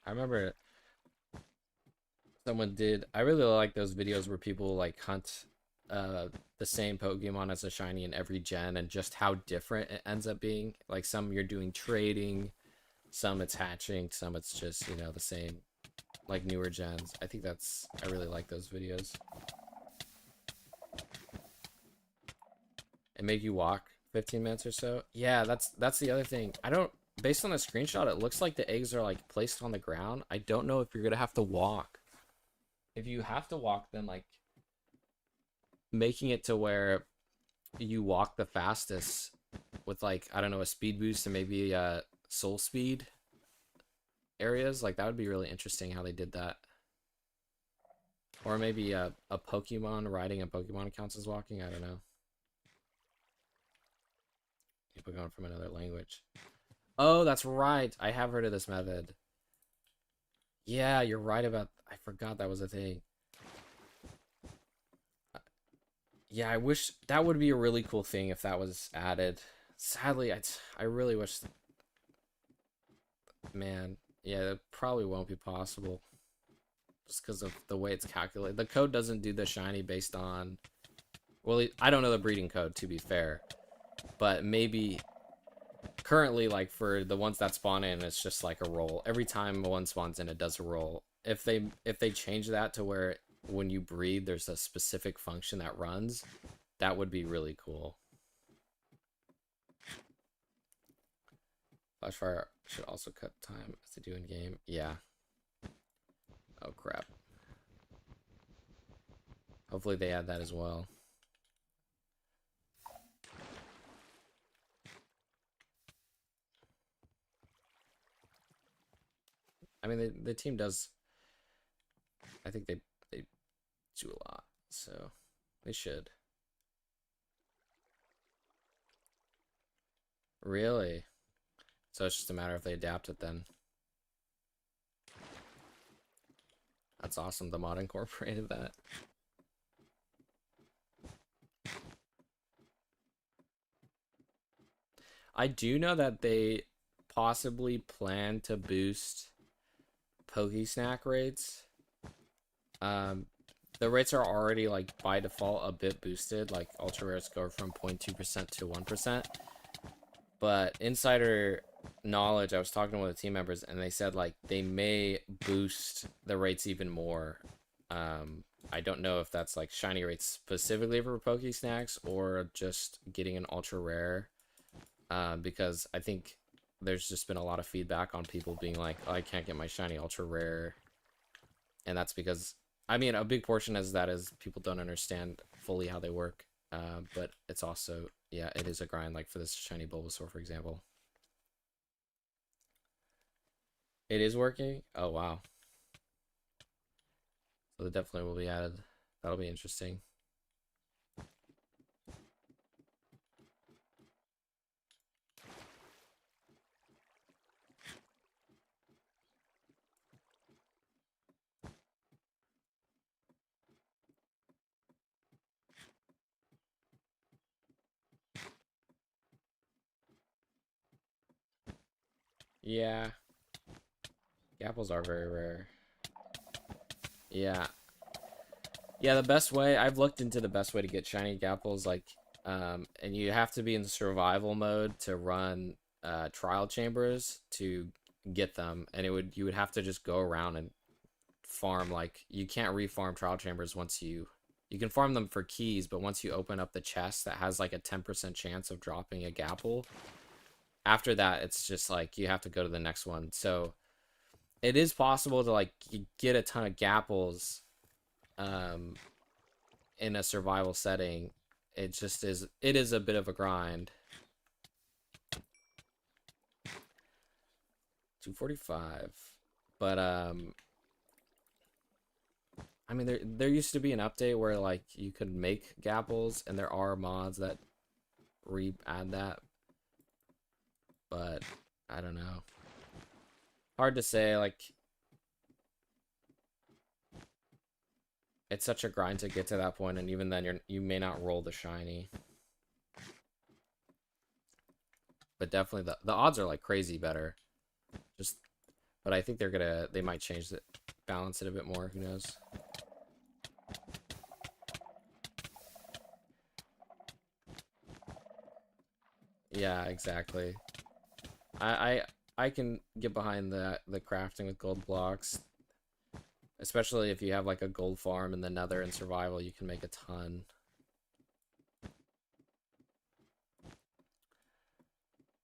A: I remember someone did. I really like those videos where people like hunt uh the same Pokemon as a shiny in every gen and just how different it ends up being. Like some you're doing trading, some it's hatching, some it's just, you know, the same like newer gens. I really like those videos. And make you walk 15 minutes or so. Yeah, that's the other thing. I don't based on the screenshot, it looks like the eggs are like placed on the ground. I don't know if you're gonna have to walk. If you have to walk, then like making it to where you walk the fastest with like I don't know a speed boost and maybe soul speed areas, like that would be really interesting how they did that. Or maybe a Pokemon riding a Pokemon counts as walking. I don't know. People going from another language. Oh, that's right. I have heard of this method. Yeah, you're right about. I forgot that was a thing. Yeah, I wish that would be a really cool thing if that was added. Sadly, I really wish. Man, yeah, that probably won't be possible just because of the way it's calculated. The code doesn't do the shiny based on. Well, I don't know the breeding code to be fair, but maybe currently like for the ones that spawn in, it's just like a roll. Every time one spawns in, it does a roll. If they change that to where when you breed, there's a specific function that runs, that would be really cool. Flashfire should also cut time as they do in game. Yeah. Oh crap. Hopefully they add that as well. I mean, the team does. I think they do a lot, so they should. Really? So it's just a matter if they adapt it then. That's awesome. The mod incorporated that. I do know that they possibly plan to boost Pokesnack rates. Um, the rates are already like by default a bit boosted. Like ultra rares go from 0.2% to 1%. But insider knowledge, I was talking to one of the team members, and they said like they may boost the rates even more. I don't know if that's like shiny rates specifically for Pokesnacks or just getting an ultra rare. Because I think there's just been a lot of feedback on people being like, oh, I can't get my shiny ultra rare. And that's because, I mean, a big portion of that is people don't understand fully how they work. But it's also, yeah, it is a grind, like for this shiny Bulbasaur, for example. It is working? Oh, wow. So it definitely will be added. That'll be interesting. Yeah. Apples are very rare. Yeah. Yeah, the best way, I've looked into the best way to get shiny Gapples, like, and you have to be in survival mode to run trial chambers to get them, and you would have to just go around and farm, like, you can't refarm trial chambers once you can farm them for keys, but once you open up the chest that has like a 10% chance of dropping a Gapple, after that, it's just like you have to go to the next one. So it is possible to like get a ton of Gapples um in a survival setting. It is a bit of a grind. 245. But I mean, there used to be an update where like you could make gapples, and there are mods that re-add that, but I don't know. Hard to say. Like, it's such a grind to get to that point, and even then, you may not roll the shiny. But definitely the odds are like crazy better. Just, but I think they might change it, balance it a bit more. Who knows? Yeah, exactly. I I can get behind the crafting with gold blocks, especially if you have like a gold farm in the Nether and survival. You can make a ton.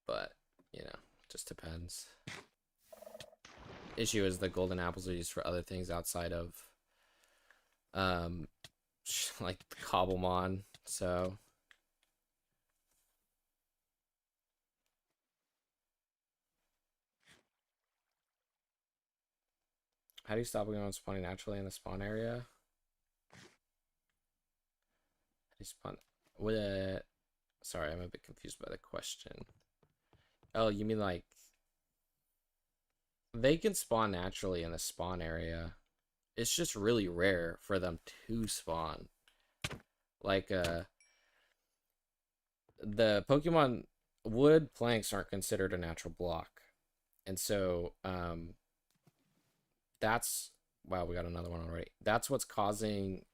A: But you know, just depends. Issue is the golden apples are used for other things outside of um like Cobblemon. So how do you stop Pokemon spawning naturally in the spawn area? How do you spawn? What? Sorry, I'm a bit confused by the question. Oh, you mean like they can spawn naturally in the spawn area? It's just really rare for them to spawn. Like the Pokemon wood planks aren't considered a natural block. And so that's wow, we got another one already. That's what's causing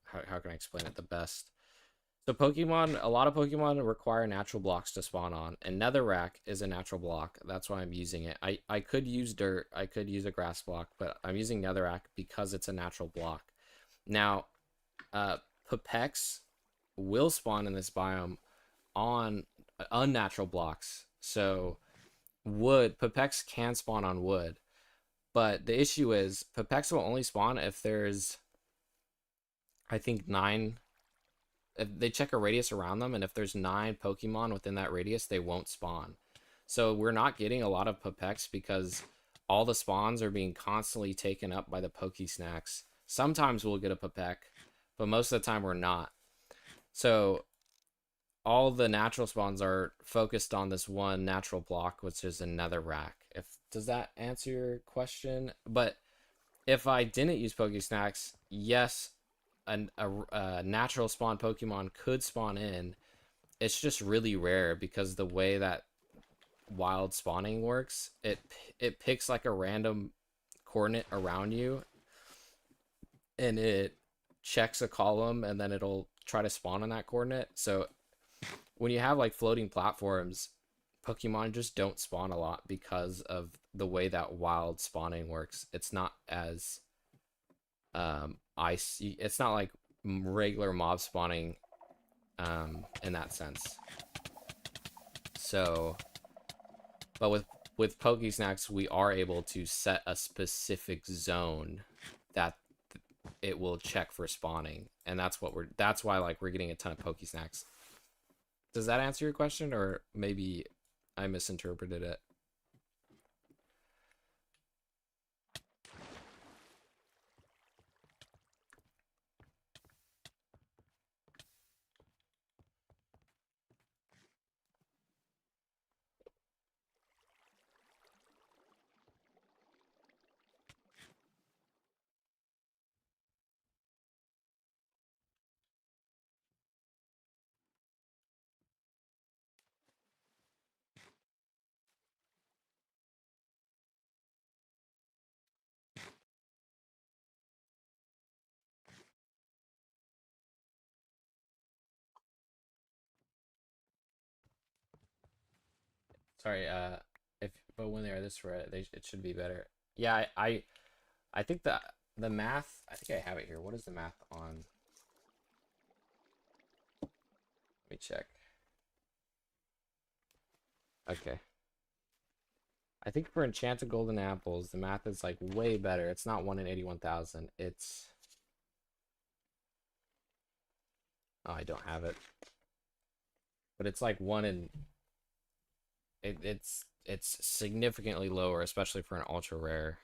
A: how can I explain it the best? So Pokemon, a lot of Pokemon require natural blocks to spawn on, and Netherrack is a natural block. That's why I'm using it. I could use dirt, I could use a grass block, but I'm using Netherrack because it's a natural block. Now, Pupex will spawn in this biome on unnatural blocks. So wood, Pupex can spawn on wood, but the issue is Pupex will only spawn if there's, I think, 9. If they check a radius around them, and if there's 9 Pokemon within that radius, they won't spawn. So we're not getting a lot of Pupex because all the spawns are being constantly taken up by the Pokesnacks. Sometimes we'll get a Pupex, but most of the time we're not. So all the natural spawns are focused on this one natural block, which is another rack. If does that answer your question? But if I didn't use Pokesnacks, yes, a natural spawn Pokemon could spawn in. It's just really rare because the way that wild spawning works, it picks like a random coordinate around you, and it checks a column, and then it'll try to spawn on that coordinate. So when you have like floating platforms, Pokemon just don't spawn a lot because of the way that wild spawning works. It's not as ice. It's not like regular mob spawning in that sense. So, but with Pokesnacks, we are able to set a specific zone that it will check for spawning, and that's why like we're getting a ton of Pokesnacks. Does that answer your question, or maybe I misinterpreted it? Sorry, if but when they are this rare, it should be better. Yeah, I think the math. I think I have it here. What is the math on? Let me check. Okay. I think for enchanted golden apples, the math is like way better. It's not 1 in 81,000. It's oh, I don't have it, but it's like 1 in it's significantly lower, especially for an ultra rare.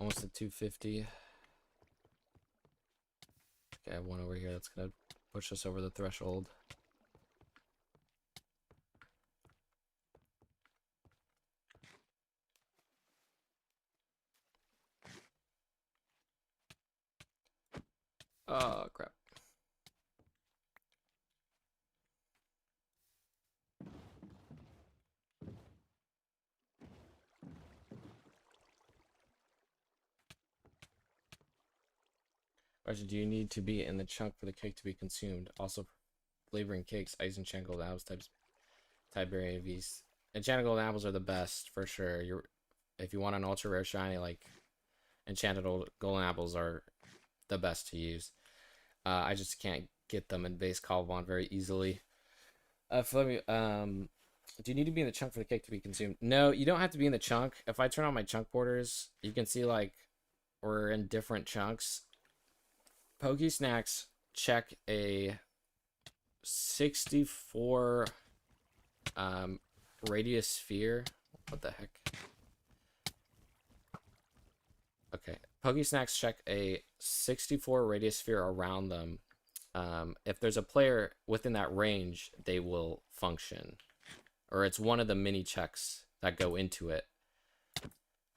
A: Almost at 250. Okay, I have one over here that's gonna push us over the threshold. Oh, crap. Question, do you need to be in the chunk for the cake to be consumed? Also, flavoring cakes, ice and enchanted golden apples, type berry and V's. Enchanted golden apples are the best, for sure. If you want an ultra rare shiny, like, enchanted golden apples are the best to use. I just can't get them in base Cobblemon very easily. Do you need to be in the chunk for the cake to be consumed? No, you don't have to be in the chunk. If I turn on my chunk borders, you can see, like, we're in different chunks. Pokey Snacks check a 64 radius sphere. What the heck? Okay. Pokey Snacks check a 64 radius sphere around them. If there's a player within that range, they will function. Or it's one of the mini checks that go into it.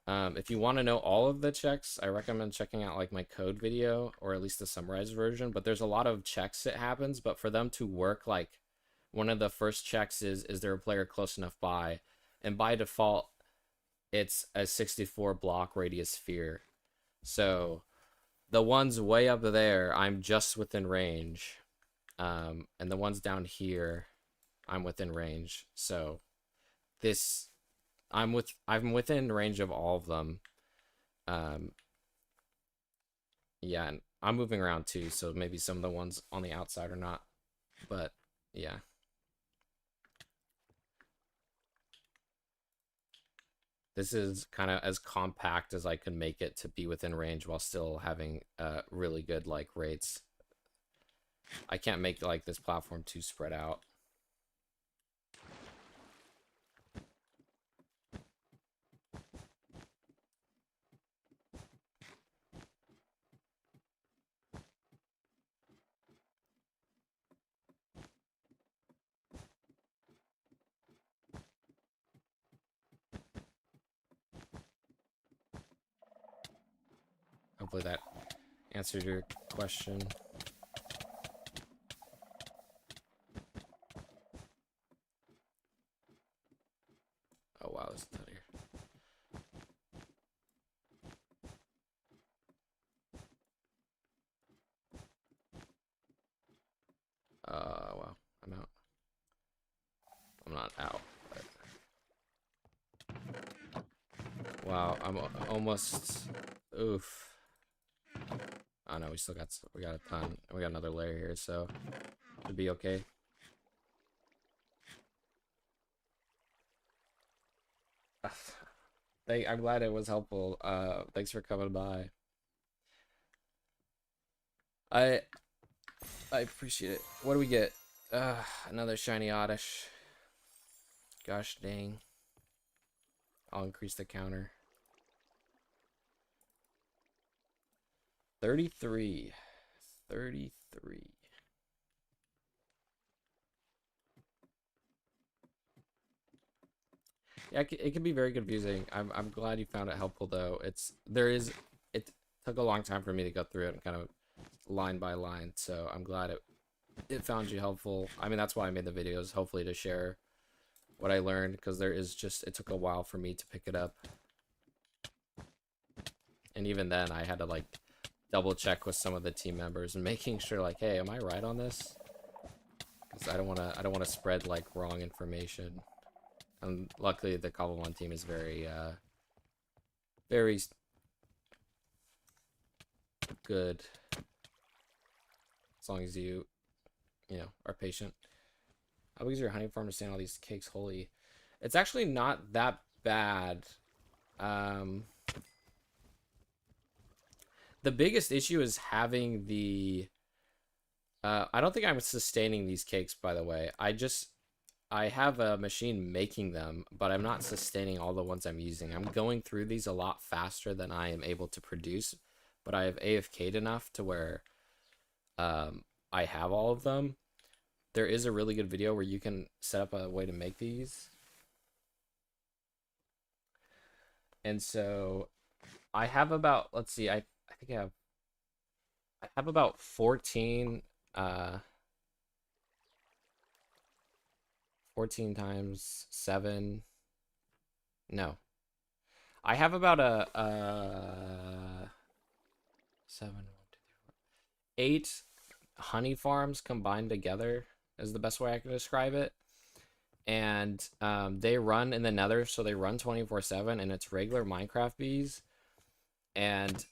A: If you want to know all of the checks, I recommend checking out like my code video, or at least the summarized version. But there's a lot of checks that happens, but for them to work, like, one of the first checks is there a player close enough by? And by default, it's a 64 block radius sphere. So the ones way up there, I'm just within range. And the ones down here, I'm within range. So this, I'm within range of all of them. Yeah, and I'm moving around too, so maybe some of the ones on the outside are not. But yeah. This is kind of as compact as I can make it to be within range while still having really good like rates. I can't make like this platform too spread out. Hopefully that answered your question. Oh wow, this is out here. Wow, I'm out. I'm not out. But... Wow, I'm almost. Oof. Oh no, we got a ton. We got another layer here, so should be okay. I'm glad it was helpful. Thanks for coming by. I appreciate it. What do we get? Another shiny Oddish. Gosh dang. I'll increase the counter. 33. 33. Yeah, it can be very confusing. I'm glad you found it helpful though. It took a long time for me to go through it and kind of line by line, so I'm glad it found you helpful. I mean, that's why I made the videos, hopefully to share what I learned, because it took a while for me to pick it up. And even then I had to like double check with some of the team members and making sure like, hey, am I right on this? Because I don't want to spread like wrong information. And luckily the Cobblemon team is very very good, as long as you know, are patient. How big is your honey farm to stand all these cakes holy? It's actually not that bad. The biggest issue is having the I don't think I'm sustaining these cakes, by the way. I have a machine making them, but I'm not sustaining all the ones I'm using. I'm going through these a lot faster than I am able to produce, but I have AFK'd enough to where I have all of them. There is a really good video where you can set up a way to make these. And so I have about, let's see, I think I have about 14 14 times 7. No. I have about a 7 1, 2, 8 honey farms combined together is the best way I can describe it. And they run in the nether, so they run 24/7, and it's regular Minecraft bees. And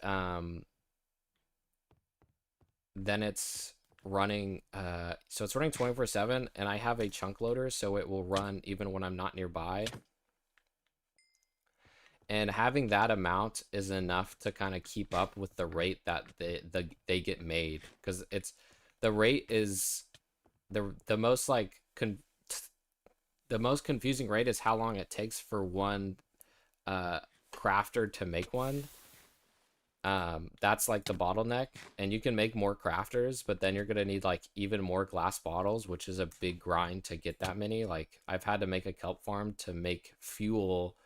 A: then it's running so it's running 24/7, and I have a chunk loader, so it will run even when I'm not nearby. And having that amount is enough to kind of keep up with the rate that they get made, because it's the rate is the most like the most confusing rate is how long it takes for one crafter to make one. That's like the bottleneck, and you can make more crafters, but then you're gonna need like even more glass bottles, which is a big grind to get that many. Like I've had to make a kelp farm to make fuel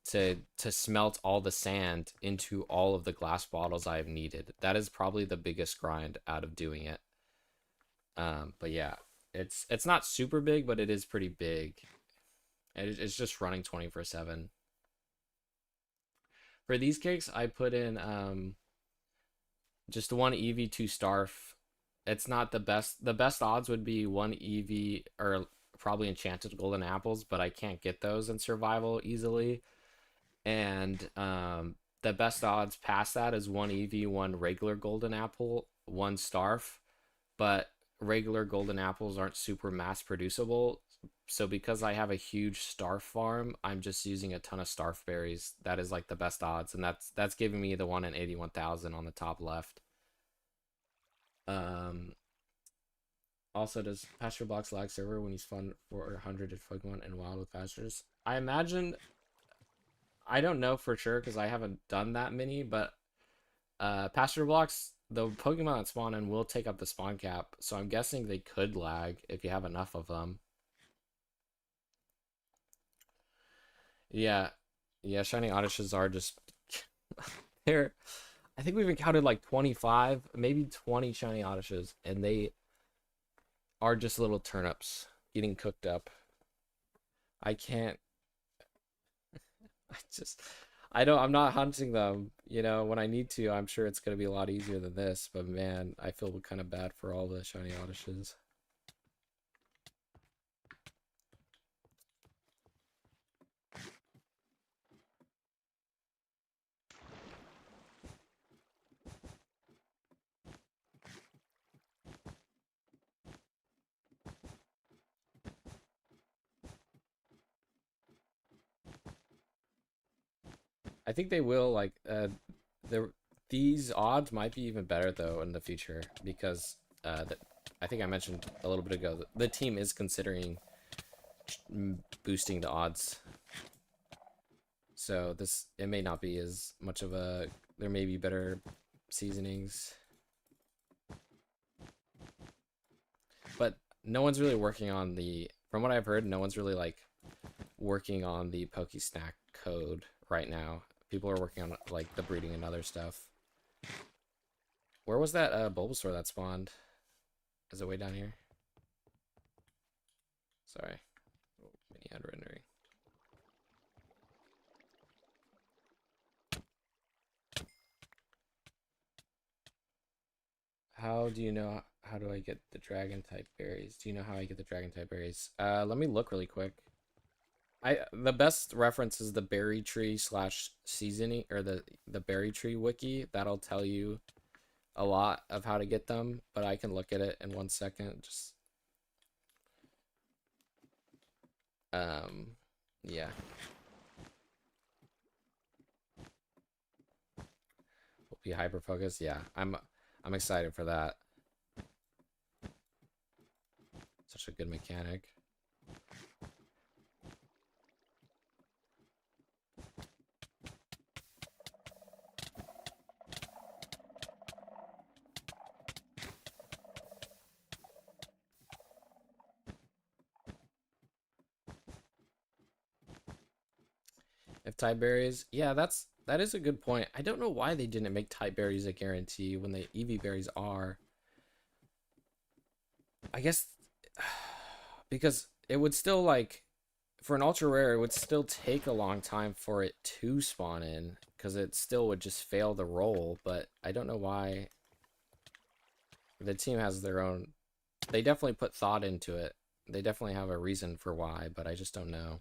A: to smelt all the sand into all of the glass bottles I've needed. That is probably the biggest grind out of doing it. But yeah, it's not super big, but it is pretty big. It's just running 24/7. For these cakes, I put in just one EV, 2 Starf. It's not the best. The best odds would be one EV or probably enchanted golden apples, but I can't get those in survival easily. And the best odds past that is one EV, one regular golden apple, one Starf. But regular golden apples aren't super mass producible. So because I have a huge Starf farm, I'm just using a ton of Starf berries. That is like the best odds, and that's giving me the one in 81,000 on the top left. Um, Also, does Pasture Blocks lag server when he's fun for 100 at Pokemon and Wild with Pastures? I imagine, I don't know for sure because I haven't done that many, but Pasture Blocks, the Pokemon that spawn in will take up the spawn cap, so I'm guessing they could lag if you have enough of them. Yeah, yeah, shiny Odysseys are just they're. I think we've encountered like 25, maybe 20 shiny Odysseys, and they are just little turnips getting cooked up. I can't. I just. I don't. I'm not hunting them. You know, when I need to, I'm sure it's gonna be a lot easier than this. But man, I feel kind of bad for all the shiny Odysseys. I think they will like the these odds might be even better though in the future because I think I mentioned a little bit ago the team is considering boosting the odds. So this it may not be as much of a there may be better seasonings. But no one's really working on the from what I've heard, no one's really like working on the Pokesnack code right now. People are working on like the breeding and other stuff. Where was that Bulbasaur that spawned? Is it way down here? Sorry. Oh, mini head rendering. How do you know how do I get the dragon type berries? Do you know how I get the dragon type berries? Let me look really quick. The best reference is the berry tree slash seasoning or the berry tree wiki. That'll tell you a lot of how to get them, but I can look at it in 1 second. Just yeah. We'll be hyper focused. Yeah, I'm excited for that. Such a good mechanic. type berries. Yeah, that is a good point. I don't know why they didn't make type berries a guarantee when the EV berries are. I guess because it would still like for an ultra rare, it would still take a long time for it to spawn in because it still would just fail the roll. But I don't know why the team has their own. They definitely put thought into it. They definitely have a reason for why, but I just don't know.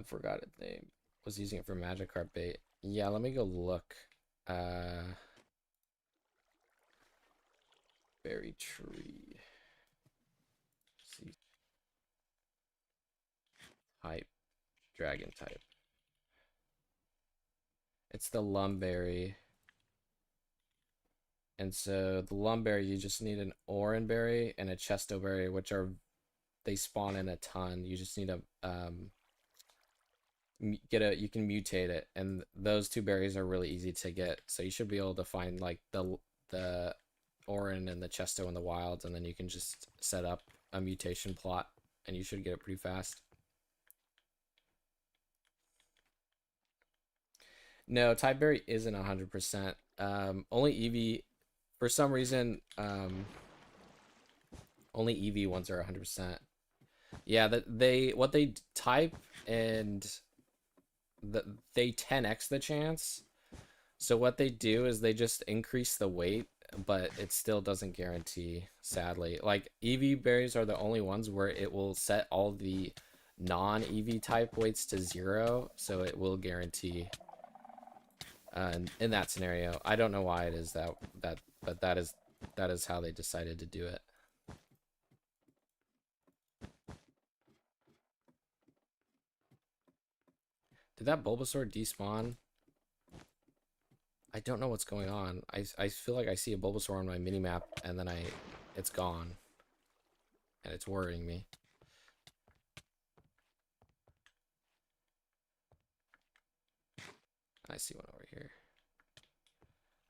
A: Forgot it. They was using it for Magikarp bait. Yeah, let me go look. Uh, berry tree. See type. Dragon type. It's the Lumberry. And so the Lumberry, you just need an Oranberry and a Chestoberry, which are they spawn in a ton. You just need a you can mutate it, and those two berries are really easy to get. So you should be able to find like the Oran and the Chesto in the wilds, and then you can just set up a mutation plot, and you should get it pretty fast. No, type berry isn't 100%. Only Eevee, for some reason, only Eevee ones are 100%. Yeah, that they what they type and they 10x the chance. So what they do is they just increase the weight, but it still doesn't guarantee, sadly. Like EV berries are the only ones where it will set all the non-EV type weights to 0, so it will guarantee. In that scenario, I don't know why it is but that is how they decided to do it. Did that Bulbasaur despawn? I don't know what's going on. I feel like I see a Bulbasaur on my minimap and then it's gone. And it's worrying me. I see one over here.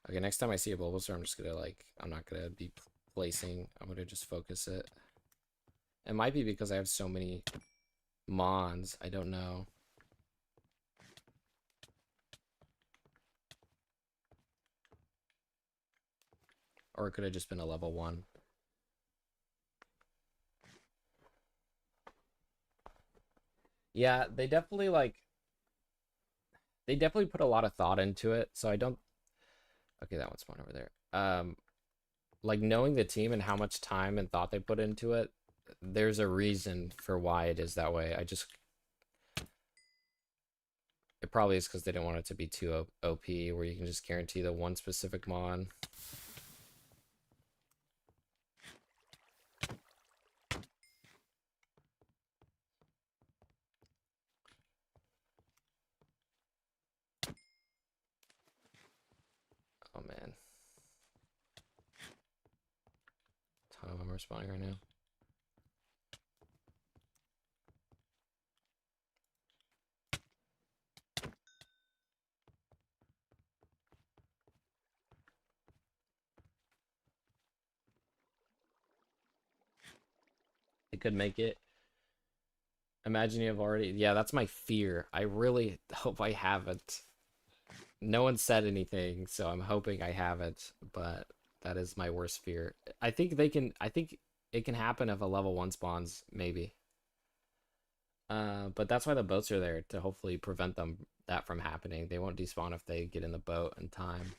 A: Okay, next time I see a Bulbasaur, I'm just gonna I'm not gonna be placing. I'm gonna just focus it. It might be because I have so many Mons. I don't know. Or it could have just been a level 1. Yeah, they definitely they definitely put a lot of thought into it. So I don't. Okay, that one's spawned over there. Like knowing the team and how much time and thought they put into it, there's a reason for why it is that way. It probably is because they didn't want it to be too OP, where you can just guarantee the one specific mon. Oh man, a ton of them are spawning right now. It could make it. Imagine you have already. Yeah, that's my fear. I really hope I haven't. No one said anything, so I'm hoping I haven't, but that is my worst fear. I think they can. I think it can happen if a level 1 spawns, maybe. But that's why the boats are there to hopefully prevent that from happening. They won't despawn if they get in the boat in time.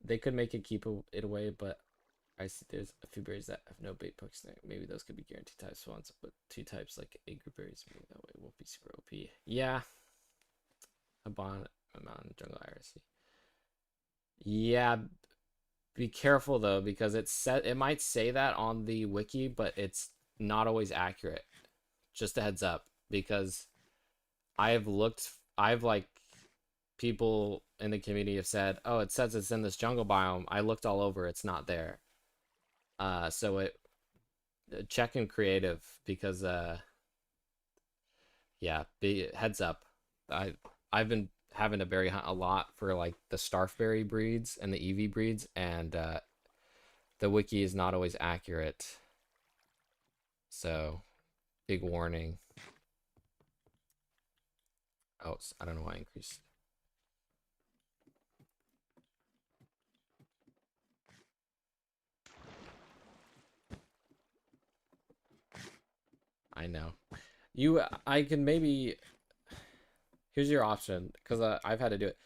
A: They could make it keep it away, but I see there's a few berries that have no bait hooks there. Maybe those could be guaranteed type spawns, but 2 types like Agri berries, maybe that way won't be super OP. Yeah. Amon Jungle Iris. Yeah, be careful though, because it might say that on the wiki, but it's not always accurate. Just a heads up, because I've like people in the community have said, oh, it says it's in this jungle biome. I looked all over, it's not there. So check in creative, because yeah, heads up. I've been having to berry hunt a lot for like the Starfberry breeds and the Eevee breeds, and the wiki is not always accurate. So, big warning. Oh, I don't know why I increased. I know. I can maybe. Here's your option, because I've had to do it.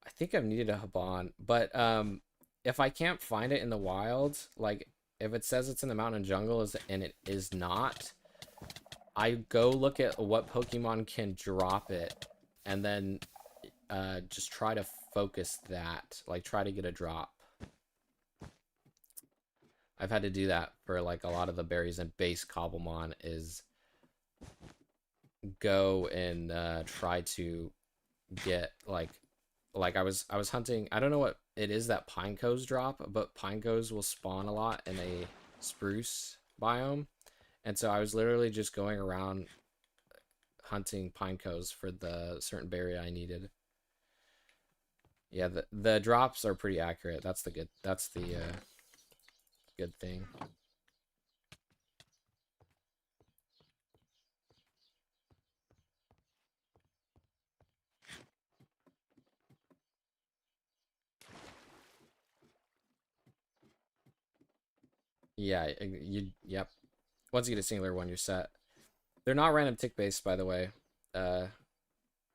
A: I think I've needed a Haban, but if I can't find it in the wild, like if it says it's in the mountain jungle and it is not, I go look at what Pokemon can drop it, and then just try to focus that, like try to get a drop. I've had to do that for like a lot of the berries and base Cobblemon is go and try to get like I was hunting. I don't know what it is that Pineco's drop, but Pineco's will spawn a lot in a spruce biome, and so I was literally just going around hunting Pineco's for the certain berry I needed. Yeah, the drops are pretty accurate. That's the good thing. Yeah, yep. Once you get a singular one, you're set. They're not random tick based, by the way. Uh,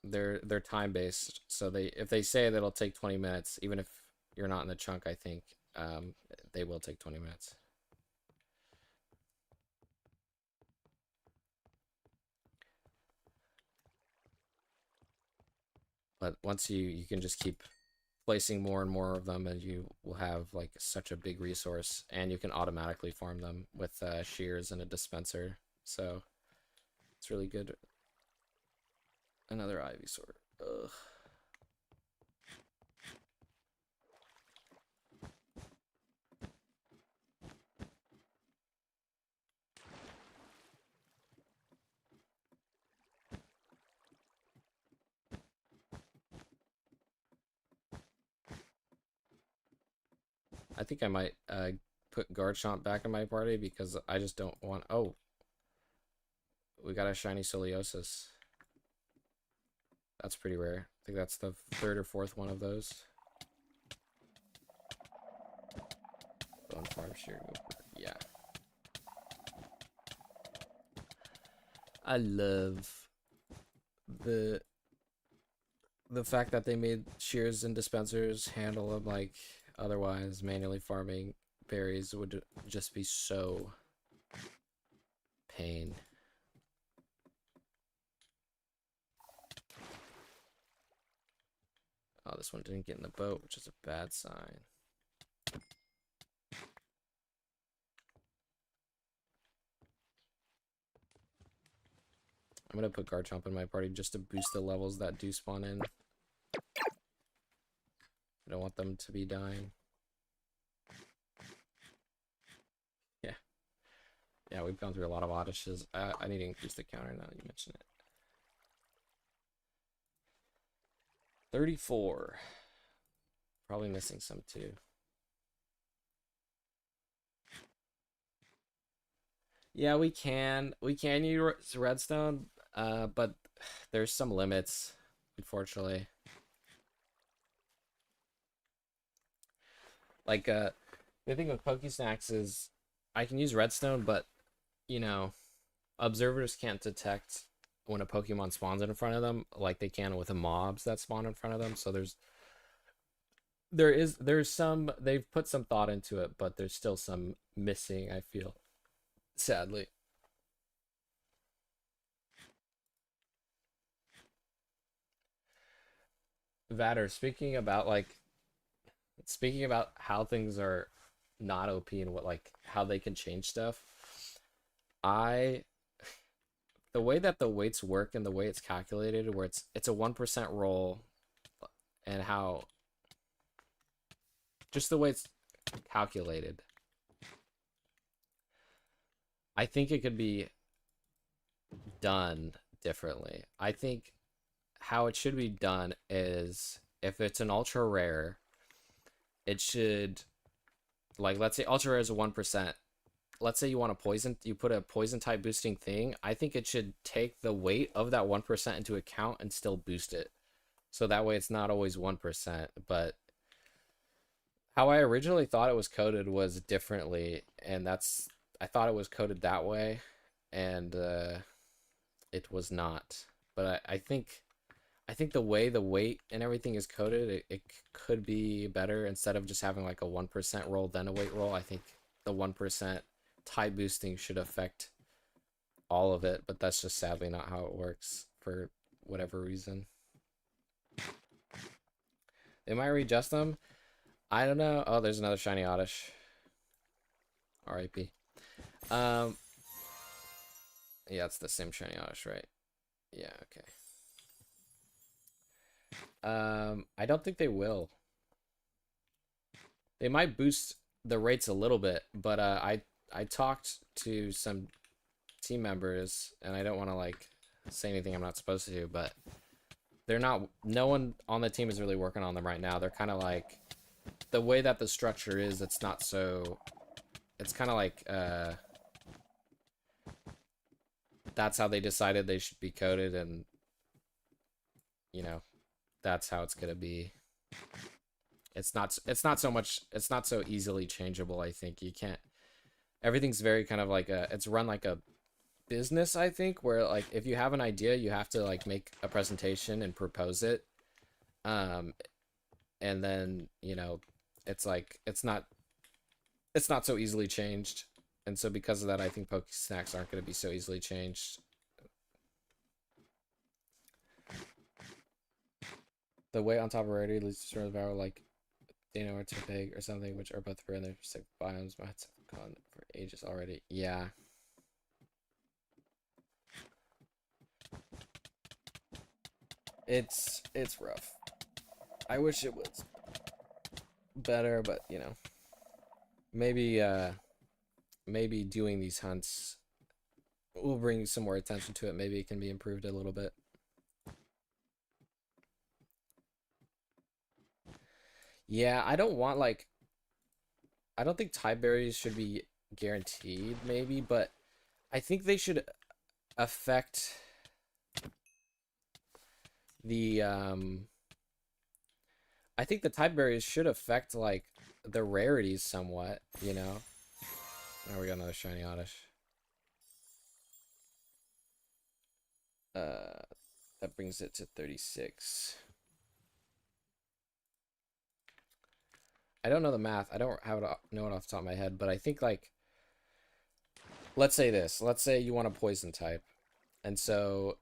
A: they're time based. So they if they say that it'll take 20 minutes, even if you're not in the chunk, I think they will take 20 minutes. But once you can just keep placing more and more of them, and you will have like such a big resource, and you can automatically farm them with shears and a dispenser. So it's really good. Another Ivysaur. Ugh. I think I might put Garchomp back in my party because I just don't want. Oh, we got a shiny Scoliosis. That's pretty rare. I think that's the third or fourth one of those. Bone Farm Shear. Yeah. I love the the fact that they made shears and dispensers handle them like otherwise manually farming berries would just be so pain. Oh, this one didn't get in the boat, which is a bad sign. I'm gonna put Garchomp in my party just to boost the levels that do spawn in. I don't want them to be dying. Yeah. Yeah, we've gone through a lot of odysseys. I need to increase the counter now that you mention it. 34. Probably missing some too. Yeah, we can use redstone, but there's some limits, unfortunately. Like the thing with Pokesnacks is I can use redstone, but you know, observers can't detect when a Pokemon spawns in front of them like they can with the mobs that spawn in front of them. So there's some they've put some thought into it, but there's still some missing, I feel, sadly. Vatter, speaking about how things are not OP and what like how they can change stuff. I the way that the weights work and the way it's calculated, where it's a 1% roll, and how just the way it's calculated, I think it could be done differently. I think how it should be done is if it's an ultra rare, it should, like, let's say ultra rare is a 1%. let's say you want a poison, you put a poison type boosting thing. I think it should take the weight of that 1% into account and still boost it. So that way it's not always 1%. But how I originally thought it was coded was differently, and I thought it was coded that way, and it was not. But I think the way the weight and everything is coded, it could be better instead of just having like a 1% roll then a weight roll. I think the 1% type boosting should affect all of it, but that's just sadly not how it works for whatever reason. They might readjust them. I don't know. Oh, there's another shiny Oddish. RIP. Um, yeah, it's the same shiny Oddish, right? Yeah, okay. I don't think they will. They might boost the rates a little bit, but I talked to some team members, and I don't want to like say anything I'm not supposed to, but they're not. No one on the team is really working on them right now. They're kind of like the way that the structure is. It's not so. It's kind of like that's how they decided they should be coded, and you know that's how it's gonna be. It's not so much. It's not so easily changeable. I think you can't. Everything's very kind of like it's run like a business, I think, where like if you have an idea you have to like make a presentation and propose it, um and then it's like it's not so easily changed, and so because of that I think Poke Snacks aren't going to be so easily changed. The weight on top of rarity leads to sort of barrel like Dano or Tepig or something, which are both rare in their specific biomes. My head's gone for ages already. Yeah. It's rough. I wish it was better, but maybe maybe doing these hunts will bring some more attention to it. Maybe it can be improved a little bit. Yeah, I don't think tie berries should be guaranteed, maybe, but I think they should affect the I think the type berries should affect like the rarities somewhat. Now we got another shiny Oddish. Uh, that brings it to 36. I don't know the math. I don't have it know it off the top of my head, but I think like let's say this. Let's say you want a poison type, and so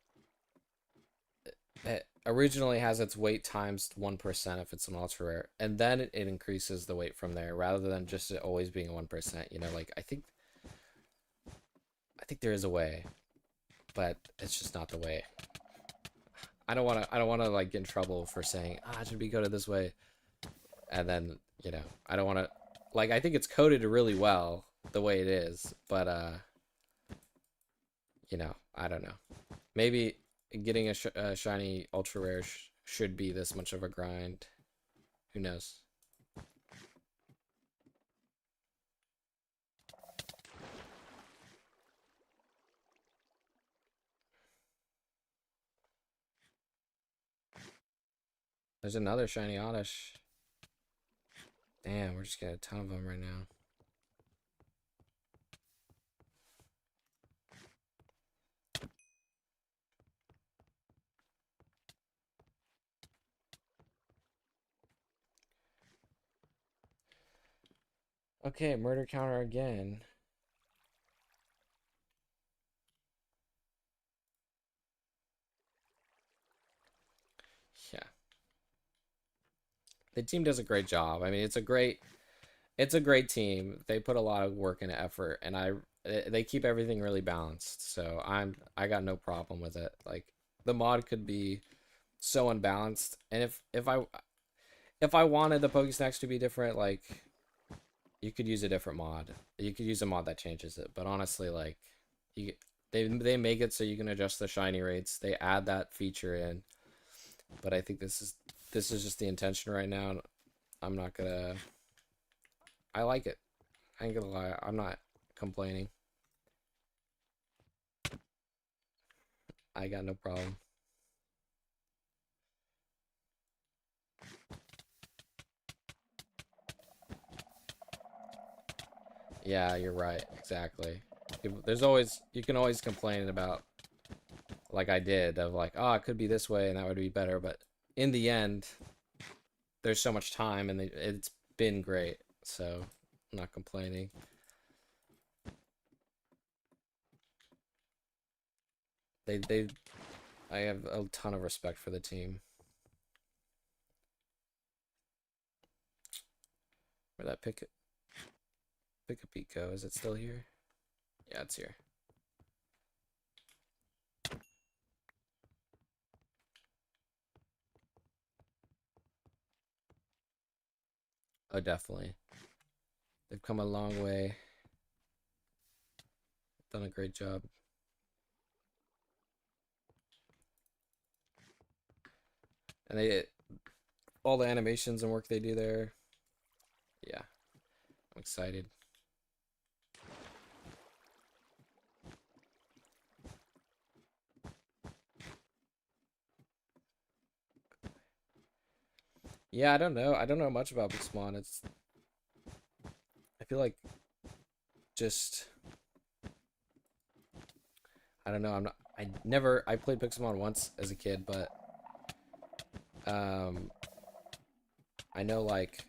A: it originally has its weight times 1% if it's an ultra rare, and then it increases the weight from there rather than just it always being 1%. Like I think there is a way, but it's just not the way. I don't want to like get in trouble for saying it should be coded this way, and then I don't want to like I think it's coded really well the way it is, but I don't know. Maybe getting a shiny ultra rare should be this much of a grind. Who knows? There's another shiny Oddish. Damn, we're just getting a ton of them right now. Okay, murder counter again. Yeah. The team does a great job. I mean, it's a great team. They put a lot of work and effort, and they keep everything really balanced. So I got no problem with it. Like the mod could be so unbalanced, and if I wanted the Pokesnacks to be different, like you could use a different mod. You could use a mod that changes it. But honestly, like you they make it so you can adjust the shiny rates. They add that feature in. But I think this is just the intention right now. I'm not gonna. I like it. I ain't gonna lie. I'm not complaining. I got no problem. Yeah, you're right. Exactly. There's always, you can always complain about, like I did, of like, oh, it could be this way and that would be better. But in the end, there's so much time and it's been great. So I'm not complaining. They, I have a ton of respect for the team. Where'd that pick a peek go? Is it still here? Yeah, it's here. Oh, definitely. They've come a long way. Done a great job. And all the animations and work they do there. Yeah, I'm excited. Yeah, I don't know. I don't know much about Pixelmon. I feel like just, I don't know. I played Pixelmon once as a kid, but um, I know like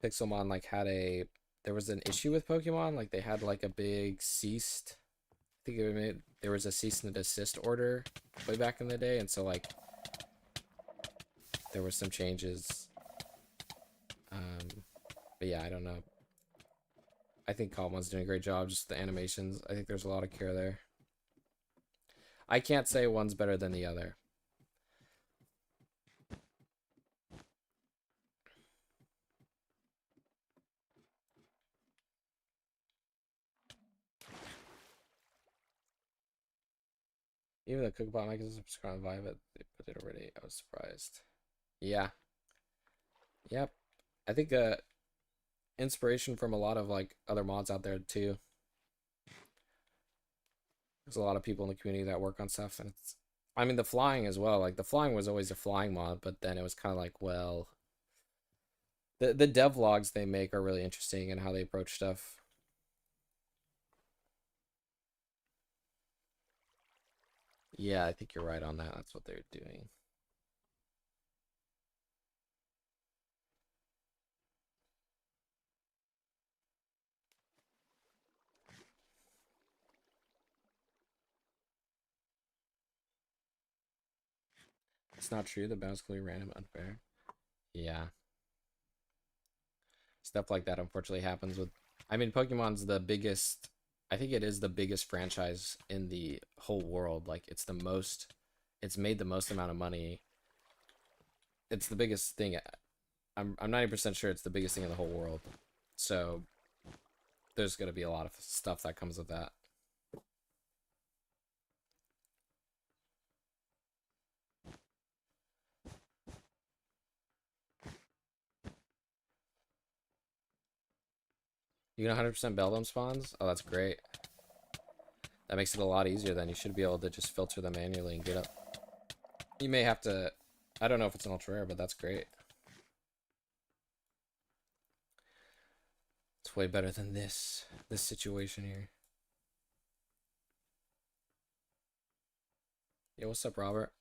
A: Pixelmon like there was an issue with Pokemon. Like they had like a big ceased. I think there was a cease and desist order way back in the day, and so like there were some changes. But yeah, I don't know. I think Cobblemon's doing a great job. Just the animations. I think there's a lot of care there. I can't say one's better than the other. Even though Cookbot Mike is subscribed to Vive, they put it already. I was surprised. Yeah. Yep. I think inspiration from a lot of like other mods out there too. There's a lot of people in the community that work on stuff, and I mean the flying as well. Like the flying was always a flying mod, but then it was kind of like, well, the devlogs they make are really interesting and how they approach stuff. Yeah, I think you're right on that. That's what they're doing. It's not true. The battle's clearly random, unfair. Yeah. Stuff like that unfortunately happens with, I mean, Pokemon's the biggest, I think it is the biggest franchise in the whole world. Like it's made the most amount of money. It's the biggest thing. I'm 90% sure it's the biggest thing in the whole world. So there's going to be a lot of stuff that comes with that. You can 100% Beldum spawns? Oh, that's great. That makes it a lot easier then. You should be able to just filter them manually and get up. You may have to, I don't know if it's an ultra rare, but that's great. It's way better than this situation here. Yeah, what's up, Robert?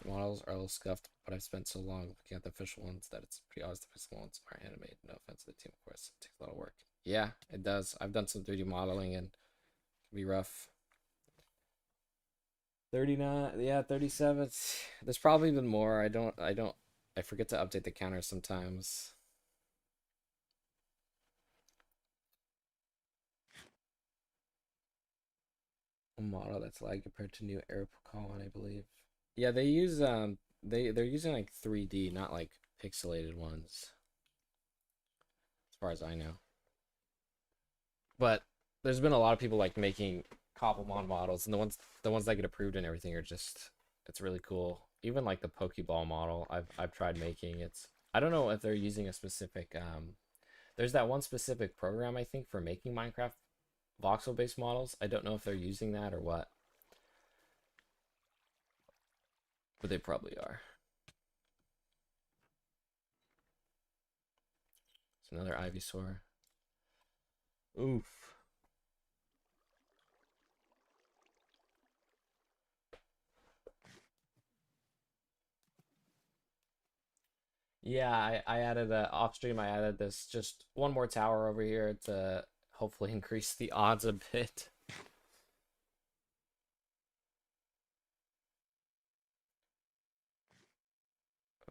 A: The models are a little scuffed, but I've spent so long looking at the official ones that it's pretty obvious the official ones are animated. No offense to the team, of course. It takes a lot of work. Yeah, it does. I've done some 3D modeling and it can be rough. 39, yeah, 37. There's probably been more. I forget to update the counter sometimes. A model that's lag compared to new air Pokemon, I believe. Yeah, they use they're using like 3D, not like pixelated ones, as far as I know. But there's been a lot of people like making Cobblemon models, and the ones that get approved and everything are just it's really cool. Even like the Pokeball model, I've tried making. It's I don't know if they're using a specific there's that one specific program I think for making Minecraft voxel based models. I don't know if they're using that or what, but they probably are. It's another Ivysaur. Oof. Yeah, I added off stream. I added this just one more tower over here to hopefully increase the odds a bit.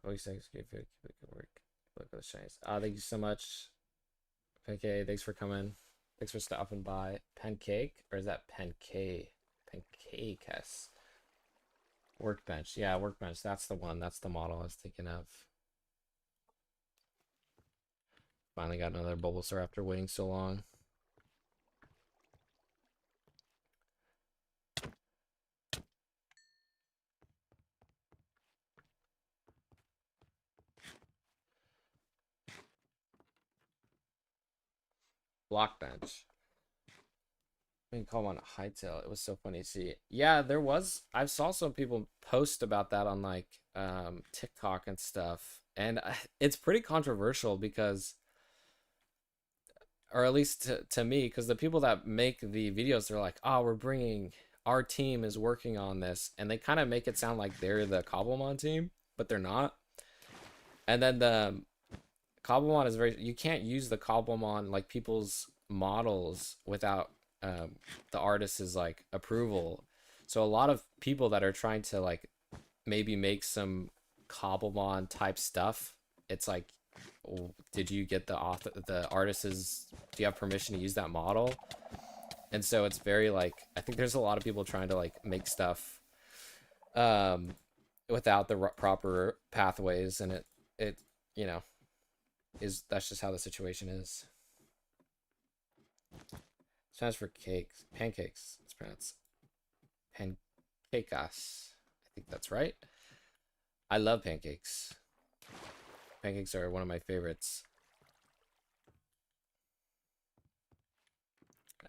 A: Oh, thanks, good work. Look at the shinies. Thank you so much. Okay, thanks for coming. Thanks for stopping by. Pancake, or is that pancake? Pancake S. Workbench. Yeah, workbench. That's the one. That's the model I was thinking of. Finally got another Bulbasaur after waiting so long. Blockbench. I can call one a hightail. It was so funny to see. Yeah, there was. I saw some people post about that on like TikTok and stuff, and it's pretty controversial because, or at least to me, because the people that make the videos, they're like, "Oh, we're bringing our team is working on this," and they kind of make it sound like they're the Cobblemon team, but they're not. And then the Cobblemon is very. You can't use the Cobblemon like people's models without the artist's like approval. So a lot of people that are trying to like maybe make some Cobblemon type stuff, it's like, did you get the author, the artist's? Do you have permission to use that model? And so it's very like I think there's a lot of people trying to like make stuff um, without the proper pathways, and it you know is that's just how the situation is. Stands for cakes, pancakes. It's pronounced pancakeas. I think that's right. I love pancakes. Pancakes are one of my favorites.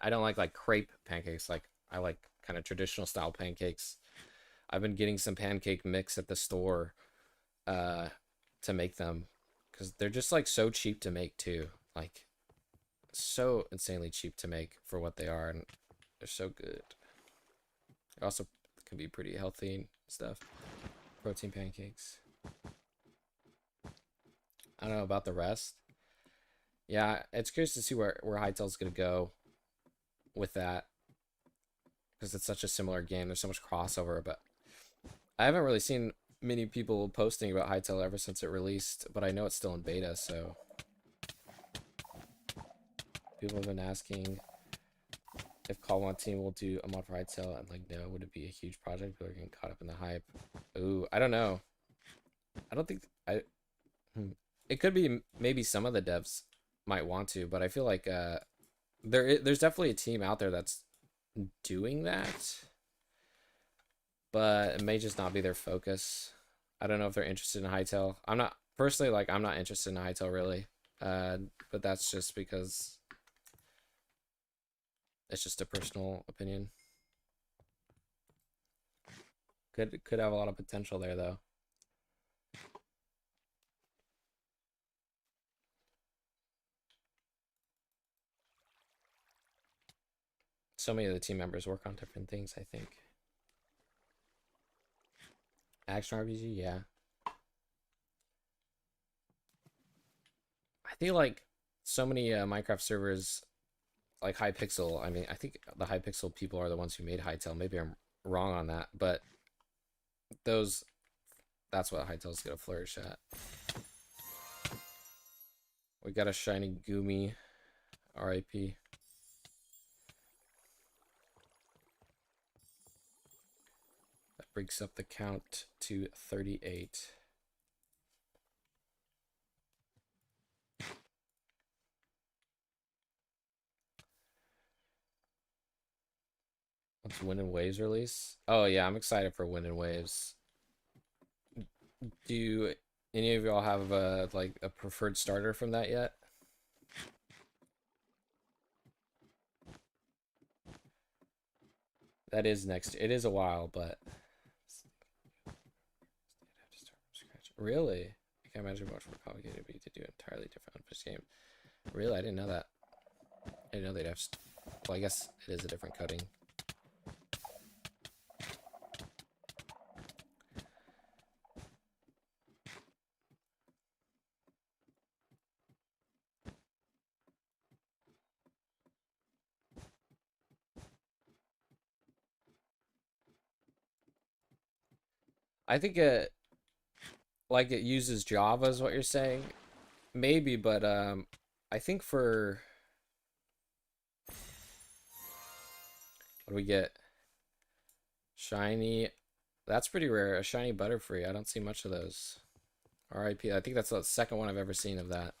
A: I don't like crepe pancakes. Like I like kind of traditional style pancakes. I've been getting some pancake mix at the store uh to make them because they're just like so cheap to make too. Like so insanely cheap to make for what they are, and they're so good. They also can be pretty healthy and stuff. Protein pancakes. I don't know about the rest. Yeah, it's curious to see where Hytale's gonna go with that because it's such a similar game. There's so much crossover, but I haven't really seen many people posting about Hytale ever since it released. But I know it's still in beta, so people have been asking if Call One Team will do a mod for Hytale. I'm like, no, would it be a huge project? People are getting caught up in the hype. Ooh, I don't know. I don't think I. It could be maybe some of the devs might want to, but I feel like there's definitely a team out there that's doing that, but it may just not be their focus. I don't know if they're interested in Hytale. I'm not personally like I'm not interested in Hytale really, but that's just because it's just a personal opinion. Could have a lot of potential there though. So many of the team members work on different things, I think. Action RPG, yeah. I feel like so many Minecraft servers, like Hypixel. I mean, I think the Hypixel people are the ones who made Hytale. Maybe I'm wrong on that, but those, that's what Hytale's gonna flourish at. We got a shiny Goomy, RIP. That brings up the count to 38. When's Wind and Waves release? Oh yeah, I'm excited for Wind and Waves. Do any of y'all have like a preferred starter from that yet? That is next. It is a while, but really, I can't imagine much more complicated it'd be to do an entirely different unfinished game. Really, I didn't know that. I didn't know they'd have. Well, I guess it is a different coding. I think it like it uses Java is what you're saying. Maybe, but I think for what do we get? Shiny. That's pretty rare. A shiny Butterfree. I don't see much of those. RIP. I think that's the second one I've ever seen of that.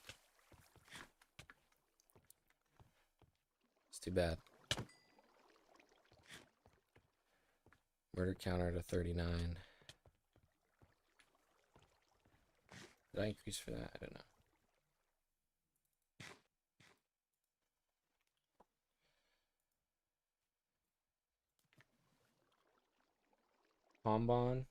A: It's too bad. Murder counter to 39. Did I increase for that? I don't know. Combon.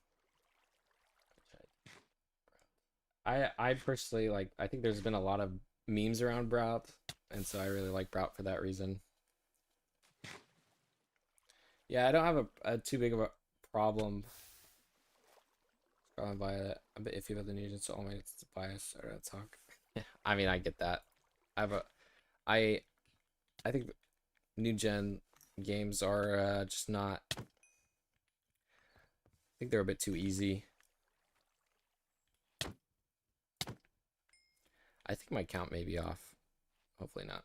A: I personally like. I think there's been a lot of memes around Brout, and so I really like Brout for that reason. Yeah, I don't have a too big of a problem. Scrolling by it. I'm a bit iffy about the news, so all my bias or talk. I mean, I get that. I have a, I, I think new gen games are just not. I think they're a bit too easy. I think my count may be off. Hopefully not.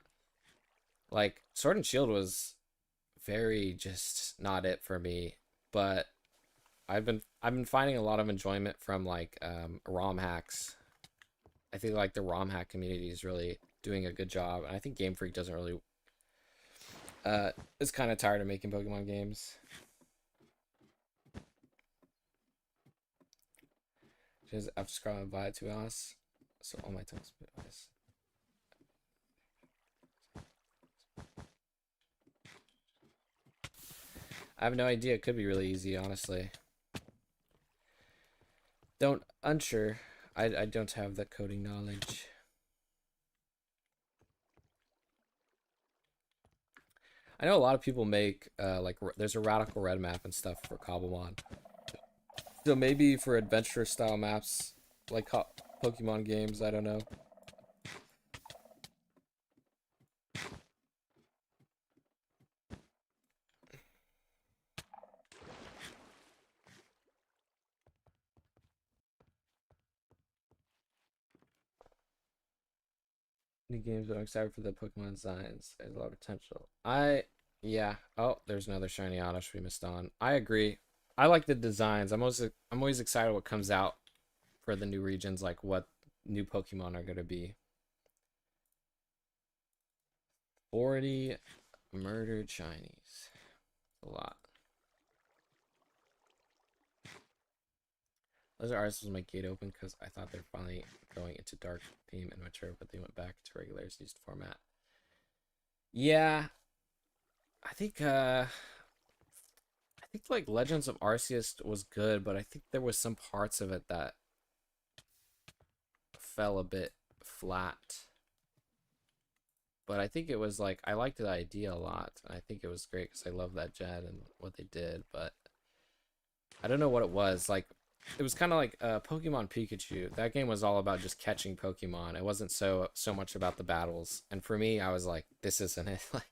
A: Like Sword and Shield was very just not it for me, but I've been finding a lot of enjoyment from like ROM hacks. I think like the ROM hack community is really doing a good job, and I think Game Freak doesn't really is kind of tired of making Pokemon games. Just after scrolling by, to be honest, so all my times. I have no idea. It could be really easy, honestly. Don't unsure. I don't have that coding knowledge. I know a lot of people make like there's a radical red map and stuff for Cobblemon. So maybe for adventure style maps like Pokemon games, I don't know. New games, but I'm excited for the Pokemon designs. There's a lot of potential. Yeah. Oh, there's another shiny Oddish we missed on. I agree. I like the designs. I'm always excited what comes out for the new regions, like what new Pokemon are gonna be. 40 murdered shinies. A lot. Lizard Arts was my gate open because I thought they're finally going into dark theme and mature, but they went back to regular used format. Yeah, I think like Legends of Arceus was good, but I think there was some parts of it that fell a bit flat. But I think it was like I liked the idea a lot, and I think it was great because I love that gen and what they did. But I don't know what it was like. It was kind of like Pokemon Pikachu. That game was all about just catching Pokemon. It wasn't so much about the battles. And for me, I was like, this isn't it. Like,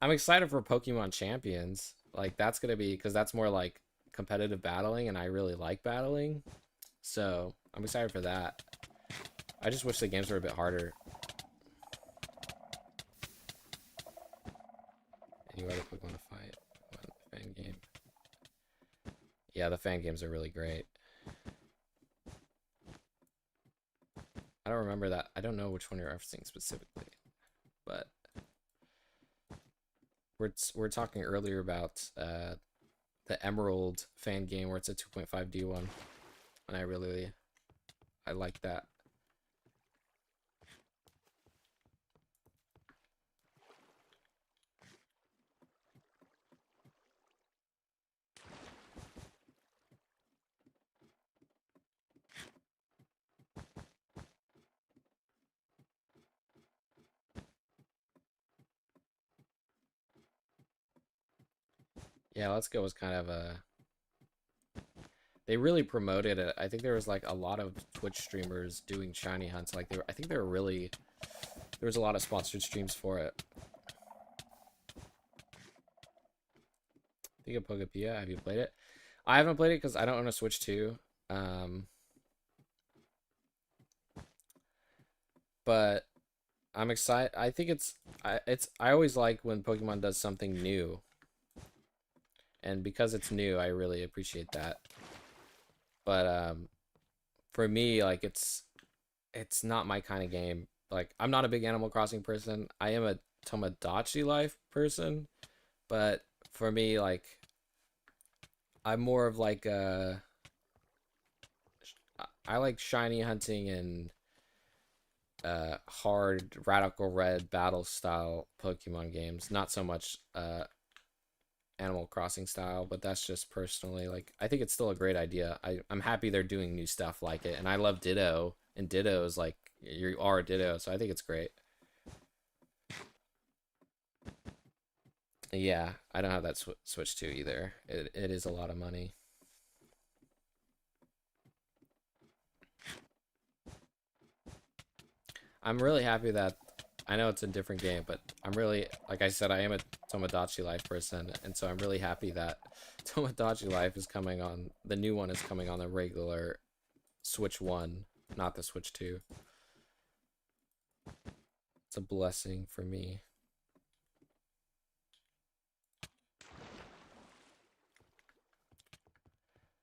A: I'm excited for Pokemon Champions. Like that's gonna be because that's more like competitive battling, and I really like battling. So I'm excited for that. I just wish the games were a bit harder. Any other Pokemon to fight? Pokemon fan game. Yeah, the fan games are really great. I don't remember that. I don't know which one you're referencing specifically, but we're talking earlier about the Emerald fan game where it's a 2.5D one, and I like that. Yeah, Let's Go was kind of a they really promoted it. I think there was like a lot of Twitch streamers doing shiny hunts. Like I think they were really there was a lot of sponsored streams for it. Think of Pokepia. Have you played it? I haven't played it because I don't own a Switch 2. Um, but I'm excited. I think I always like when Pokemon does something new, and because it's new, I really appreciate that. But for me, like it's not my kind of game. Like I'm not a big Animal Crossing person. I am a Tomodachi Life person, but for me, like I'm more of like I like shiny hunting and hard Radical Red battle style Pokemon games. Not so much Animal Crossing style, but that's just personally like I think it's still a great idea. I'm happy they're doing new stuff like it, and I love Ditto, and Ditto is like you are Ditto, so I think it's great. Yeah, I don't have that Switch 2 either. It is a lot of money. I'm really happy that I know it's a different game, but I'm really, like I said, I am a Tomodachi Life person, and so I'm really happy that Tomodachi Life is coming on. The new one is coming on the regular Switch 1, not the Switch 2. It's a blessing for me.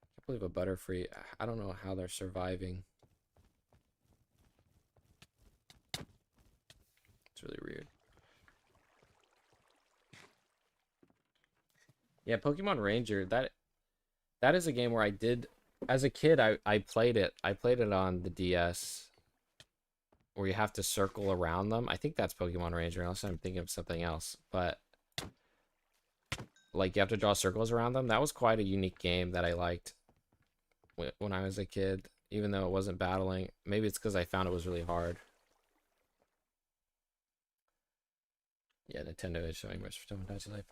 A: I can't believe a Butterfree. I don't know how they're surviving. It's really weird. Yeah, Pokemon Ranger, that is a game where I did as a kid I played it. I played it on the DS where you have to circle around them. I think that's Pokemon Ranger, unless I'm thinking of something else. But like you have to draw circles around them. That was quite a unique game that I liked when I was a kid, even though it wasn't battling. Maybe it's because I found it was really hard. Yeah, Nintendo is showing much for Tomodachi Life.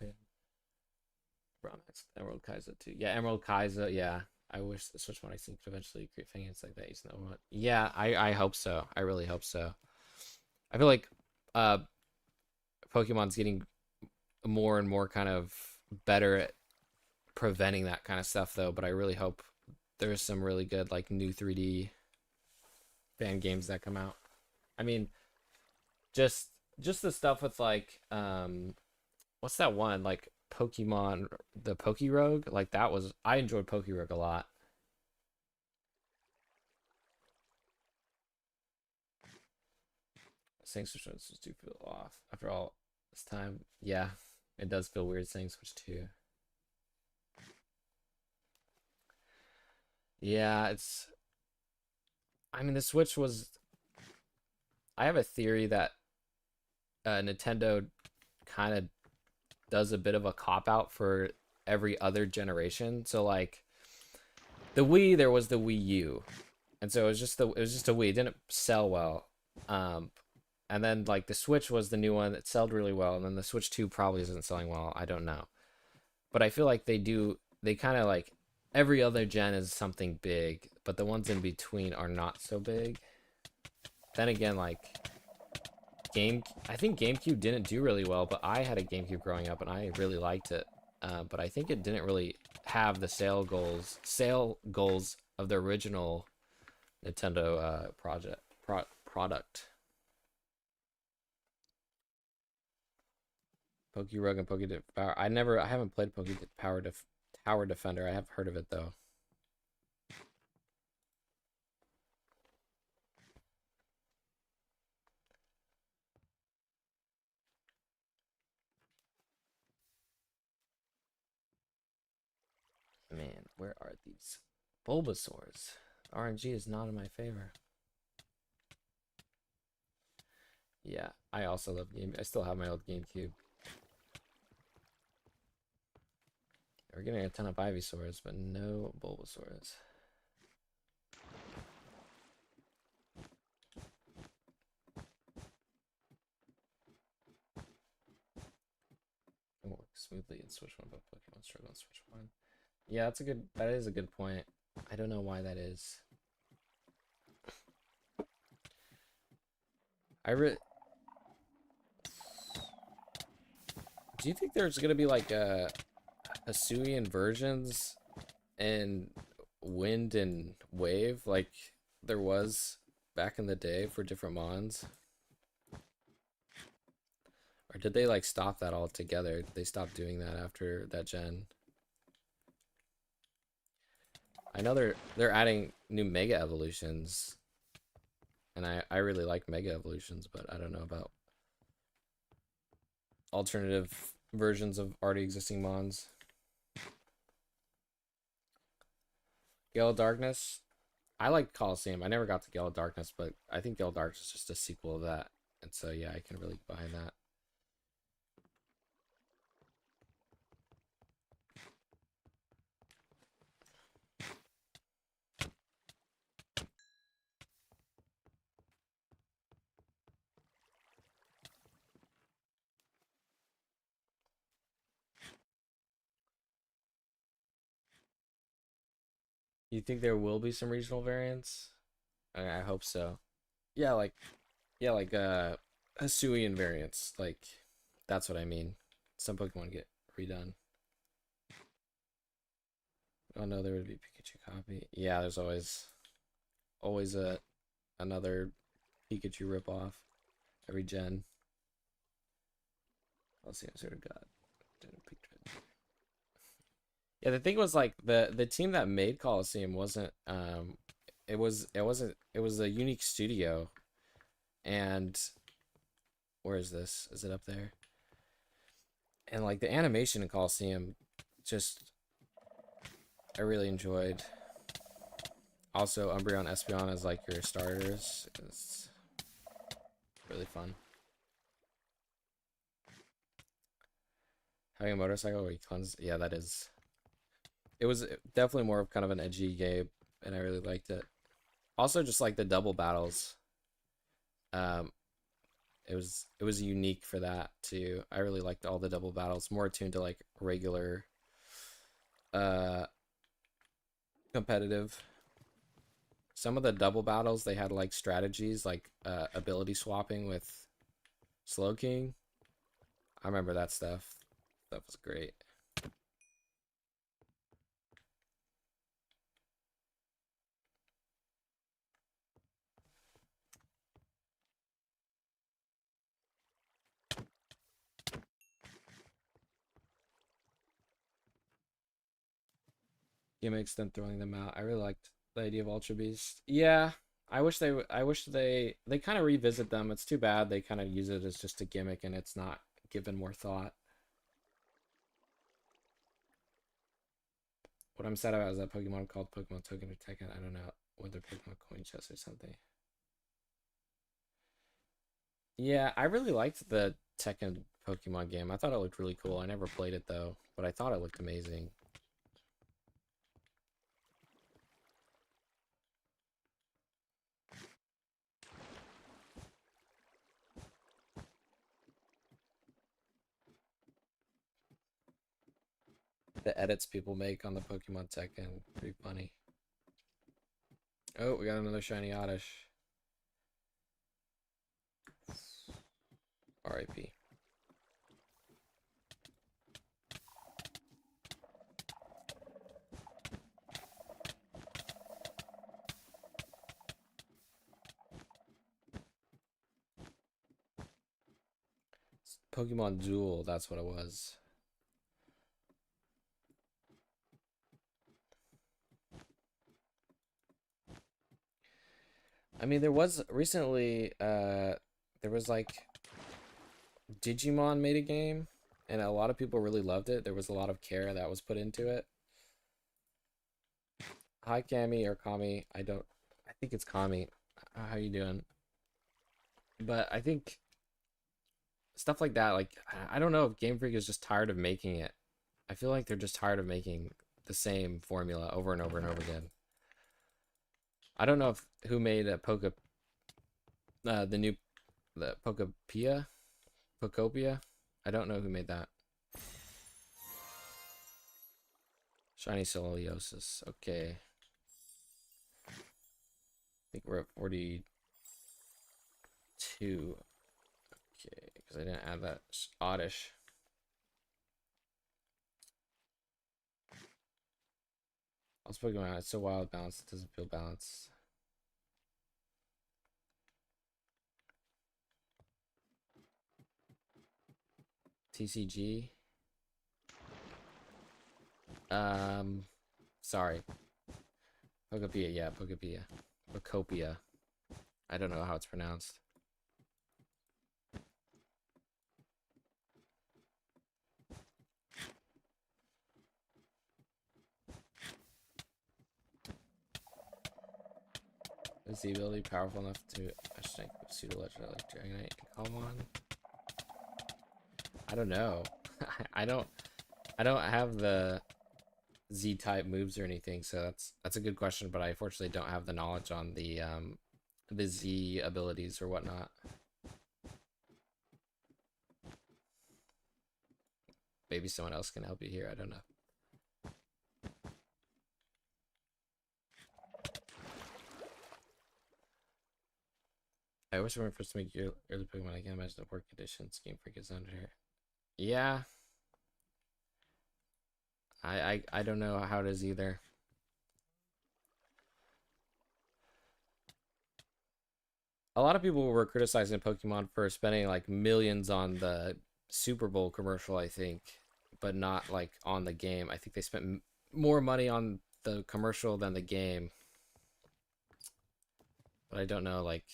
A: Bronx, Emerald Kaiser too. Yeah, Emerald Kaiser. Yeah, I wish the Switch One I think could eventually create fans like that. You know what? Yeah, I hope so. I really hope so. I feel like uh Pokemon's getting more and more kind of better at preventing that kind of stuff though, but I really hope there's some really good like new 3D fan games that come out. I mean, just just the stuff with like what's that one like Pokemon the Pokerogue? Like that was I enjoyed Pokerogue a lot. Saying Switch just do feel off after all this time. Yeah, it does feel weird saying Switch 2. Yeah, it's I mean the Switch was I have a theory that Nintendo kind of does a bit of a cop out for every other generation. So like the Wii, there was the Wii U, and so it was just a Wii. It didn't sell well. Um, and then like the Switch was the new one that sold really well, and then the Switch 2 probably isn't selling well. I don't know, but I feel like they kind of like every other gen is something big, but the ones in between are not so big. Then again, like I think GameCube didn't do really well, but I had a GameCube growing up and I really liked it. But I think it didn't really have the sale goals of the original Nintendo product. Pokerogue and Poke I haven't played Tower Defender. I have heard of it though. Where are these Bulbasaurs? RNG is not in my favor. Yeah, I also love Game. I still have my old GameCube. We're getting a ton of Ivysaurs, but no Bulbasaurs. It works smoothly in Switch 1, but Pokemon struggle in Switch 1. Yeah, that is a good point. I don't know why that is. Do you think there's gonna be like Hisuian versions in Wind and Wave like there was back in the day for different mons? Or did they like stop that altogether? They stopped doing that after that gen. I know they're adding new Mega Evolutions, and I really like Mega Evolutions, but I don't know about alternative versions of already existing mons. Gale of Darkness. I like Coliseum. I never got to Gale of Darkness, but I think Gale of Darkness is just a sequel of that. And so yeah, I can really get behind that. You think there will be some regional variants? I hope so. Yeah, like Hisuian variants. Like that's what I mean. Some Pokemon get redone. Oh no, there would be Pikachu copy. Yeah, there's always another Pikachu ripoff every gen. I'll see. I sort of got. Yeah, the thing was like the team that made Coliseum wasn't it was a unique studio. And where is this? Is it up there? And like the animation in Coliseum just I really enjoyed. Also, Umbreon and Espeon as like your starters is really fun. Having a motorcycle where you cleanse, yeah, that is. It was definitely more of kind of an edgy game, and I really liked it. Also, just like the double battles, um, it was unique for that too. I really liked all the double battles, more attuned to like regular, uh, competitive. Some of the double battles they had like strategies, like ability swapping with Slowking. I remember that stuff. That was great. Gimmicks then throwing them out. I really liked the idea of Ultra Beast. Yeah, I wish they kind of revisit them. It's too bad they kind of use it as just a gimmick and it's not given more thought. What I'm sad about is that Pokemon called Pokemon Token or Tekken. I don't know whether Pokemon Coin Chest or something. Yeah, I really liked the Tekken Pokemon game. I thought it looked really cool. I never played it though, but I thought it looked amazing. The edits people make on the Pokemon Tekken, pretty funny. Oh, we got another shiny Oddish. RIP. Pokemon Duel, that's what it was. I mean, there was recently, there was like Digimon made a game, and a lot of people really loved it. There was a lot of care that was put into it. Hi, Cammy or Kami. I think it's Kami. How you doing? But I think stuff like that, like, I don't know if Game Freak is just tired of making it. I feel like they're just tired of making the same formula over and over and over again. I don't know if who made a the new the Pokopia. I don't know who made that. Shiny Scoliosis. Okay. I think we're at 42. Okay, because I didn't add that oddish. Also Pokemon, it's so wild balanced, it doesn't feel balanced. TCG. Um, sorry. Pokopia, yeah, Pokopia. Pokopia. I don't know how it's pronounced. Is the ability powerful enough to strength of pseudo legend like Dragonite and Cobblemon? I don't know. I don't have the Z type moves or anything, so that's a good question, but I unfortunately don't have the knowledge on the Z abilities or whatnot. Maybe someone else can help you here, I don't know. I wish we were first to make your early Pokemon. I can't imagine the work conditions Game Freak is under here. Yeah. I don't know how it is either. A lot of people were criticizing Pokemon for spending like millions on the Super Bowl commercial, I think, but not like on the game. I think they spent more money on the commercial than the game. But I don't know, like,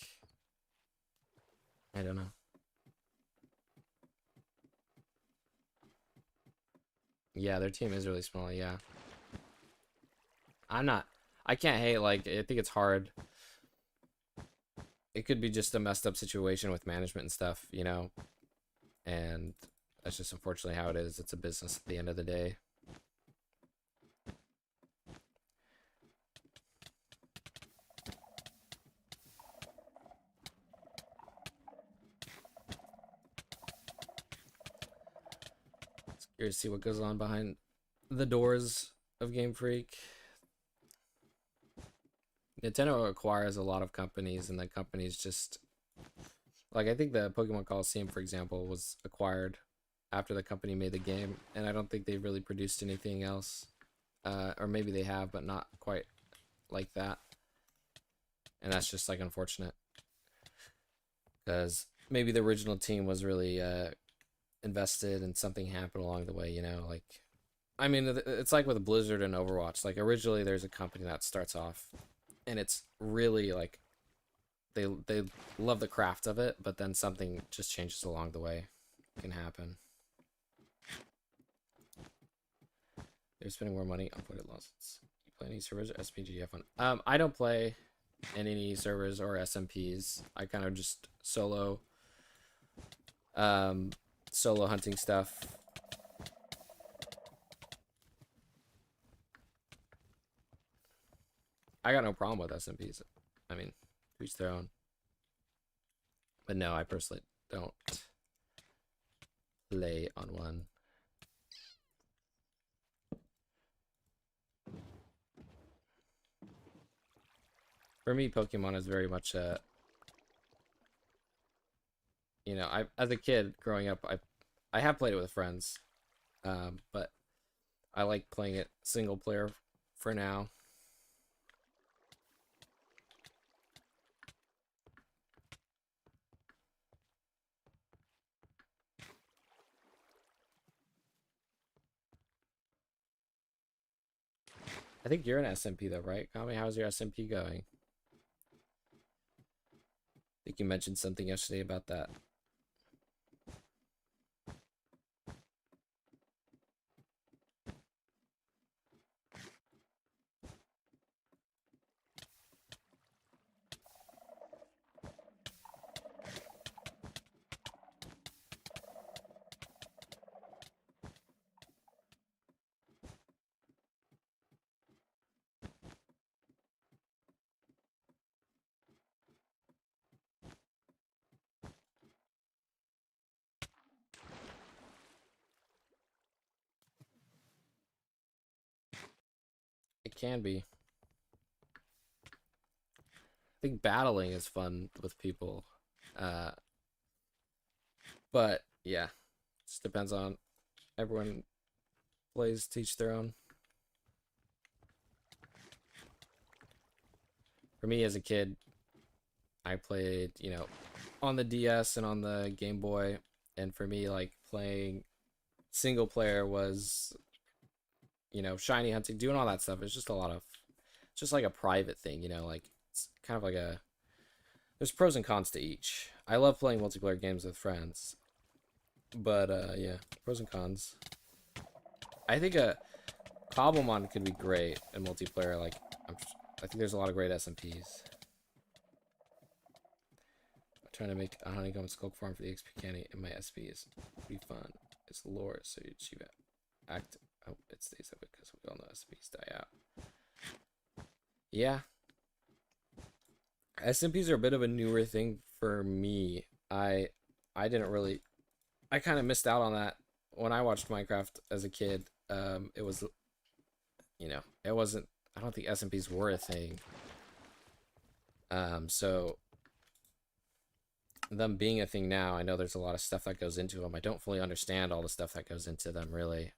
A: I don't know. Yeah, their team is really small, yeah. I'm not, I can't hate, like, I think it's hard. It could be just a messed up situation with management and stuff, you know? And that's just unfortunately how it is. It's a business at the end of the day. It's curious to see what goes on behind the doors of Game Freak. Nintendo acquires a lot of companies, and the companies just like, I think the Pokemon Coliseum, for example, was acquired after the company made the game, and I don't think they've really produced anything else. Or maybe they have, but not quite like that. And that's just like unfortunate, because maybe the original team was really invested, and something happened along the way. You know, like, I mean, it's like with Blizzard and Overwatch. Like, originally there's a company that starts off, and it's really like they love the craft of it, but then something just changes along the way. It can happen. They're spending more money on voided lawsuits. You play any servers or SPG? You have fun. I don't play in any servers or SMPs. I kind of just solo hunting stuff. I got no problem with SMPs. I mean, each their own. But no, I personally don't play on one. For me, Pokemon is very much a, you know, I as a kid growing up, I have played it with friends, but I like playing it single player for now. I think you're an SMP though, right? Kami, how's your SMP going? I think you mentioned something yesterday about that. It can be. I think battling is fun with people. Uh, but yeah, just depends on everyone plays to each their own. For me as a kid, I played, on the DS and on the Game Boy. And for me, like playing single player was, shiny hunting, doing all that stuff. It's just just like a private thing, like it's kind of like there's pros and cons to each. I love playing multiplayer games with friends, but yeah, pros and cons. I think a Cobblemon could be great in multiplayer. Like, I think there's a lot of great SMPs. I'm trying to make a honeycomb skull farm for the XP candy in my SPs. It'd be fun. It's lore, so you achieve it. Act. Oh, it stays that way because we all know SMPs die out. Yeah. SMPs are a bit of a newer thing for me. I didn't really. I kind of missed out on that when I watched Minecraft as a kid. It was, it wasn't. I don't think SMPs were a thing. So them being a thing now, I know there's a lot of stuff that goes into them. I don't fully understand all the stuff that goes into them, really.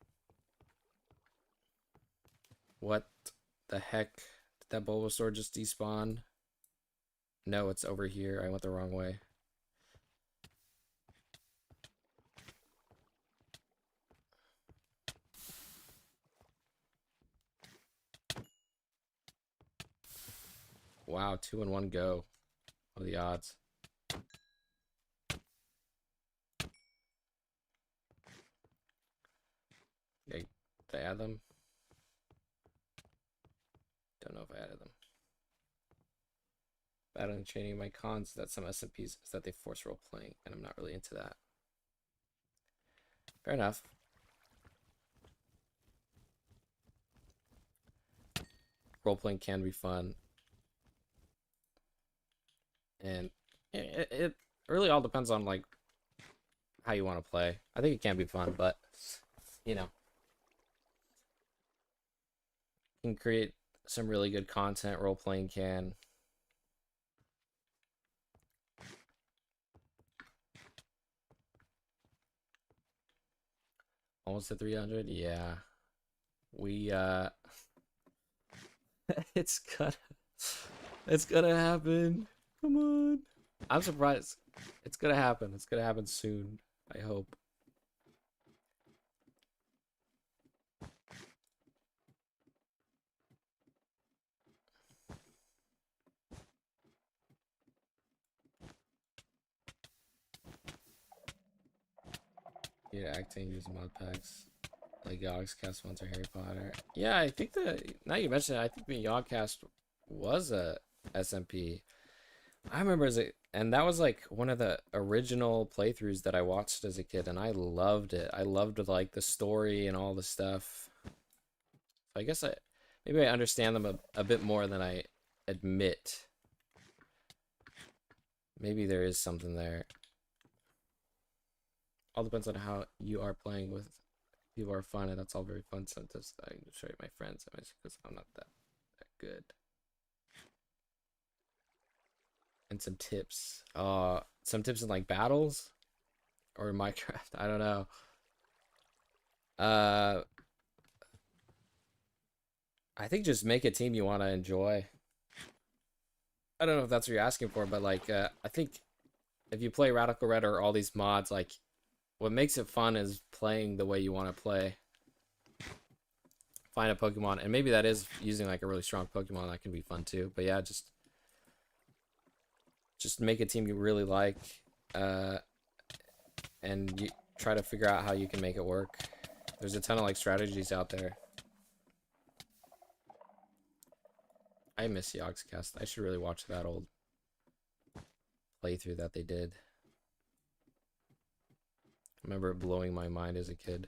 A: What the heck? Did that Bulbasaur just despawn? No, it's over here. I went the wrong way. Wow, 2 in 1 go. What are the odds? Okay, did I add them? Don't know if I added them. Battling and training, my cons that some SMPs is that they force role playing, and I'm not really into that. Fair enough. Role playing can be fun, and it really all depends on like how you want to play. I think it can be fun, but can create some really good content. Role playing can. Almost at 300. Yeah, we it's gonna happen. Come on. I'm surprised. It's gonna happen. It's gonna happen soon. I hope. Yeah, acting using mod packs like Yogscast ones or Harry Potter. Yeah, I think now you mention it, I think the Yogscast was a SMP. I remember and that was like one of the original playthroughs that I watched as a kid, and I loved it. I loved like the story and all the stuff. I guess maybe I understand them a bit more than I admit. Maybe there is something there. All depends on how you are playing with people are fun, and that's all very fun. Sometimes I can show you my friends because I'm not that good. And some tips. Some tips in like battles or in Minecraft. I don't know. I think just make a team you want to enjoy. I don't know if that's what you're asking for, but like I think if you play Radical Red or all these mods, like what makes it fun is playing the way you want to play. Find a Pokemon, and maybe that is using like a really strong Pokemon. That can be fun too. But yeah, just make a team you really like, and you try to figure out how you can make it work. There's a ton of like strategies out there. I miss Yogscast. I should really watch that old playthrough that they did. I remember it blowing my mind as a kid.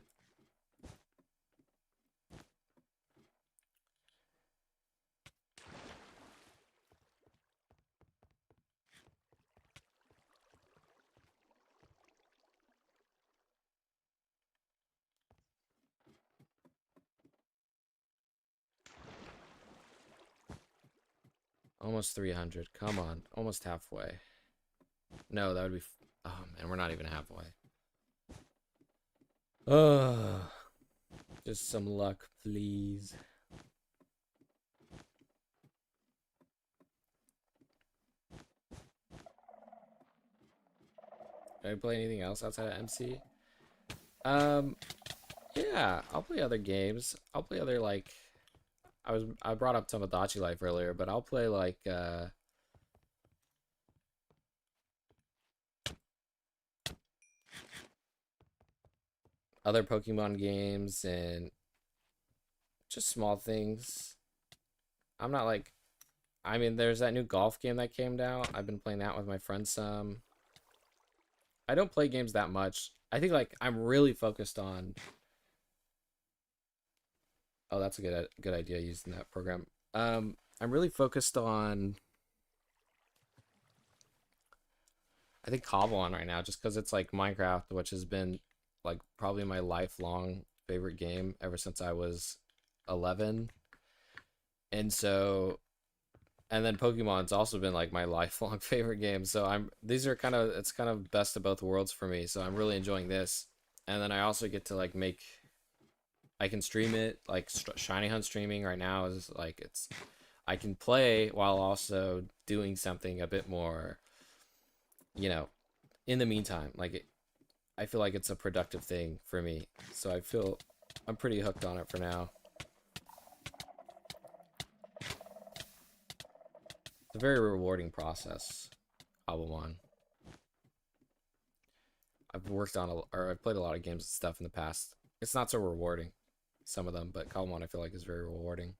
A: Almost 300. Come on. Almost halfway. No, that would be... Oh, man, we're not even halfway. Ugh. Just some luck, please. Do I play anything else outside of MC? Um, yeah, I'll play other games. I'll play other, like... I brought up Tomodachi Life earlier, but I'll play, like, other Pokemon games and just small things. I'm not like, I mean, there's that new golf game that came out. I've been playing that with my friends some. I don't play games that much. I think like I'm really focused on. Oh, that's a good idea using that program. I'm really focused on. I think Cobblemon right now, just because it's like Minecraft, which has been like probably my lifelong favorite game ever since I was 11. And so, and then Pokemon's also been like my lifelong favorite game. So these are kind of, it's kind of best of both worlds for me. So I'm really enjoying this. And then I also get to like I can stream it, like Shiny Hunt streaming right now is like, I can play while also doing something a bit more, in the meantime. I feel like it's a productive thing for me. So I feel I'm pretty hooked on it for now. It's a very rewarding process, Cobblemon. I've worked on or I've played a lot of games and stuff in the past. It's not so rewarding, some of them, but Cobblemon I feel like is very rewarding.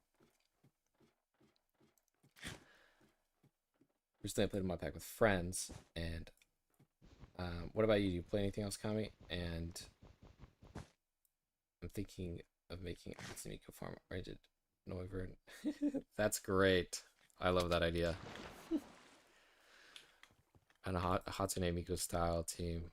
A: Recently I played Mod Pack with friends, and what about you? Do you play anything else, Kami? And I'm thinking of making a Hatsune farm rated Noivern. That's great. I love that idea. And a Hatsune Miku style team.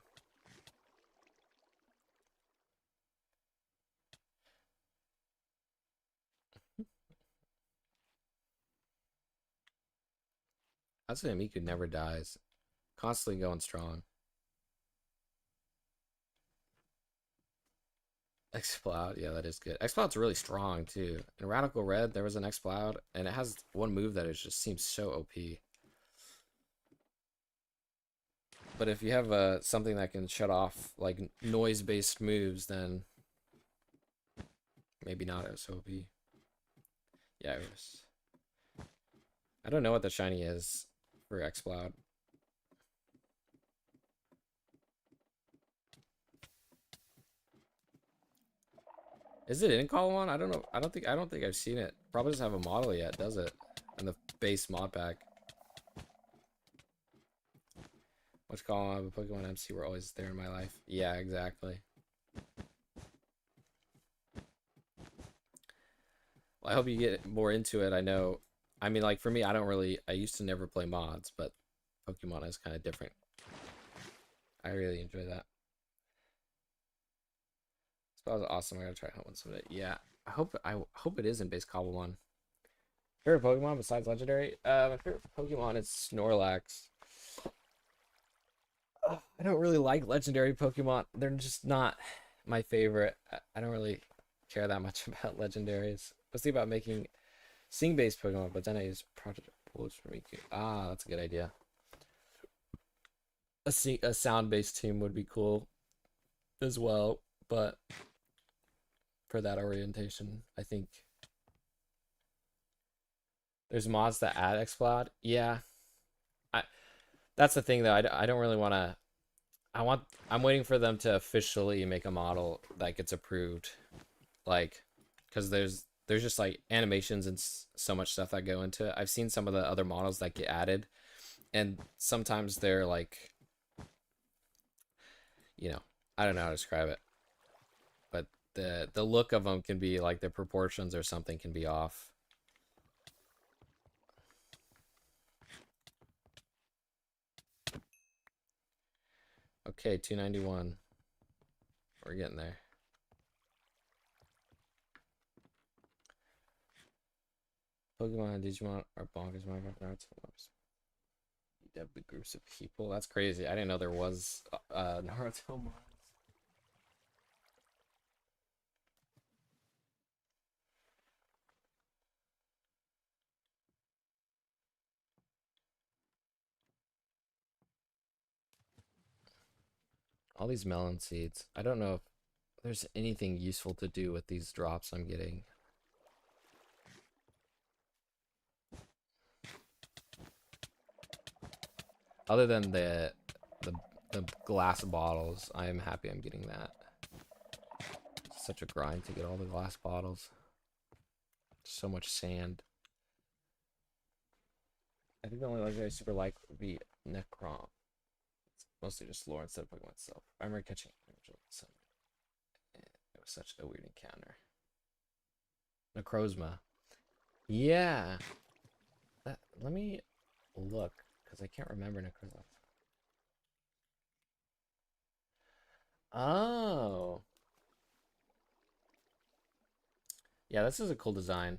A: Hatsune Miku never dies. Constantly going strong. Exploud, yeah, that is good. Exploud's really strong too. In Radical Red, there was an Exploud, and it has one move that it just seems so OP. But if you have something that can shut off like noise-based moves, then maybe not as OP. Yeah, I don't know what the shiny is for Exploud. Is it in Call One? I don't know. I don't think I've seen it. Probably doesn't have a model yet, does it? In the base mod pack. Which Call One? I have a Pokemon MC were always there in my life. Yeah, exactly. Well, I hope you get more into it. I mean, like for me, I used to never play mods, but Pokemon is kind of different. I really enjoy that. So that was awesome. I gotta try hunt one someday. Yeah, I hope it is in base Cobblemon. Favorite Pokemon besides Legendary? My favorite Pokemon is Snorlax. I don't really like Legendary Pokemon. They're just not my favorite. I don't really care that much about Legendaries. Let's think about making Sing-based Pokemon, but then I use Project Bulls for Miku. Ah, that's a good idea. A sound-based team would be cool as well, but for that orientation, I think there's mods that add Exploud. Yeah, I that's the thing though. I don't really want to. I'm waiting for them to officially make a model that gets approved, like, because there's just like animations and so much stuff that go into it. I've seen some of the other models that get added, and sometimes they're like, I don't know how to describe it, but the look of them can be like the proportions or something can be off. Okay, 291. We're getting there. Pokemon, Digimon are bonkers. Minecraft Naruto lovers. You have big groups of people. That's crazy. I didn't know there was Naruto mods. All these melon seeds. I don't know if there's anything useful to do with these drops I'm getting. Other than the the glass bottles, I am happy I'm getting that. It's such a grind to get all the glass bottles. So much sand. I think the only legendary super like would be Necrom. It's mostly just lore instead of Pokemon itself. I remember catching some. It was such a weird encounter. Necrozma. Yeah. Let me look, because I can't remember Necrozma. Oh. Yeah, this is a cool design.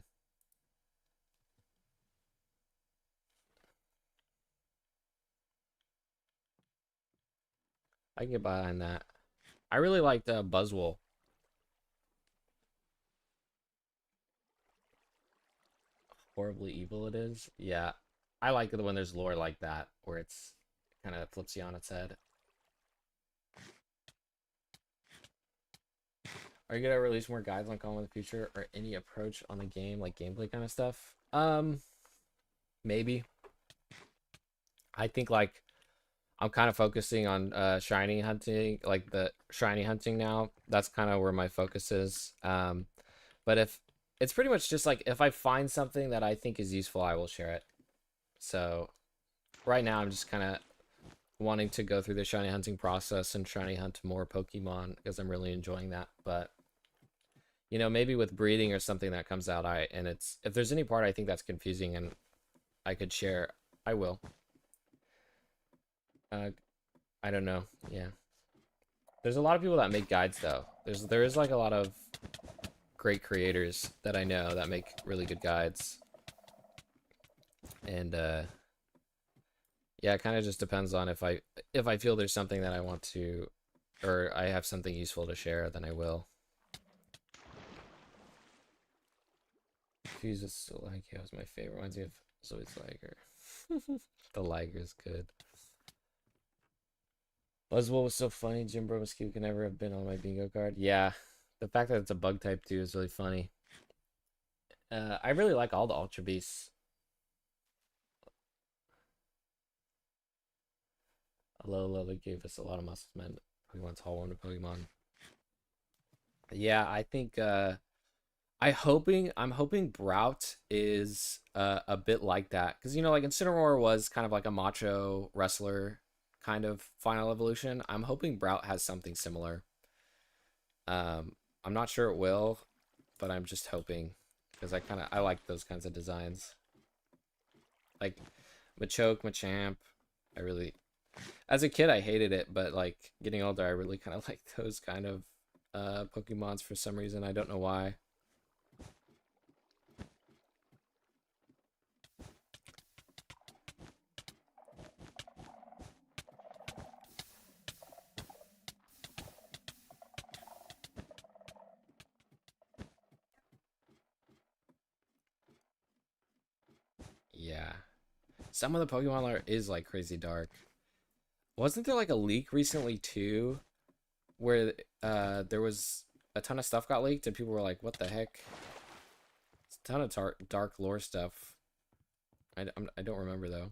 A: I can get behind that. I really liked Buzzwole. Horribly evil it is. Yeah. I like it when there's lore like that, where it's kind of flips you on its head. Are you gonna release more guides on Common in the future, or any approach on the game, like gameplay kind of stuff? Maybe. I think like I'm kind of focusing on shiny hunting, like the shiny hunting now. That's kind of where my focus is. But if it's pretty much just like if I find something that I think is useful, I will share it. So right now I'm just kind of wanting to go through the shiny hunting process and shiny hunt more Pokemon because I'm really enjoying that. But you know, maybe with breeding or something that comes out, and it's if there's any part I think that's confusing and I could share, I will. I don't know. Yeah. There's a lot of people that make guides though. There is like a lot of great creators that I know that make really good guides. And yeah, it kind of just depends on if I feel there's something that I want to, or I have something useful to share, then I will. Fuse is like it was my favorite. Reminds me of Zoe's Liger. The Liger is good. Buzzwole was so funny. Jim Mosquito could never have been on my bingo card. Yeah, the fact that it's a bug type too is really funny. I really like all the Ultra Beasts. Alola gave us a lot of muscles, man. Pokemon's Hall 1 to Pokemon. Yeah, I think I'm hoping Brout is a bit like that. Because you know, like Incineroar was kind of like a macho wrestler kind of final evolution. I'm hoping Brout has something similar. I'm not sure it will, but I'm just hoping. Because I like those kinds of designs. Like Machoke, Machamp. I really as a kid I hated it, but like getting older I really kind of like those kind of Pokemons for some reason. I don't know why. Yeah. Some of the Pokemon lore is like crazy dark. Wasn't there like a leak recently too where there was a ton of stuff got leaked and people were like, "What the heck?" It's a ton of dark lore stuff. I don't remember though.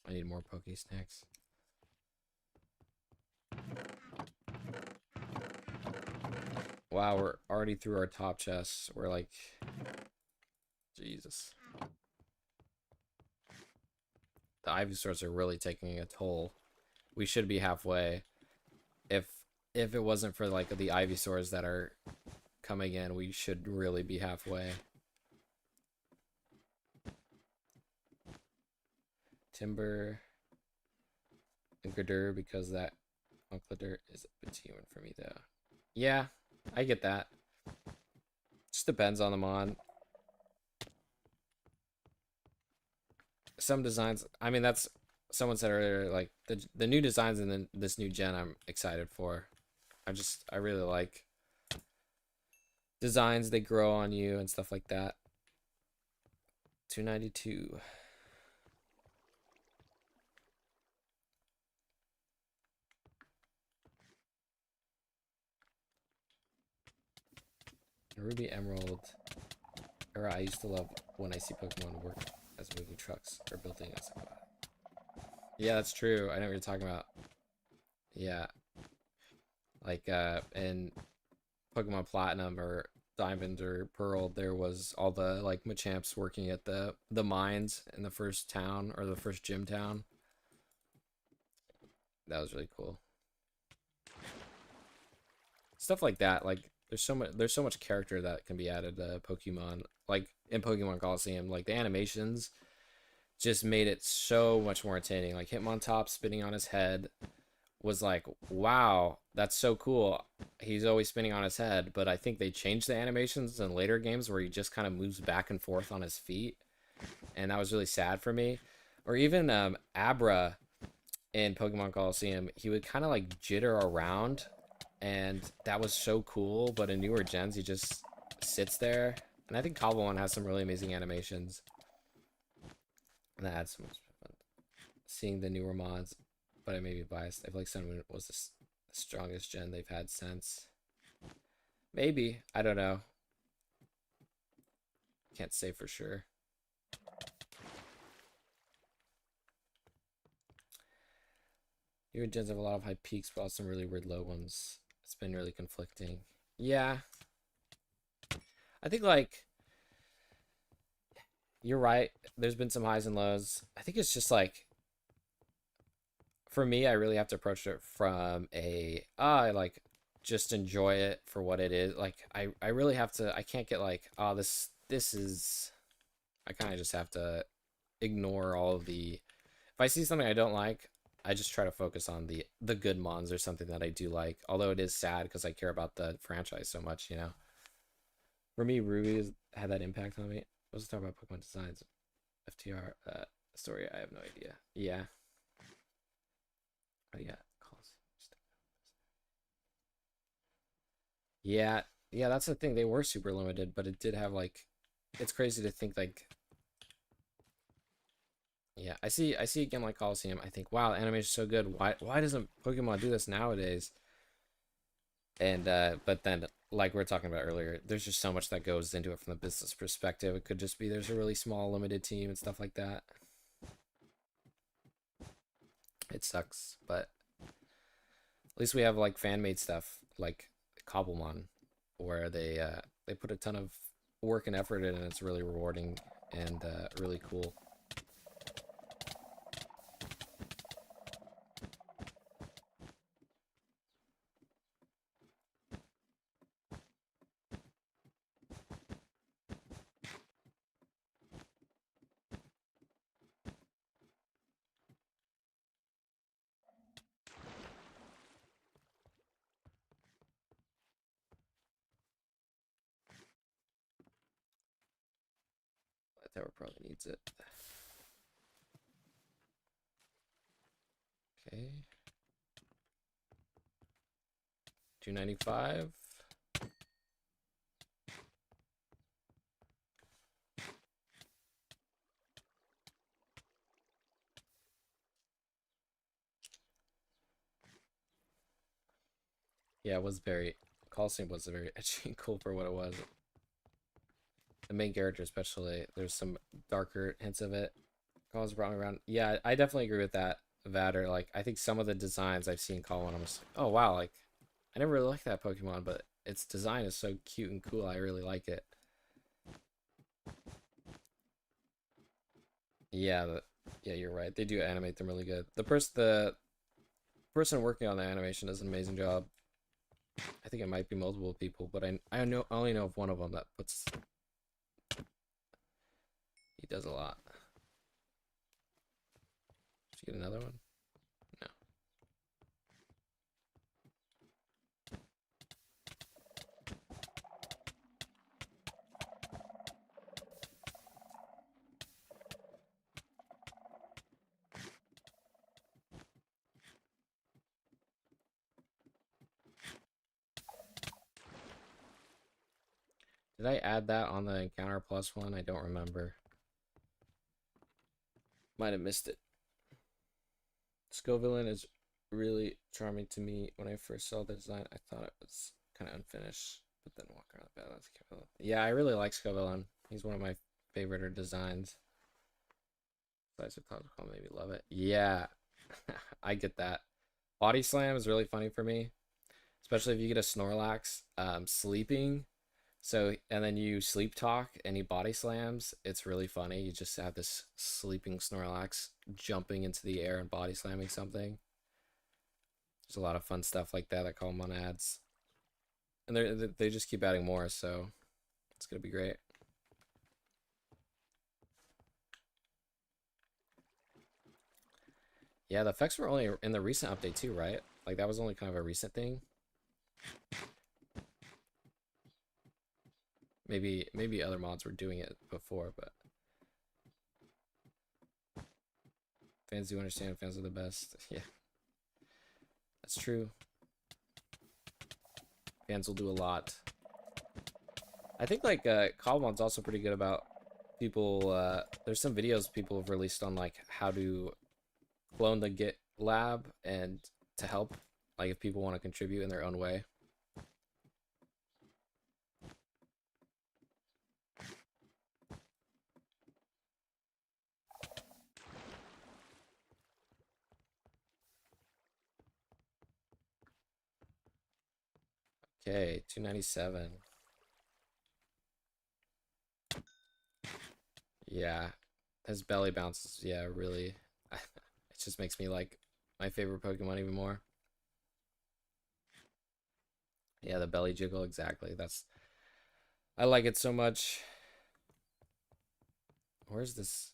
A: I need more Poke Snacks. Wow, we're already through our top chests. We're like, Jesus. The Ivysaurs are really taking a toll. We should be halfway. If if it wasn't for like the Ivysaurs that are coming in, we should really be halfway. Timber and Gridor, because that Unclitter is a bit human for me though. Yeah, I get that. Just depends on the mon. some designs. I mean, that's someone said earlier. Like the new designs in this new gen, I'm excited for. I really like designs. They grow on you and stuff like that. 292. Ruby Emerald era. I used to love when I see Pokemon work as moving trucks or building. I was like, wow. Yeah, that's true. I know what you're talking about. Yeah, like in Pokemon Platinum or Diamond or Pearl, there was all the like Machamps working at the mines in the first town or the first gym town. That was really cool. Stuff like that. Like there's so much character that can be added to Pokemon. Like in Pokemon Coliseum, like the animations just made it so much more entertaining. Like Hitmontop spinning on his head was like, wow, that's so cool. He's always spinning on his head, but I think they changed the animations in later games where he just kind of moves back and forth on his feet, and that was really sad for me. Or even Abra in Pokemon Coliseum, he would kind of like jitter around, and that was so cool. But in newer gens, he just sits there, and I think Cobblemon has some really amazing animations. And that adds so much fun. Seeing the newer mods, but I may be biased. I feel like Sun Moon was the strongest gen they've had since. Maybe. I don't know. Can't say for sure. Newer gens have a lot of high peaks, but also some really weird low ones. It's been really conflicting. Yeah. I think, like, you're right. There's been some highs and lows. I think it's just like, for me, I really have to approach it from a like just enjoy it for what it is. Like I really have to. I can't get like, oh, this is. I kind of just have to ignore all of the. If I see something I don't like, I just try to focus on the good mons or something that I do like. Although it is sad because I care about the franchise so much, you know. For me, Ruby has had that impact on me. Let's talk about Pokemon designs. FTR story. I have no idea. Yeah. Oh yeah, calls. Yeah, yeah, that's the thing. They were super limited, but it did have like, it's crazy to think like, yeah, I see a game like Coliseum. I think, wow, animation's so good. Why doesn't Pokemon do this nowadays? And but then like we are talking about earlier, there's just so much that goes into it from the business perspective. It could just be there's a really small limited team and stuff like that. It sucks, but at least we have like fan made stuff like Cobblemon, where they put a ton of work and effort in, and it's really rewarding and really cool. Tower probably needs it. Okay. 295. Yeah, it was very Coliseum was very edgy and cool for what it was. The main character especially, there's some darker hints of it. Collins brought me around. Yeah, I definitely agree with that. Vader, like I think some of the designs I've seen Colin, I'm just like, oh wow, like I never really liked that Pokemon, but its design is so cute and cool. I really like it. Yeah, yeah, you're right. They do animate them really good. The person working on the animation does an amazing job. I think it might be multiple people, but I only know of one of them that puts. He does a lot. Did you get another one? No. Did I add that on the encounter plus one? I don't remember. Might have missed it. Scovillain is really charming to me. When I first saw the design, I thought it was kind of unfinished, but then walk around the bed. Yeah, I really like Scovillain. He's one of my favorite designs. Size of Cloud Call made me love it. Yeah, I get that. Body Slam is really funny for me, especially if you get a Snorlax sleeping. So, and then you sleep talk and he body slams. It's really funny. You just have this sleeping Snorlax jumping into the air and body slamming something. There's a lot of fun stuff like that. I call them on ads. And they just keep adding more, so it's going to be great. Yeah, the effects were only in the recent update too, right? Like that was only kind of a recent thing. Maybe other mods were doing it before, but fans do understand. Fans are the best. Yeah, that's true. Fans will do a lot. I think like Cobblemon's also pretty good about people. There's some videos people have released on like how to clone the Git lab and to help, like if people want to contribute in their own way. Okay, 297. Yeah, his belly bounces. Yeah, really. It just makes me like my favorite Pokemon even more. Yeah, the belly jiggle, exactly. I like it so much. Where's this?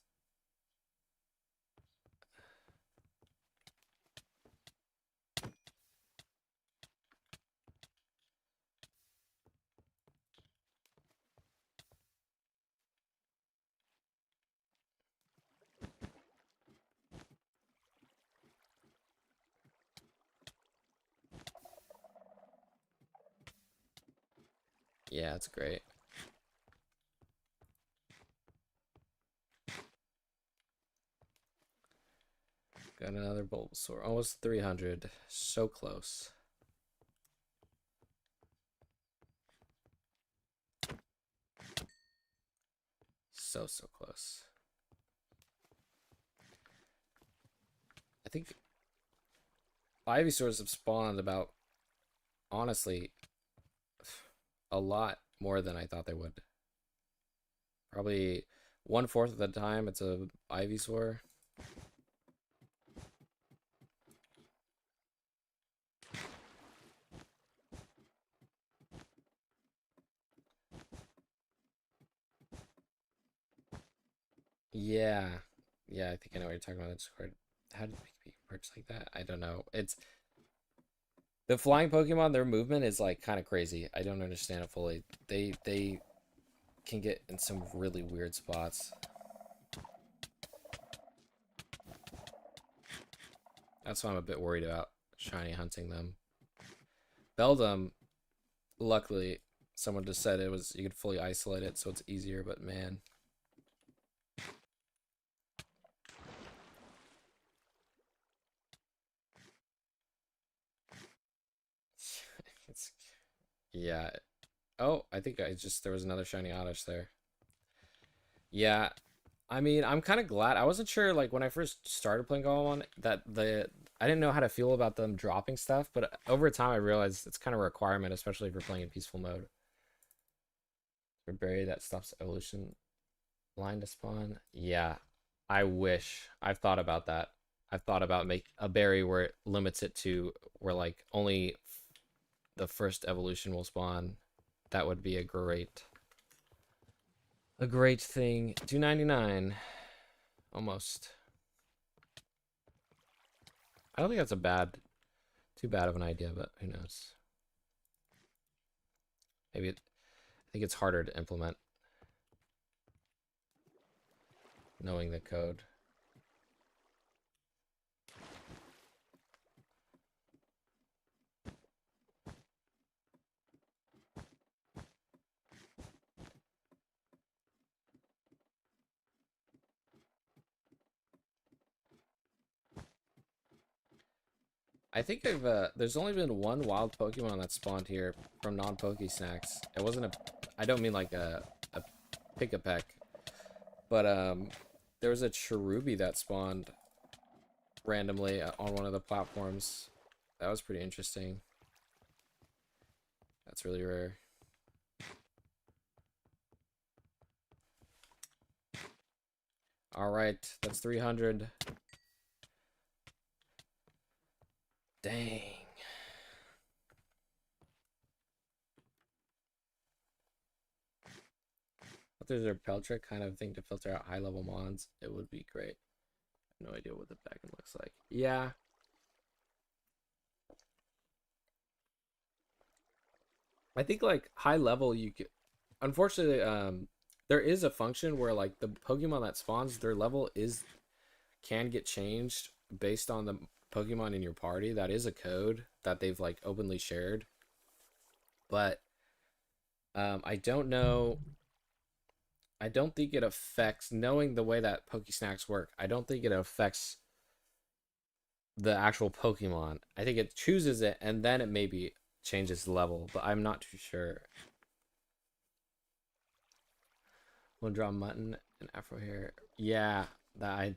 A: Yeah, it's great. Got another Bulbasaur. Almost 300. So close. So close. I think Ivysaurs have spawned about, honestly, a lot more than I thought they would. Probably 1/4 of the time it's a Ivysaur. Yeah. Yeah, I think I know what you're talking about. Discord. How did it works like that? I don't know. It's the flying Pokemon, their movement is like kind of crazy. I don't understand it fully. They can get in some really weird spots. That's why I'm a bit worried about shiny hunting them. Beldum, luckily, someone just said it was you could fully isolate it, so it's easier. But man, it's yeah. Oh, I think there was another shiny Oddish there. Yeah, I mean, I'm kind of glad. I wasn't sure like when I first started playing Golemon that I didn't know how to feel about them dropping stuff, but over time I realized it's kind of a requirement, especially if you're playing in peaceful mode. For berry that stops evolution line to spawn. Yeah, I wish. I've thought about that. I've thought about make a berry where it limits it to where like only the first evolution will spawn. That would be a great thing. 299. Almost. I don't think that's too bad of an idea, but who knows? I think it's harder to implement knowing the code. I think there's only been one wild Pokemon that spawned here from non-Poke Snacks. It wasn't a, I don't mean like a Pick-a-Peck, but there was a Cherubi that spawned randomly on one of the platforms. That was pretty interesting. That's really rare. All right, that's 300. Dang. If there's a Peltrick kind of thing to filter out high-level mons, it would be great. No idea what the backend looks like. Yeah. I think like high level you could, unfortunately, there is a function where like the Pokemon that spawns, their level can get changed based on the Pokemon in your party. That is a code that they've like openly shared. But I don't know. I don't think it affects, knowing the way that Pokesnacks work, I don't think it affects the actual Pokemon. I think it chooses it and then it maybe changes the level, but I'm not too sure. We'll draw mutton and afro hair. Yeah, that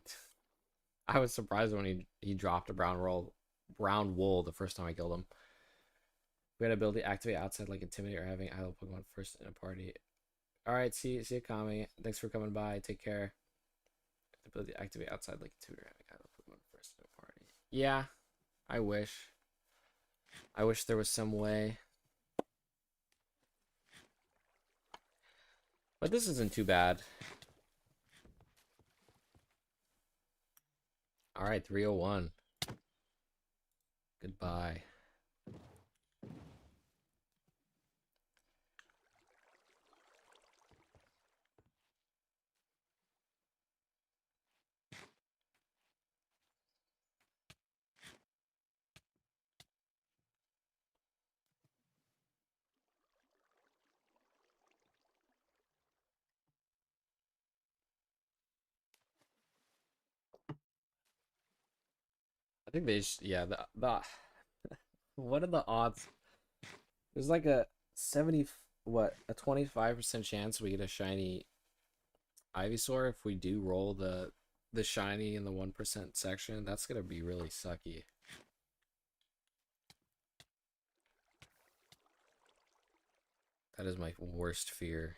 A: I was surprised when he dropped a brown wool the first time I killed him. We had ability activate outside like intimidate or having idle Pokemon first in a party. All right, see you, Kami. Thanks for coming by. Take care. Ability activate outside like intimidate or having idle Pokemon first in a party. Yeah, I wish. I wish there was some way. But this isn't too bad. All right, 301. Goodbye. I think yeah, the what are the odds? There's like a 70, what, a 25% chance we get a shiny Ivysaur if we do roll the shiny in the 1% section. That's gonna be really sucky. That is my worst fear.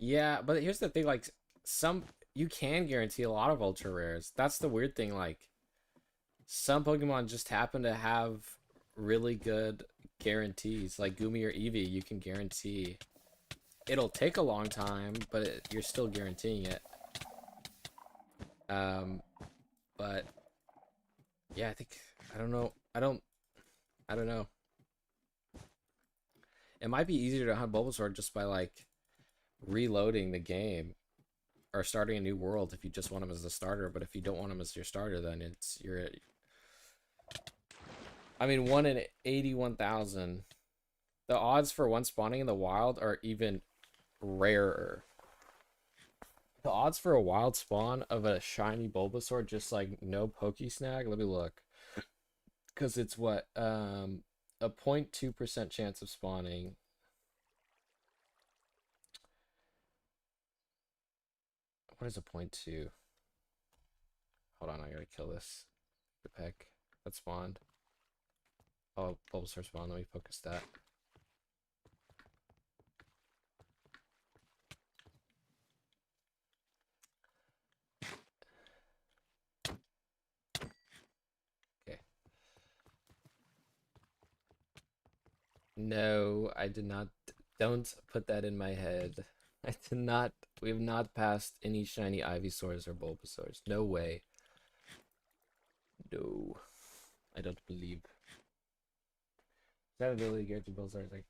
A: Yeah, but here's the thing, like some you can guarantee a lot of ultra rares. That's the weird thing, like some Pokemon just happen to have really good guarantees. Like Gumi or Eevee, you can guarantee. It'll take a long time, but you're still guaranteeing it. Um, but yeah, I think I don't know. I don't know. It might be easier to hunt Bulbasaur just by like reloading the game or starting a new world if you just want him as a starter. But if you don't want him as your starter, then you're. I mean, 1 in 81,000. The odds for one spawning in the wild are even rarer. The odds for a wild spawn of a shiny Bulbasaur, just like no Pokesnag. Let me look, because it's what a 0.2% chance of spawning. What is a 0.2? Hold on, I gotta kill this. The peck that spawned. Oh, Bulbasaur spawned. Let me focus that. Okay. No, I did not. Don't put that in my head. I did not. We have not passed any shiny Ivysaurs or Bulbasaurs. No way. No. I don't believe. That ability guarantee Bulbasaur is like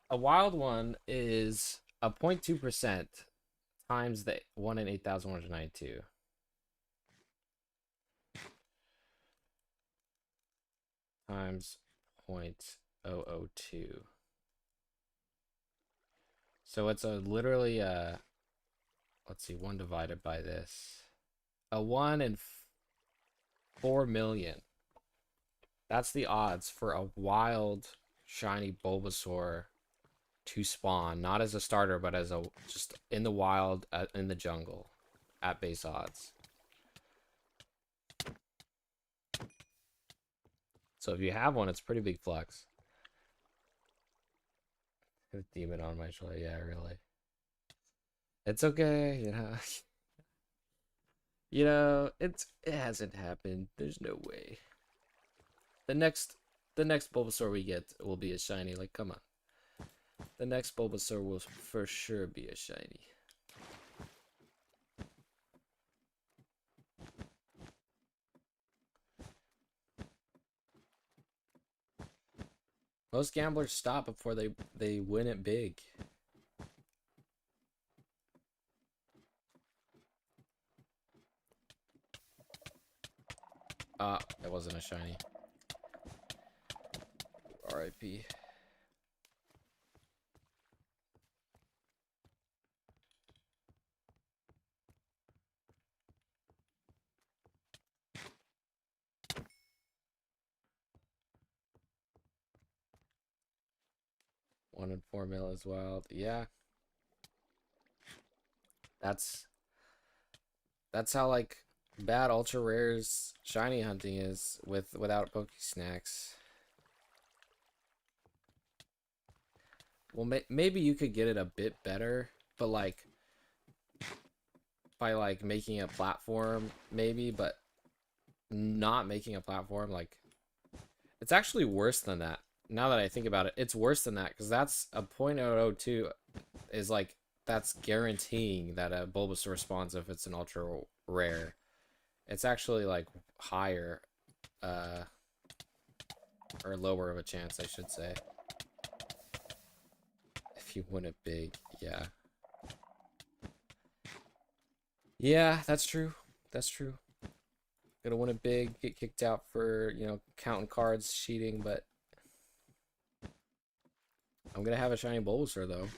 A: a wild one is a 0.2% times the 1 in 8,192. times 0.002. So it's a literally let's see, 1 divided by this. A 1 in 4 million. That's the odds for a wild shiny Bulbasaur to spawn, not as a starter, but as a just in the wild in the jungle at base odds. So if you have one, it's pretty big flex. Demon on my shoulder, yeah, really. It's okay, you know. You know, it hasn't happened. There's no way. The next Bulbasaur we get will be a shiny. Like, come on. The next Bulbasaur will for sure be a shiny. Most gamblers stop before they win it big. That wasn't a shiny. RIP. One in 4 mil as well. Yeah. That's how like bad ultra rares shiny hunting is without Poke Snacks. Well, maybe you could get it a bit better, but like by like making a platform, maybe, but not making a platform, like it's actually worse than that. Now that I think about it, it's worse than that because that's a 0.002 is like that's guaranteeing that a Bulbasaur spawns if it's an ultra rare. It's actually like higher, or lower of a chance, I should say. If you win it big, yeah. Yeah, that's true. That's true. Gonna win it big, get kicked out for, you know, counting cards, cheating, but I'm gonna have a shiny Bulbasaur though.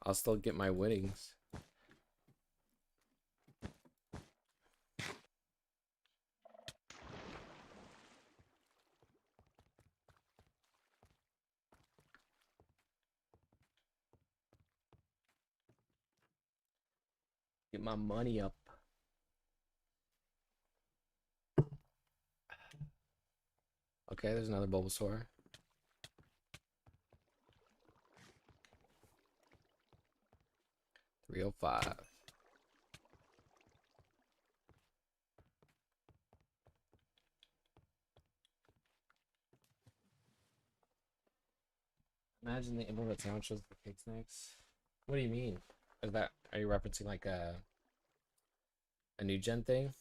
A: I'll still get my winnings. Get my money up. Okay, there's another Bulbasaur. $305. Imagine the implement sound shows for cake snacks. What do you mean? Are you referencing like a new gen thing?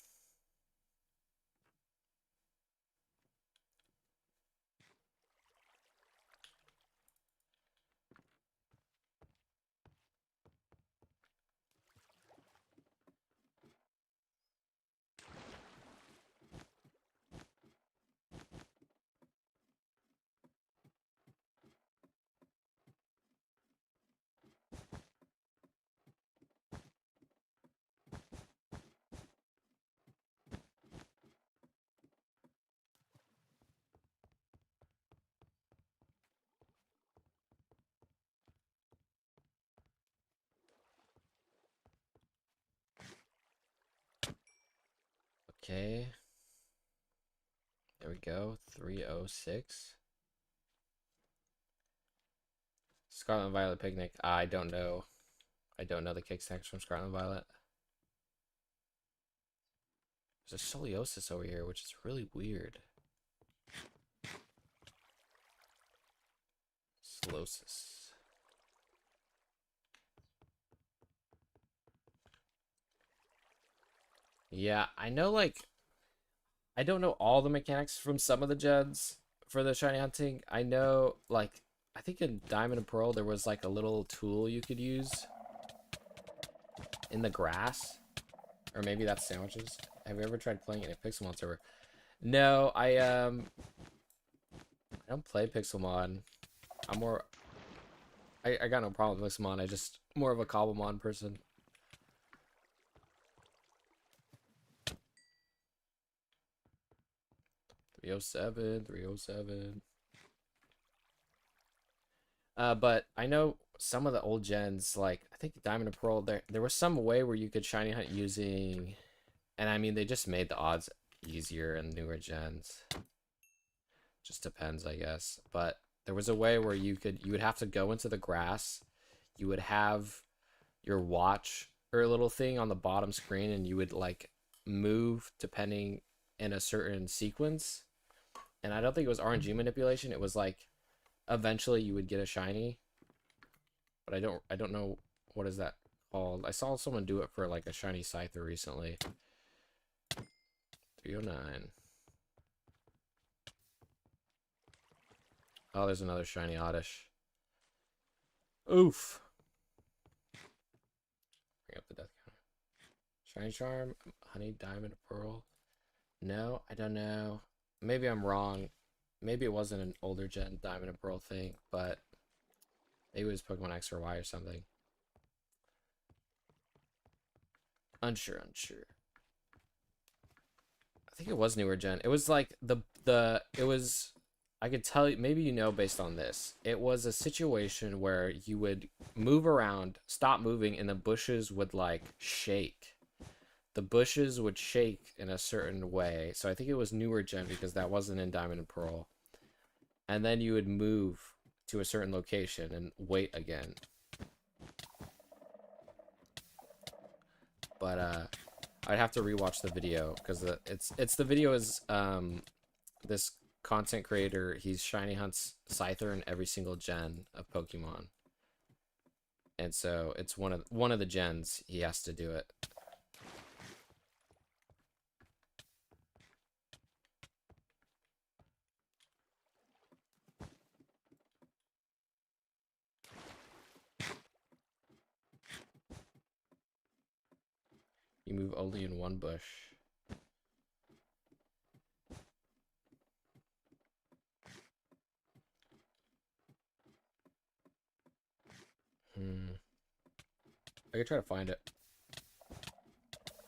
A: Okay. There we go. 306. Scarlet and Violet Picnic. I don't know. I don't know the kick snacks from Scarlet and Violet. There's a Scoliosis over here, which is really weird. Solosis. Yeah, I know, like, I don't know all the mechanics from some of the gens for the shiny hunting. I know, like, I think in Diamond and Pearl there was like a little tool you could use in the grass, or maybe that's sandwiches. Have you ever tried playing it in Pixelmon server? No, I don't play Pixelmon. I'm more. I got no problem with Pixelmon. I just more of a Cobblemon person. .307. But I know some of the old gens, like I think Diamond and Pearl, there was some way where you could shiny hunt using, and I mean they just made the odds easier in newer gens. Just depends, I guess. But there was a way where you would have to go into the grass. You would have your watch or a little thing on the bottom screen, and you would like move depending in a certain sequence. And I don't think it was RNG manipulation. It was like eventually you would get a shiny. But I don't know what is that called. I saw someone do it for like a shiny Scyther recently. 309. Oh, there's another shiny Oddish. Oof. Bring up the death counter. Shiny Charm, Honey, Diamond, Pearl. No, I don't know. Maybe I'm wrong. Maybe it wasn't an older gen Diamond and Pearl thing, but maybe it was Pokemon X or Y or something. Unsure. I think it was newer gen. It was like it was, I could tell you, maybe you know based on this. It was a situation where you would move around, stop moving, and the bushes would like shake. The bushes would shake in a certain way. So I think it was newer gen because that wasn't in Diamond and Pearl. And then you would move to a certain location and wait again. But I'd have to rewatch the video because the video is this content creator, he's shiny hunts Scyther in every single gen of Pokemon. And so it's one of the gens he has to do it. You move only in one bush. I could try to find it.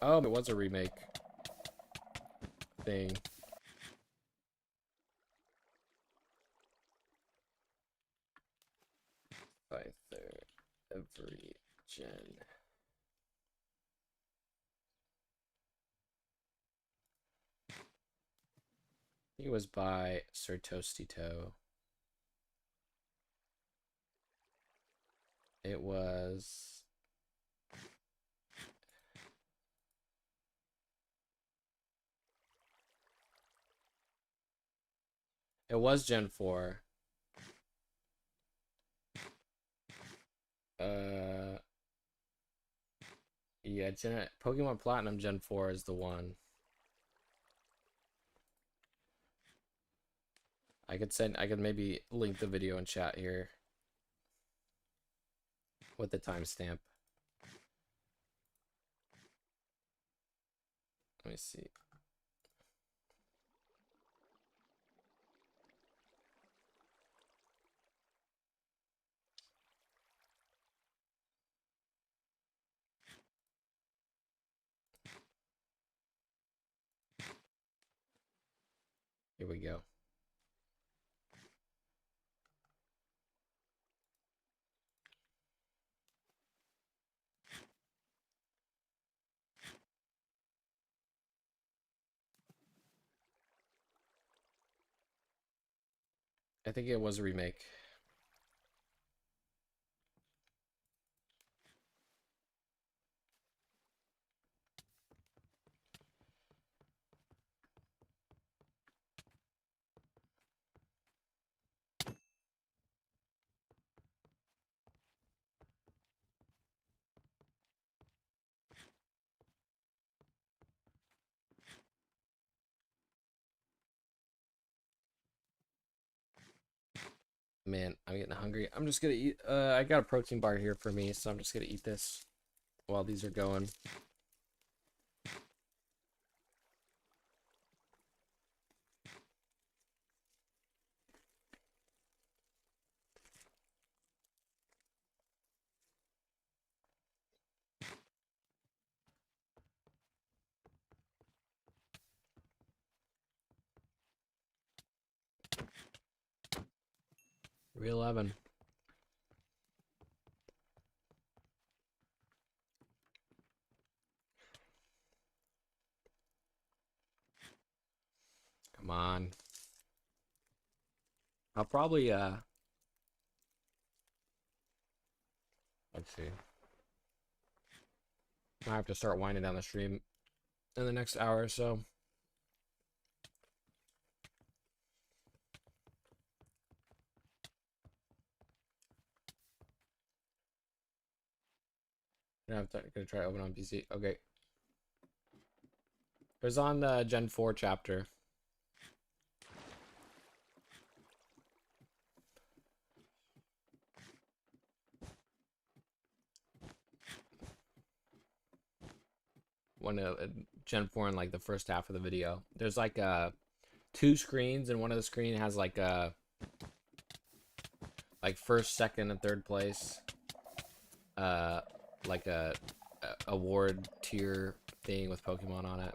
A: Oh, it was a remake thing. Scyther every gen. I think it was by Sir Toasty Toe. It was. It was Gen 4. Yeah, Pokemon Platinum Gen 4 is the one. I could maybe link the video in chat here with the timestamp. Let me see. Here we go. I think it was a remake. Man, I'm getting hungry. I'm just gonna eat. I got a protein bar here for me, so I'm just gonna eat this while these are going. 311. Come on. I'll probably let's see. I have to start winding down the stream in the next hour or so. I'm gonna try to open on PC. Okay. It was on the Gen 4 chapter. One of Gen 4 in like the first half of the video. There's like two screens, and one of the screen has like a first, second, and third place. Like a award tier thing with Pokemon on it.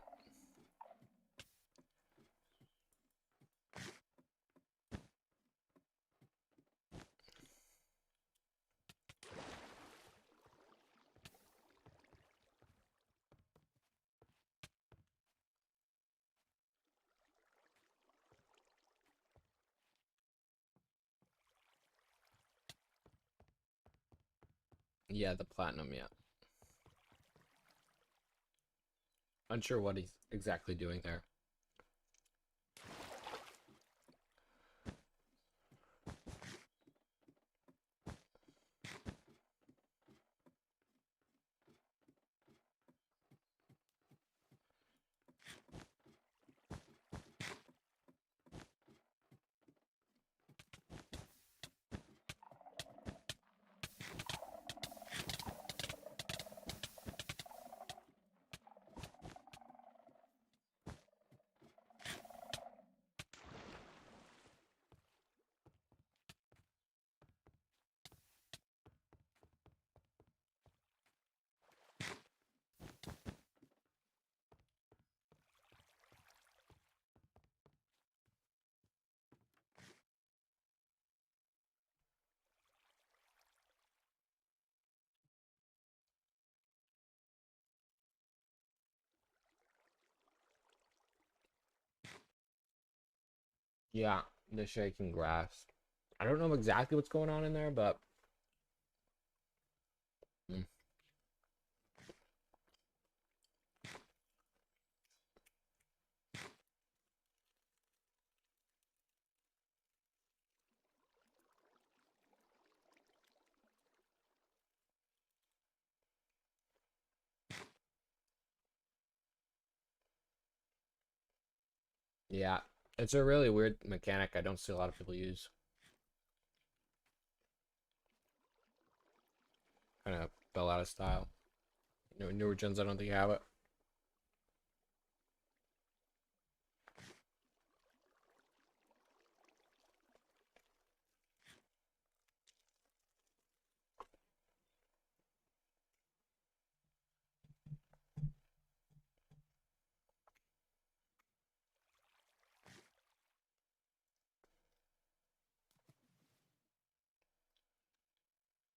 A: Yeah, the platinum, yeah. Unsure what he's exactly doing there. Yeah, the shaking grass. I don't know exactly what's going on in there, but yeah, it's a really weird mechanic I don't see a lot of people use. Kind of fell out of style. Newer gens, I don't think have it.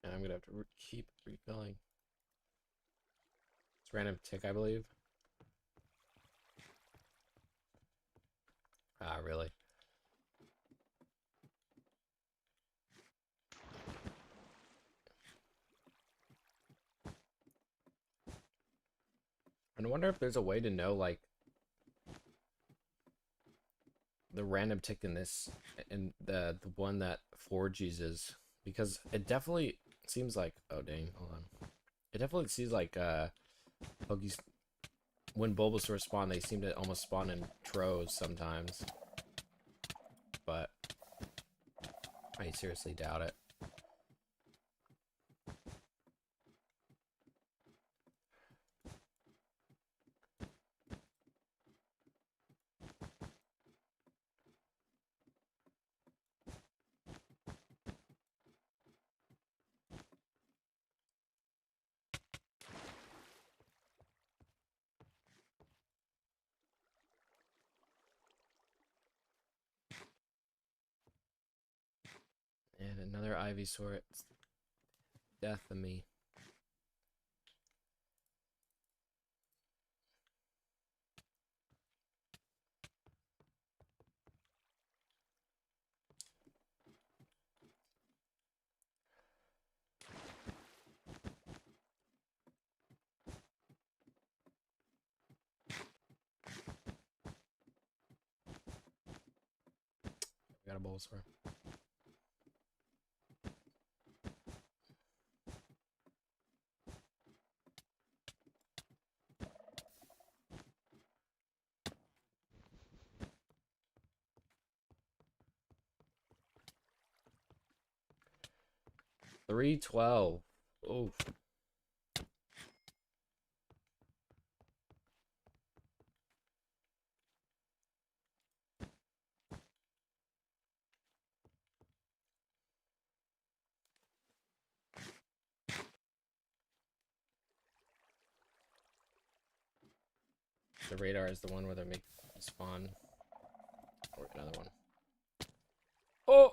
A: And I'm gonna have to keep refilling. It's random tick, I believe. Ah, really? I wonder if there's a way to know like the random tick in this and the one that Forge uses, because it definitely seems like, oh dang, hold on. It definitely seems like Pokies, when Bulbasaur spawn, they seem to almost spawn in troves sometimes. But I seriously doubt it. And Another Ivysaur. It's death of me. We got a Bulbasaur. $312. Oh. The radar is the one where they make spawn. Or another one. Oh!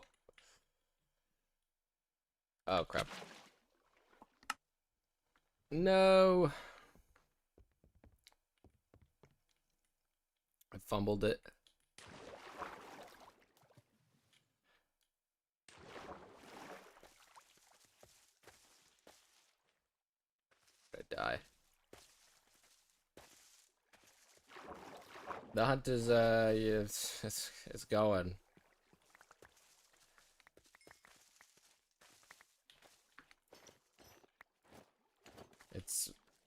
A: Oh, crap. No! I fumbled it. I die. The hunt is, it's going.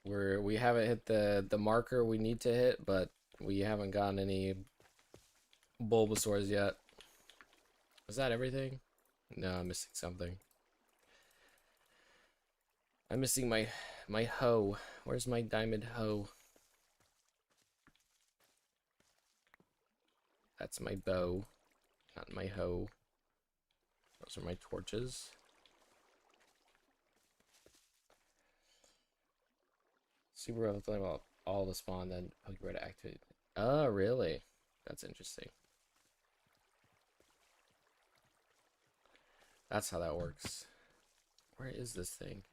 A: We haven't hit the marker we need to hit, but we haven't gotten any Bulbasaurs yet. Is that everything? No, I'm missing something. I'm missing my hoe. Where's my diamond hoe? That's my bow, not my hoe. Those are my torches. Super Revel about all the spawn, then Pokeball activate. Oh, really? That's interesting. That's how that works. Where is this thing?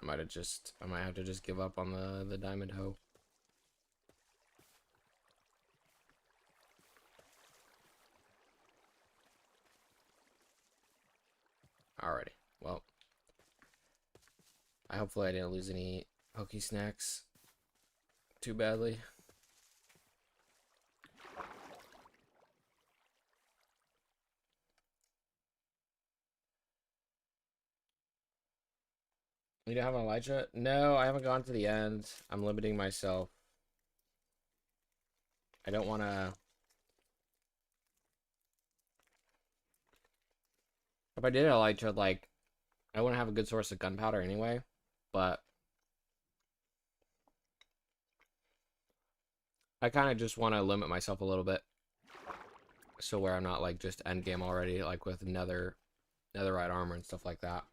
A: I might have to just give up on the diamond hoe. Alrighty. Well, hopefully I didn't lose any Poke Snacks too badly. You don't have an Elytra? No, I haven't gone to the end. I'm limiting myself. I don't want to... If I did Elytra, like, I wouldn't have a good source of gunpowder anyway, but I kind of just want to limit myself a little bit. So where I'm not, like, just endgame already, like, with netherite armor and stuff like that.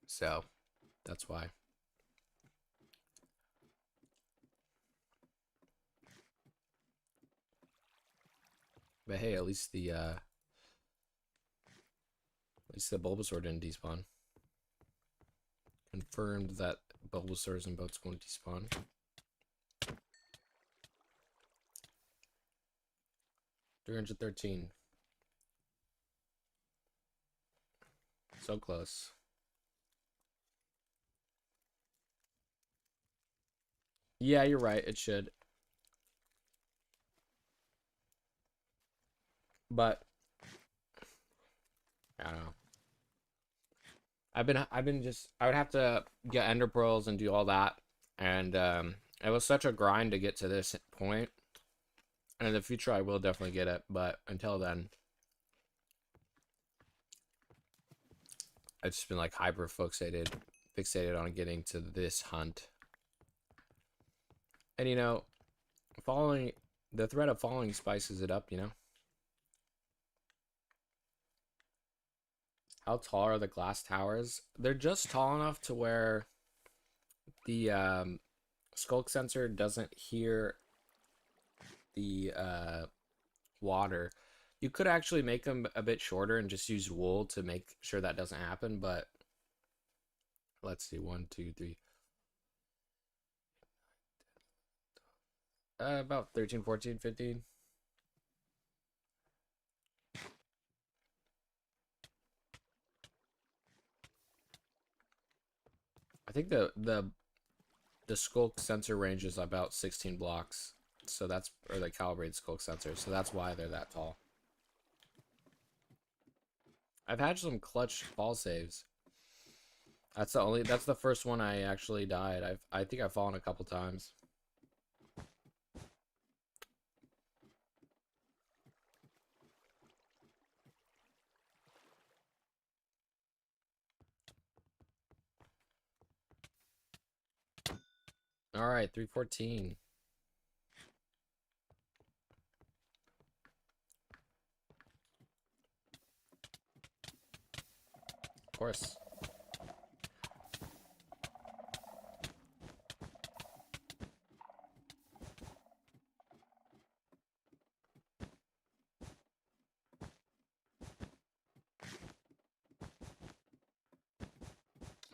A: So, that's why. But hey, at least the Bulbasaur didn't despawn. Confirmed that Bulbasaurs and boats won't despawn. $313. So close. Yeah, you're right. It should. But I don't know. I would have to get ender pearls and do all that, and it was such a grind to get to this point. And in the future, I will definitely get it, but until then, I've just been like hyper fixated on getting to this hunt. And you know, following the threat of following spices it up, you know. How tall are the glass towers? They're just tall enough to where the skulk sensor doesn't hear the water. You could actually make them a bit shorter and just use wool to make sure that doesn't happen, but let's see, 1, 2, 3, about 13, 14, 15. I think the skulk sensor range is about 16 blocks. So that's, or the calibrated skulk sensor. So that's why they're that tall. I've had some clutch fall saves. That's the first one I actually died. I think I've fallen a couple times. All right, 314. Of course.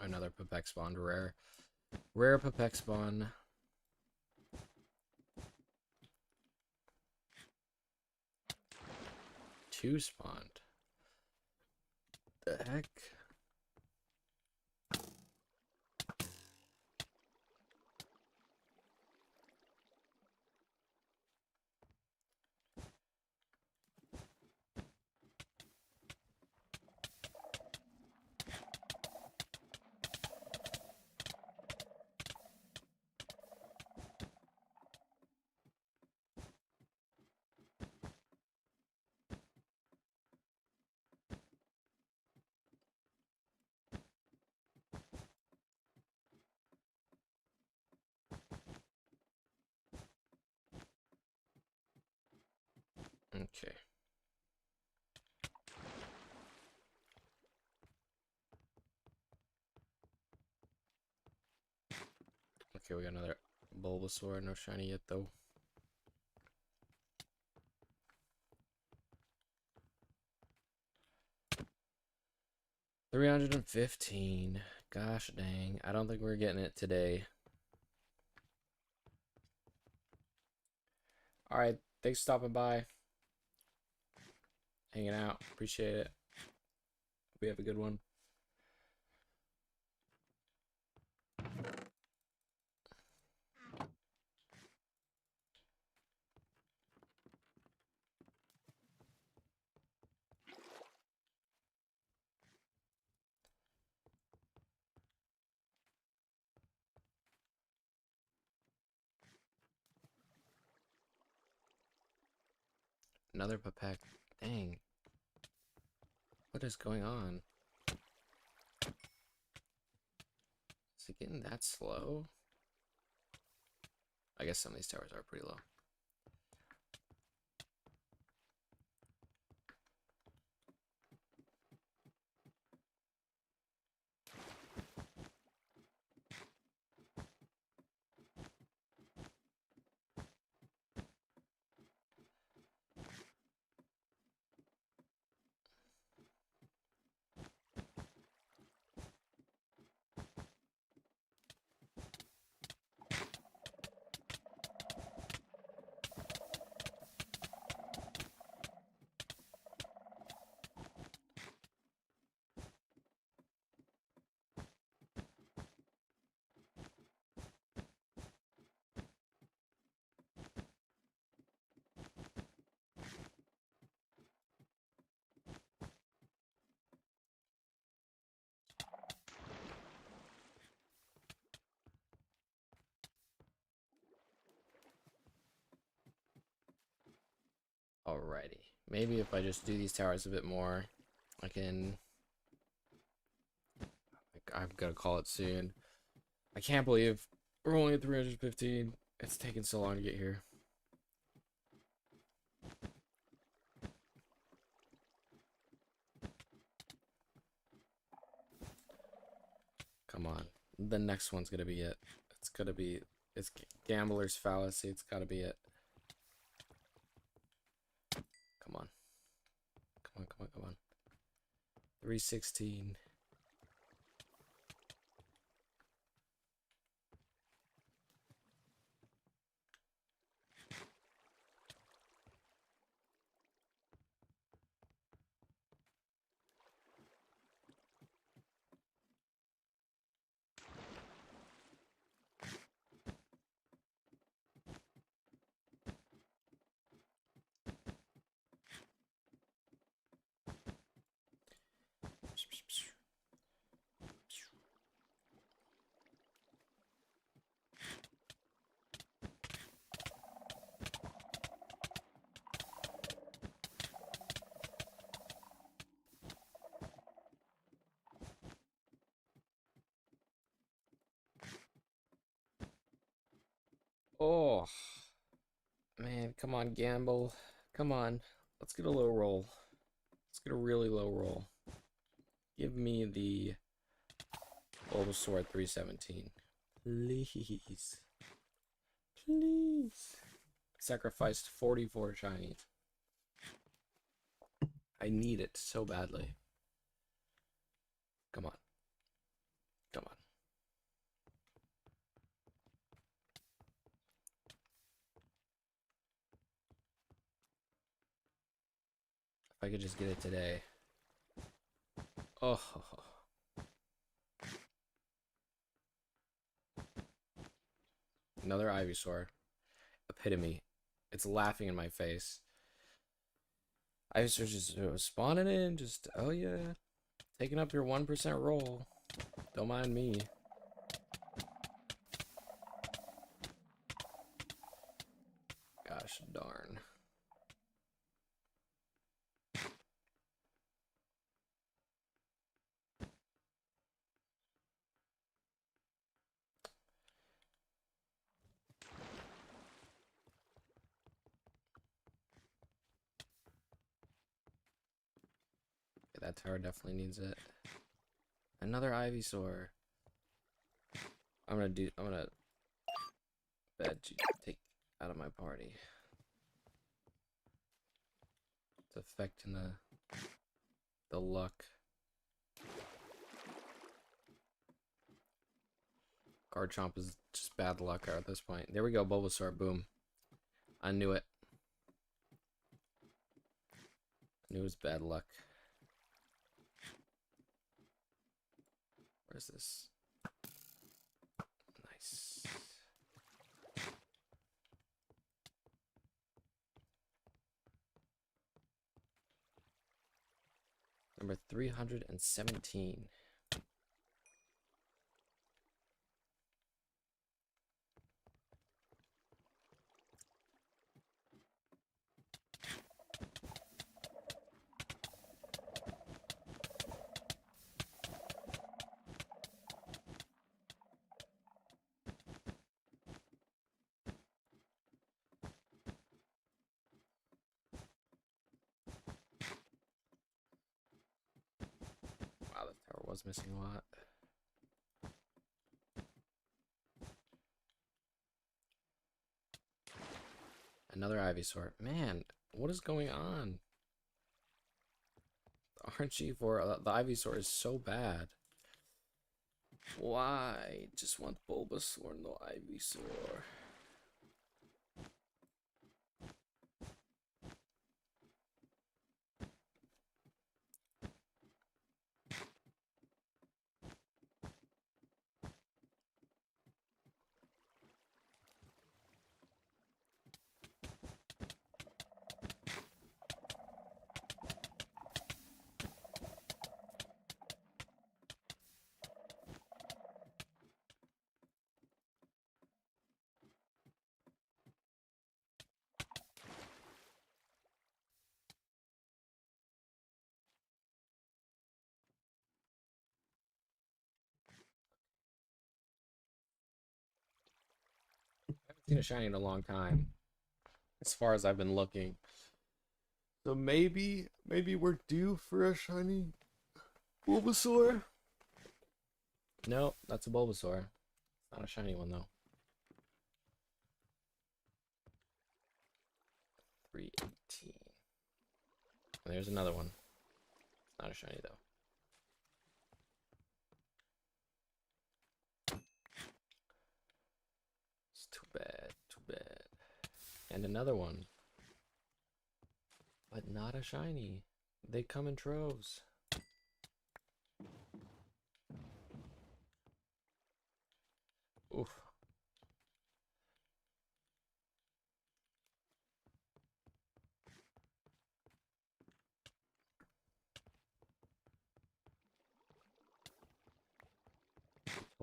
A: Another Pipek spawn, rare. Rare Pipek spawn. Two spawned. The heck? Okay. Okay, we got another Bulbasaur. No shiny yet, though. $315. Gosh dang. I don't think we're getting it today. Alright, thanks for stopping by. Hanging out. Appreciate it. We have a good one. Another Pipek. Dang. What is going on? Is it getting that slow? I guess some of these towers are pretty low. Alrighty. Maybe if I just do these towers a bit more, I can... I'm gonna call it soon. I can't believe we're only at 315. It's taken so long to get here. Come on. The next one's gonna be it. It's gonna be... It's gambler's fallacy. It's gotta be it. Come on. Come on, come on, come on. 316. Oh, man, come on, gamble. Come on. Let's get a low roll. Let's get a really low roll. Give me the Bulbasaur at 317. Please. Please. Sacrificed 44 shinies. I need it so badly. Come on. Come on. If I could just get it today. Oh. Another Ivysaur. Epitome. It's laughing in my face. Ivysaur just spawning in. Just, oh yeah. Taking up your 1% roll. Don't mind me. Gosh darn. That tower definitely needs it. Another Ivysaur. I'm gonna bet you take out of my party. It's affecting the luck. Garchomp is just bad luck at this point. There we go, Bulbasaur, boom. I knew it. I knew it was bad luck. Where's this? Nice. Number 317. Wow, the tower was missing a lot. Another Ivysaur. Man, what is going on? The RNG for the Ivysaur is so bad. Why? Just want Bulbasaur, no Ivysaur. I haven't seen a shiny in a long time, as far as I've been looking. So maybe we're due for a shiny Bulbasaur. No, that's a Bulbasaur. Not a shiny one though. 318. And there's another one. Not a shiny though. It's too bad, too bad. And another one. But not a shiny. They come in troves. Oof.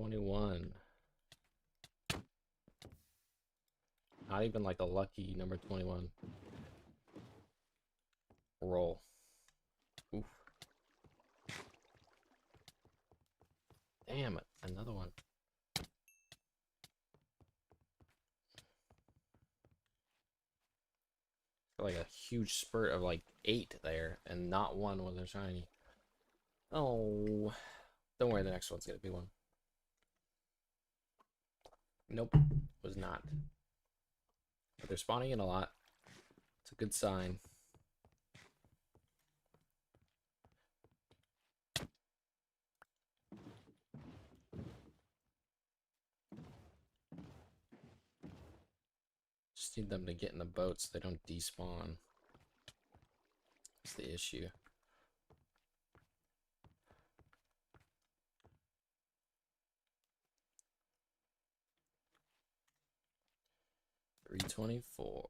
A: $21. Not even like a lucky number 21. Roll. Oof. Damn it. Another one. Like a huge spurt of like 8 there, and not one was a shiny. Oh. Don't worry, the next one's gonna be one. Nope. Was not. But they're spawning in a lot. It's a good sign. Just need them to get in the boat so they don't despawn. That's the issue. $324.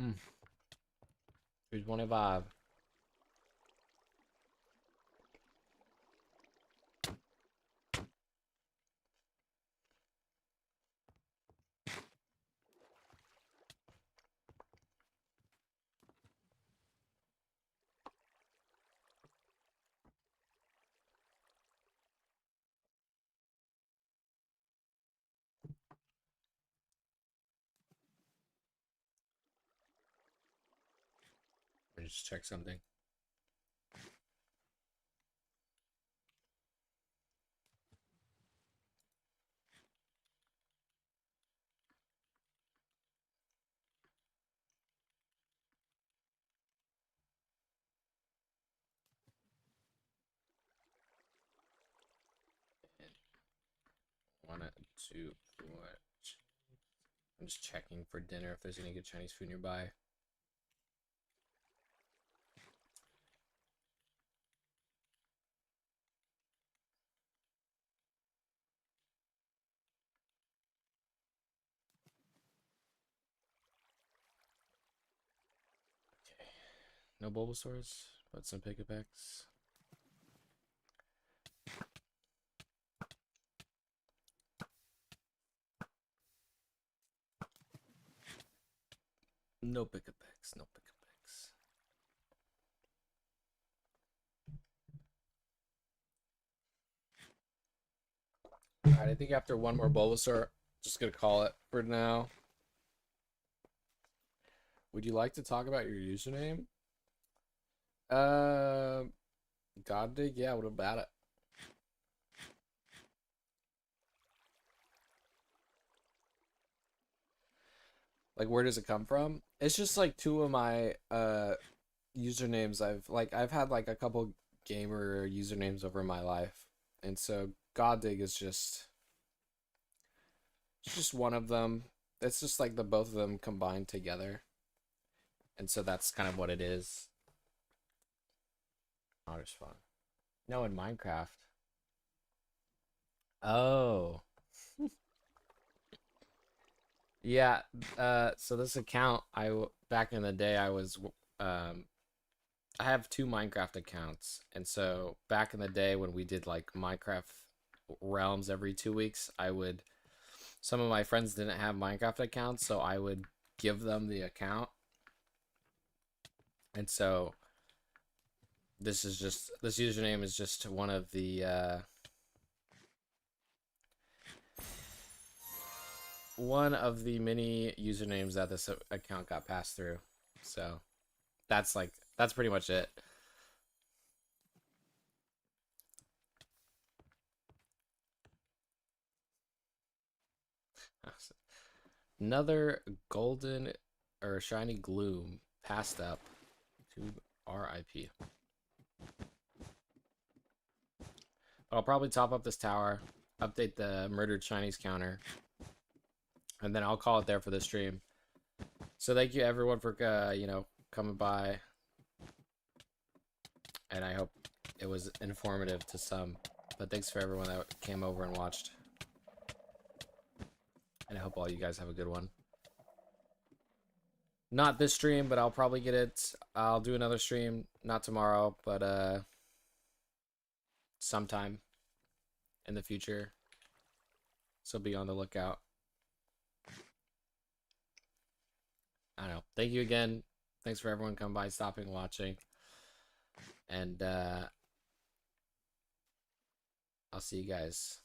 A: Mm. 325. Let me just check something. Wanted to watch. I'm just checking for dinner if there's any good Chinese food nearby. Okay. No Bulbasaurs, but some Pikapex. No Pikapex, no Pikapex. Alright, I think after one more Bulbasaur, just gonna call it for now. Would you like to talk about your username? Uh, God dig, yeah, what about it? Like, where does it come from? It's just like two of my usernames. I've had like a couple gamer usernames over my life, and so God dig is just it's just one of them. It's just like the both of them combined together, and so that's kind of what it is. Not as fun. No, in Minecraft. Oh. Yeah, so this account, back in the day, um, I have two Minecraft accounts, and so back in the day when we did like Minecraft realms every 2 weeks, some of my friends didn't have Minecraft accounts, so I would give them the account, And so this username is just one of the many usernames that this account got passed through. So that's pretty much it. Another golden or shiny gloom passed up to RIP. I'll probably top up this tower, update the murdered Chinese counter, and then I'll call it there for the stream. So thank you everyone for coming by, and I hope it was informative to some. But thanks for everyone that came over and watched, and I hope all you guys have a good one. Not this stream, but I'll probably get it. I'll do another stream, not tomorrow, but sometime in the future. So be on the lookout. I don't know. Thank you again. Thanks for everyone coming by, stopping, watching. And I'll see you guys